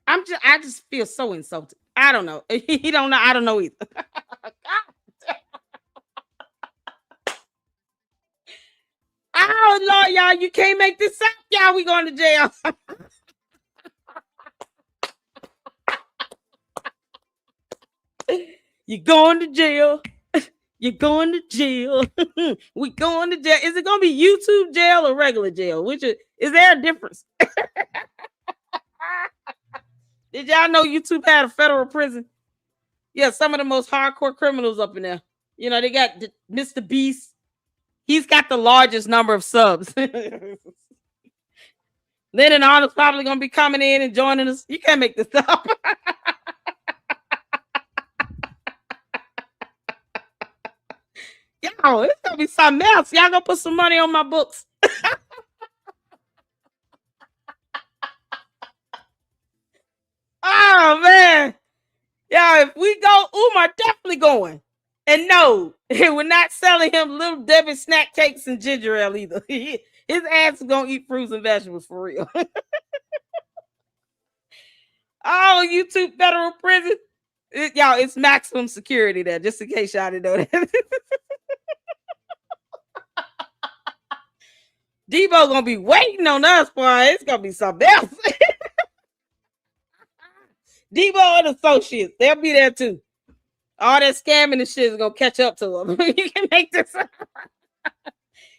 Speaker 1: I just feel so insulted. I don't know. He don't know. I don't know either. Oh Lord, y'all, you can't make this up. Y'all, we going to jail. You're going to jail. You're going to jail. We going to jail. Is it going to be YouTube jail or regular jail? Is there a difference? Did y'all know YouTube had a federal prison? Yeah, some of the most hardcore criminals up in there. They got Mr. Beast. He's got the largest number of subs. Lennon Arnold's probably going to be coming in and joining us. You can't make this up. Yo, it's going to be something else. Y'all going to put some money on my books. Oh, man. Yeah, if we go, Umar definitely going. And no, we're not selling him Little Debbie snack cakes and ginger ale either. His ass is going to eat fruits and vegetables for real. Oh, YouTube federal prison. Y'all, it's maximum security there, just in case y'all didn't know that. Debo going to be waiting on us, boy. It's going to be something else. Debo and associates, they'll be there too. All that scamming and shit is going to catch up to them. You can make this up.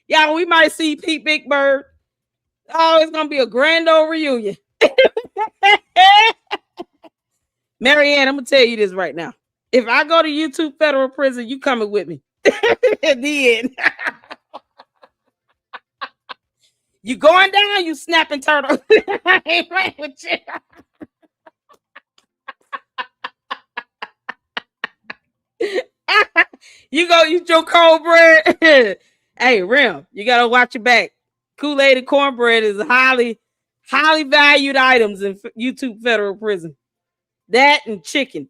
Speaker 1: Y'all, we might see Pete Big Bird. Oh, it's going to be a grand old reunion. Maryanne, I'm going to tell you this right now. If I go to YouTube federal prison, you coming with me. At the end. You going down, you snapping turtle. I ain't right with you. You go eat your cold bread. Hey, Rim, you gotta watch your back. Kool-Aid and cornbread is highly valued items in YouTube federal prison. That and chicken.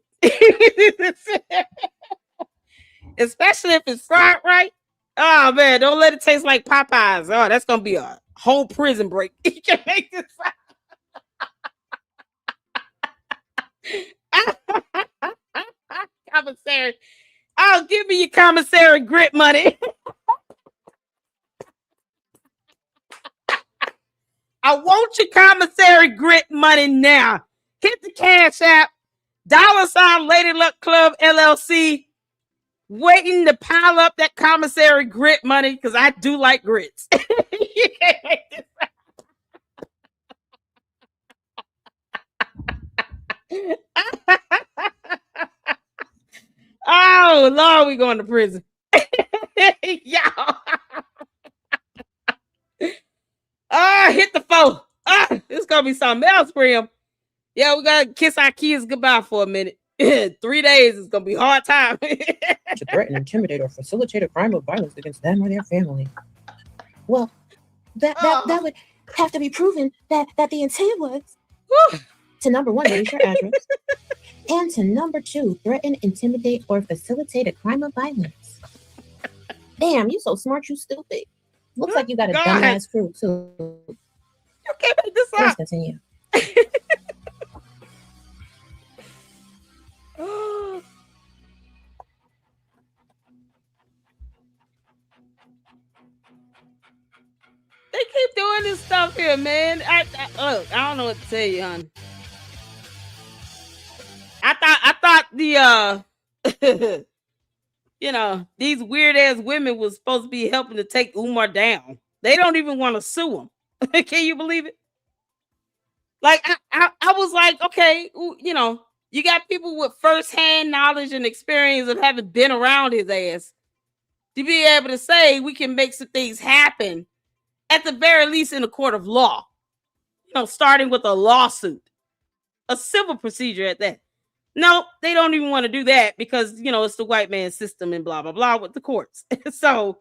Speaker 1: Especially if it's fried right. Oh man, don't let it taste like Popeyes. Oh, that's gonna be a whole prison break. You can make this commissary. Oh, give me your commissary grit money. I want your commissary grit money now. Hit the Cash App, $ Lady Luck Club LLC, waiting to pile up that commissary grit money because I do like grits. Oh, Lord, we going to prison. Y'all. Hit the phone. It's going to be something else for him. Yeah, we got to kiss our kids goodbye for a minute. 3 days is going to be a hard time.
Speaker 7: To threaten, intimidate, or facilitate a crime of violence against them or their family. Well, that would have to be proven that the intent was to number 1, release your address, and to number 2, threaten, intimidate, or facilitate a crime of violence. Damn, you so smart, you stupid. Looks like you got a dumbass crew too.
Speaker 1: You can't make this up.
Speaker 7: Let's continue.
Speaker 1: They keep doing this stuff here, man. I don't know what to tell you, hon. I thought the these weird ass women was supposed to be helping to take Umar down. They don't even want to sue him. Can you believe it? Like I was like, okay, you got people with firsthand knowledge and experience of having been around his ass to be able to say we can make some things happen, at the very least in a court of law. Starting with a lawsuit, a civil procedure at that. No, they don't even want to do that because, it's the white man system and blah, blah, blah with the courts. So,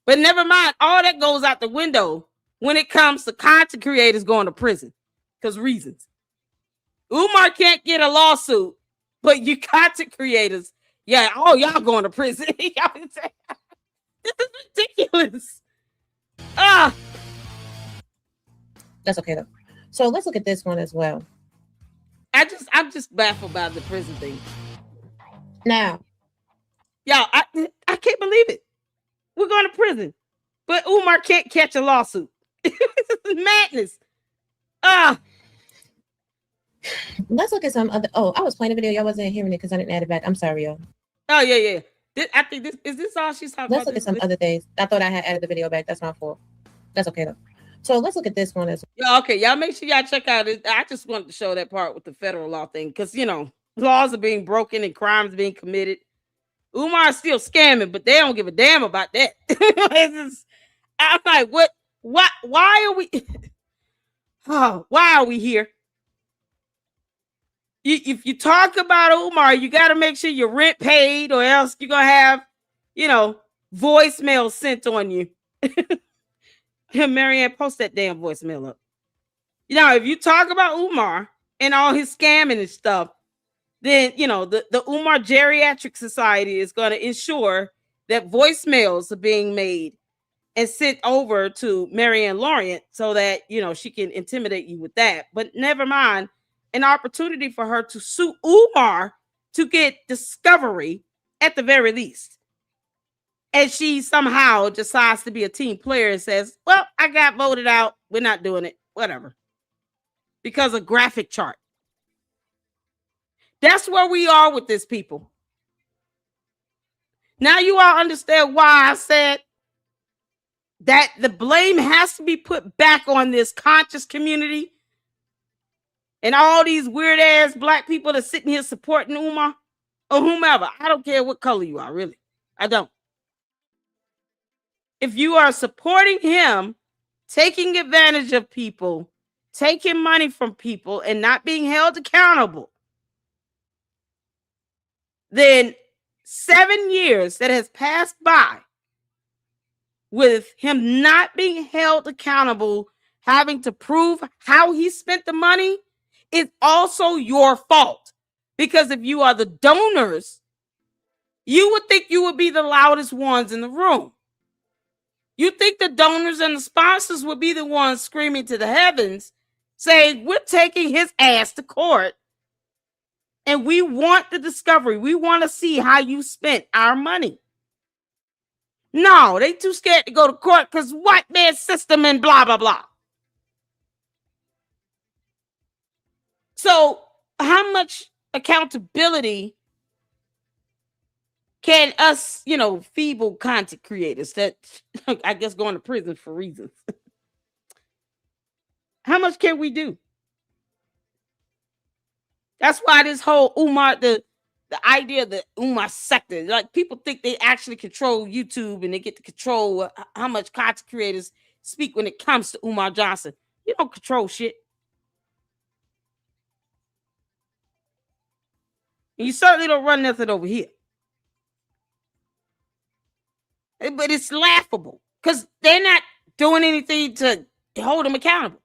Speaker 1: but never mind. All that goes out the window when it comes to content creators going to prison because reasons. Umar can't get a lawsuit, but you content creators, y'all going to prison. This is ridiculous.
Speaker 7: That's okay though. So let's look at this one as well.
Speaker 1: I'm just baffled by the prison thing.
Speaker 7: Now,
Speaker 1: y'all, I can't believe it. We're going to prison, but Umar can't catch a lawsuit. This is madness.
Speaker 7: Let's look at some other. Oh, I was playing a video. Y'all wasn't hearing it because I didn't add it back. I'm sorry, y'all.
Speaker 1: Oh yeah. I think this all she's talking
Speaker 7: let's
Speaker 1: about.
Speaker 7: Let's look at some other things. I thought I had added the video back. That's my fault. That's okay though. So let's look at this one as
Speaker 1: well. Okay, y'all make sure y'all check out it. I just wanted to show that part with the federal law thing because laws are being broken and crimes being committed. Umar's still scamming, but they don't give a damn about that. I'm like, what? Why are we? Why are we here? If you talk about Umar, you got to make sure your rent paid, or else you're gonna have, voicemail sent on you. Maryanne, post that damn voicemail up. If you talk about Umar and all his scamming and stuff, then the Umar Geriatric Society is going to ensure that voicemails are being made and sent over to Maryanne Lawrence so that she can intimidate you with that. But never mind, an opportunity for her to sue Umar to get discovery at the very least. And she somehow decides to be a team player and says, well, I got voted out. We're not doing it. Whatever. Because of graphic chart. That's where we are with this, people. Now you all understand why I said that the blame has to be put back on this conscious community and all these weird ass black people that are sitting here supporting Umar or whomever. I don't care what color you are, really. I don't. If you are supporting him, taking advantage of people, taking money from people, and not being held accountable, then 7 years that has passed by with him not being held accountable, having to prove how he spent the money, is also your fault. Because if you are the donors, you would think you would be the loudest ones in the room. You think the donors and the sponsors would be the ones screaming to the heavens, saying, we're taking his ass to court And we want the discovery. We want to see how you spent our money. No, they too scared to go to court because white man system and blah, blah, blah. So how much accountability can us, feeble content creators that I guess going to prison for reasons, how much can we do? That's why this whole Umar, the idea of the Umar sector, like people think they actually control YouTube and they get to control how much content creators speak when it comes to Umar Johnson. You don't control shit. And you certainly don't run nothing over here. But it's laughable because they're not doing anything to hold him accountable.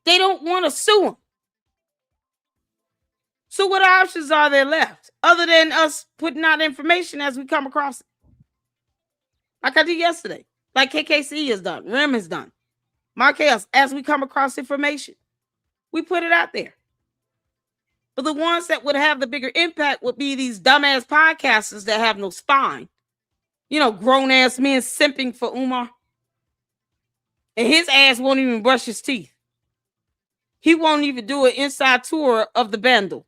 Speaker 1: They don't want to sue him. So what options are there left other than us putting out information as we come across it? Like I did yesterday, like KKC has done, Rem has done, Marquez, as we come across information, we put it out there. But the ones that would have the bigger impact would be these dumbass podcasters that have no spine. Grown-ass men simping for Umar. And his ass won't even brush his teeth. He won't even do an inside tour of the bando.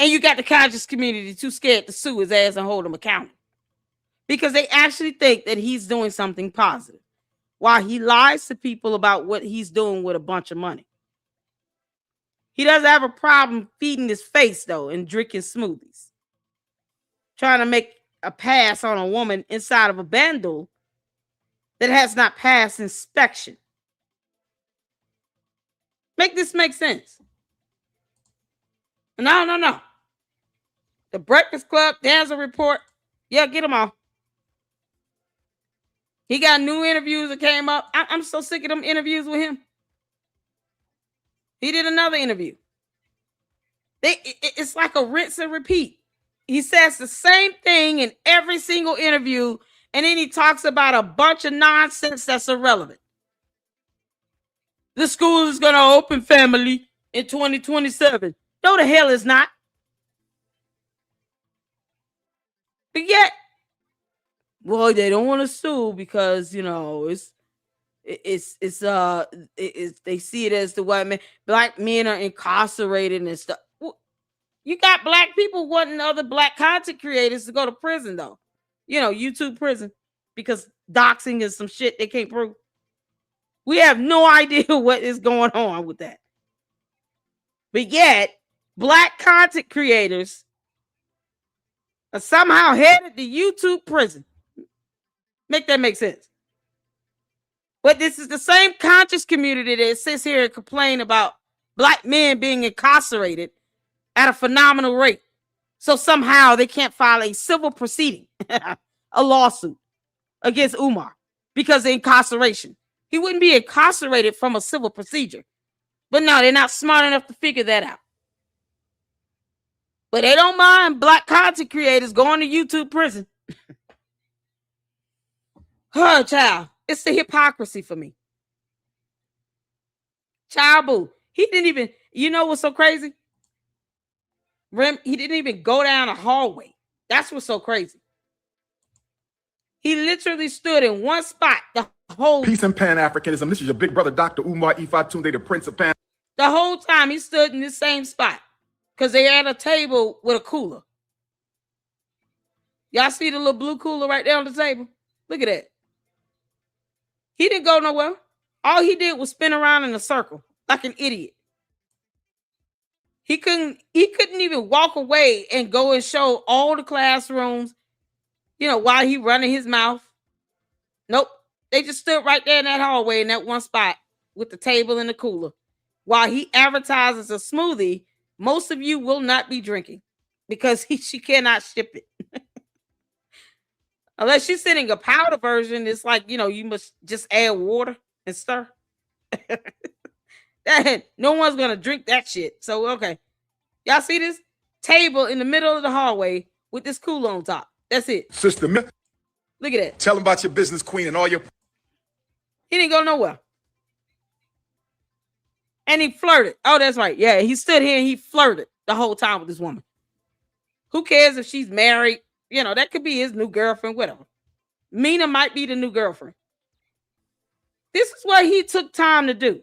Speaker 1: And you got the conscious community too scared to sue his ass and hold him accountable. Because they actually think that he's doing something positive. While he lies to people about what he's doing with a bunch of money. He doesn't have a problem feeding his face, though, and drinking smoothies. Trying to make a pass on a woman inside of a bando that has not passed inspection. Make this make sense. No. The Breakfast Club, Danza Report. Yeah, get them all. He got new interviews that came up. I'm so sick of them interviews with him. He did another interview. It's like a rinse and repeat. He says the same thing in every single interview, and then he talks about a bunch of nonsense that's irrelevant. The school is going to open, family, in 2027. No, the hell it's not. But yet, well, they don't want to sue because, they see it as the white man. Black men are incarcerated and stuff. You got black people wanting other black content creators to go to prison, though. YouTube prison, because doxing is some shit they can't prove. We have no idea what is going on with that. But yet, black content creators are somehow headed to YouTube prison. Make that make sense. But this is the same conscious community that sits here and complain about black men being incarcerated at a phenomenal rate. So somehow they can't file a civil proceeding, a lawsuit against Umar because of incarceration. He wouldn't be incarcerated from a civil procedure. But no, they're not smart enough to figure that out. But they don't mind black content creators going to YouTube prison. Oh, child. It's the hypocrisy for me. Child boo. He didn't even, what's so crazy? He didn't even go down a hallway. That's what's so crazy. He literally stood in one spot the whole
Speaker 3: Peace and Pan-Africanism. This is your big brother, Dr. Umar Tunde, the Prince of Pan.
Speaker 1: The whole time he stood in the same spot because they had a table with a cooler. Y'all see the little blue cooler right there on the table? Look at that. He didn't go nowhere. All he did was spin around in a circle like an idiot. He couldn't even walk away and go and show all the classrooms, while he running his mouth. Nope. They just stood right there in that hallway in that one spot with the table and the cooler. While he advertises a smoothie, most of you will not be drinking because she cannot ship it. Unless she's sending a powder version, it's like, you must just add water and stir. No one's going to drink that shit. So, okay. Y'all see this table in the middle of the hallway with this cooler on top. That's it.
Speaker 3: Sister,
Speaker 1: look at that.
Speaker 3: Tell them about your business, queen, and all your...
Speaker 1: He didn't go nowhere. And he flirted. Oh, that's right. Yeah, he stood here and he flirted the whole time with this woman. Who cares if she's married? That could be his new girlfriend, whatever. Mina might be the new girlfriend. This is what he took time to do.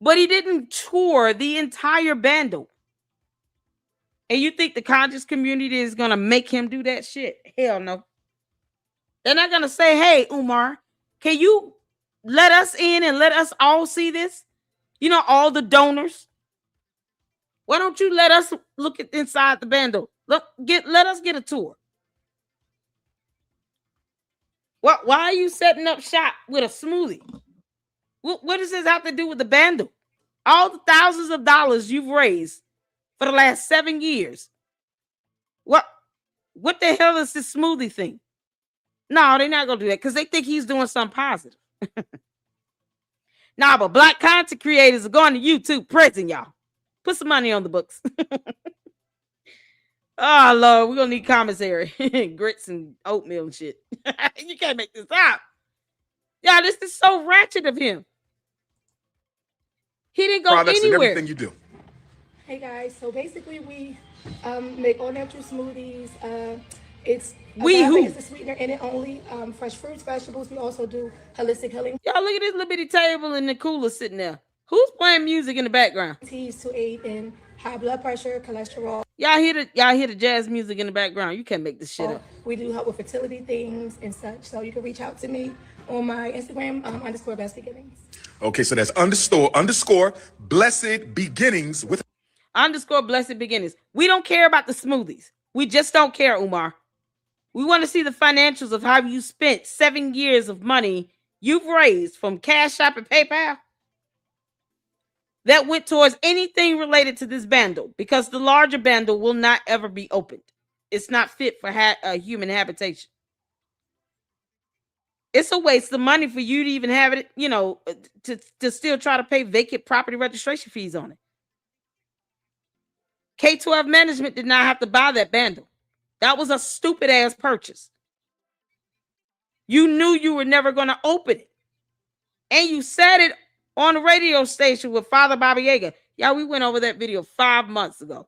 Speaker 1: But he didn't tour the entire bando. And you think the conscious community is going to make him do that shit? Hell no. They're not going to say, hey, Umar, can you let us in and let us all see this? All the donors. Why don't you let us look at inside the bando? Let us get a tour. Why are you setting up shop with a smoothie? What does this have to do with the bando? All the thousands of dollars you've raised for the last 7 years. What the hell is this smoothie thing? No, they're not going to do that because they think he's doing something positive. Nah, but black content creators are going to YouTube prison, y'all. Put some money on the books. Oh, Lord, we're going to need commissary. Grits and oatmeal and shit. You can't make this up. Y'all, this is so ratchet of him. He didn't go
Speaker 3: Products
Speaker 1: anywhere.
Speaker 3: And everything you do.
Speaker 4: Hey guys, so basically we make all natural smoothies. It's agave is the sweetener in it only. Fresh fruits, vegetables. We also do holistic healing.
Speaker 1: Y'all look at this little bitty table and the cooler sitting there. Who's playing music in the background?
Speaker 4: Teas to aid in high blood pressure, cholesterol.
Speaker 1: Y'all hear the jazz music in the background. You can't make this shit up.
Speaker 4: We do help with fertility things and such. So you can reach out to me on my Instagram _ Best Beginnings.
Speaker 3: Okay, so that's _ Blessed Beginnings with
Speaker 1: _ Blessed Beginnings. We don't care about the smoothies. We just don't care, Umar. We want to see the financials of how you spent 7 years of money you've raised from Cash App and PayPal that went towards anything related to this bando, because the larger bando will not ever be opened. It's not fit for human habitation. It's a waste of money for you to even have it, to still try to pay vacant property registration fees on it. K-12 management did not have to buy that bando. That was a stupid ass purchase. You knew you were never going to open it. And you said it on the radio station with Father Baba Yaga. Yeah, we went over that video 5 months ago.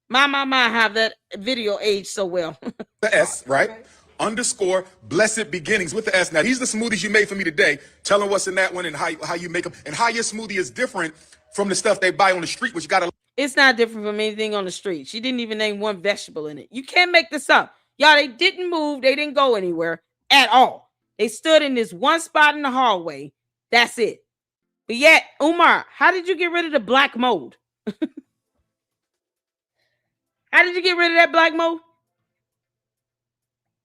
Speaker 1: My, have that video aged so well.
Speaker 3: the S, right? _ Blessed Beginnings with the S. Now, these are the smoothies you made for me today. Tell them what's in that one and how you make them and how your smoothie is different from the stuff they buy on the street, which you got to.
Speaker 1: It's not different from anything on the street. She didn't even name one vegetable in it. You can't make this up. Y'all, they didn't move. They didn't go anywhere at all. They stood in this one spot in the hallway. That's it. But yet, Umar, how did you get rid of the black mold? How did you get rid of that black mold?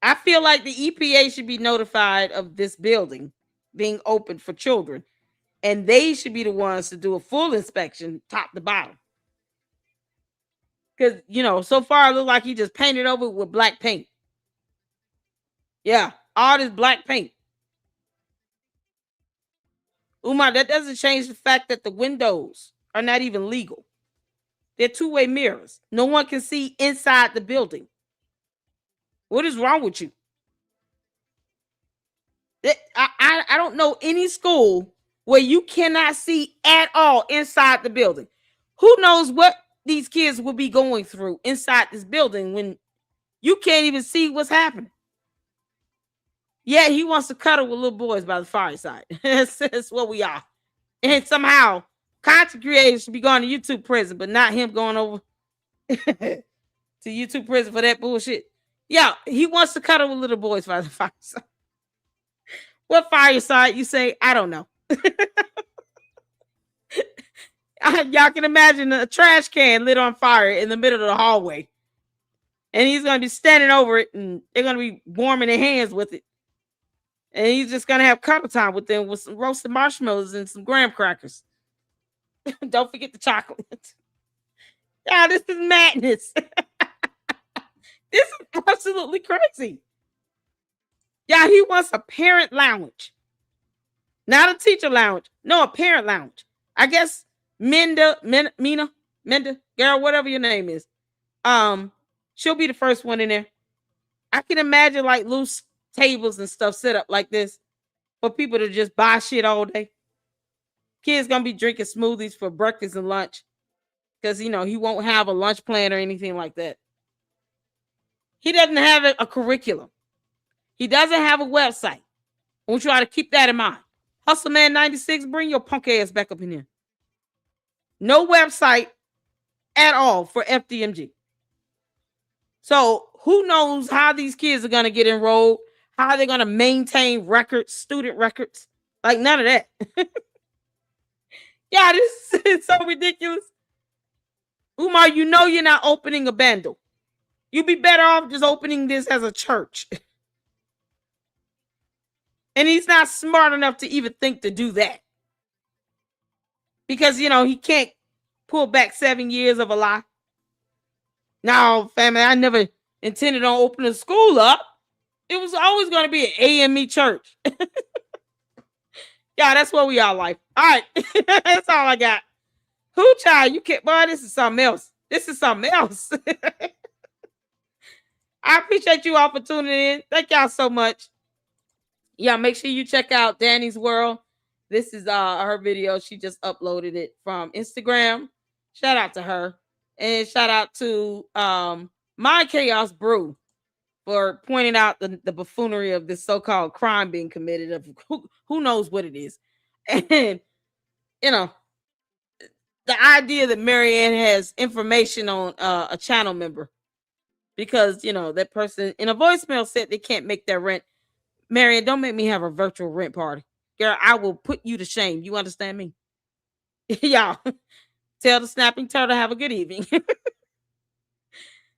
Speaker 1: I feel like the EPA should be notified of this building being open for children, and they should be the ones to do a full inspection, top to bottom. Because, so far it looked like he just painted over with black paint. Yeah, all this black paint. Umar, that doesn't change the fact that the windows are not even legal. They're two-way mirrors. No one can see inside the building. What is wrong with you? I don't know any school where you cannot see at all inside the building. Who knows what these kids will be going through inside this building when you can't even see what's happening. Yeah, he wants to cuddle with little boys by the fireside. That's what we are. And somehow, content creators should be going to YouTube prison, but not him going over to YouTube prison for that bullshit. Yeah, he wants to cuddle with little boys by the fireside. What fireside? You say, I don't know. Y'all can imagine a trash can lit on fire in the middle of the hallway. And he's going to be standing over it and they're going to be warming their hands with it. And he's just going to have cuddle time with them with some roasted marshmallows and some graham crackers. Don't forget the chocolate. Yeah, this is madness. This is absolutely crazy. Yeah, he wants a parent lounge. Not a teacher lounge. No, a parent lounge. I guess Minda, girl, whatever your name is. She'll be the first one in there. I can imagine like loose tables and stuff set up like this for people to just buy shit all day. Kid's gonna be drinking smoothies for breakfast and lunch because he won't have a lunch plan or anything like that. He doesn't have a curriculum. He doesn't have a website. I want you all to keep that in mind. Hustle Man 96, bring your punk ass back up in here. No website at all for FDMG. So who knows how these kids are going to get enrolled, how they're going to maintain records, student records. Like none of that. Yeah, this is so ridiculous. Umar, you're not opening a bando. You'd be better off just opening this as a church. And he's not smart enough to even think to do that. Because, he can't pull back 7 years of a lie. Now, family, I never intended on opening a school up. It was always going to be an AME church. Yeah, that's what we all like. All right. That's all I got. Who child? You can't, boy, this is something else. This is something else. I appreciate you all for tuning in. Thank y'all so much. Yeah, make sure you check out Danny's World. This is her video. She just uploaded it from Instagram. Shout out to her. And shout out to My Chaos Brew for pointing out the buffoonery of this so-called crime being committed of who knows what it is. And, the idea that Maryanne has information on a channel member because, that person in a voicemail said they can't make their rent. Maryanne, don't make me have a virtual rent party. Girl, I will put you to shame. You understand me? Y'all, tell the snapping turtle have a good evening.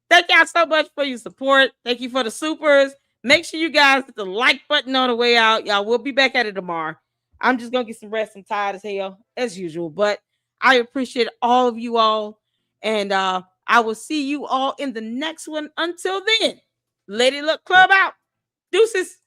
Speaker 1: Thank y'all so much for your support. Thank you for the supers. Make sure you guys hit the like button on the way out. Y'all, we'll be back at it tomorrow. I'm just going to get some rest. I'm tired as hell, as usual. But I appreciate all of you all. And I will see you all in the next one. Until then, Lady Luck Club out. Deuces.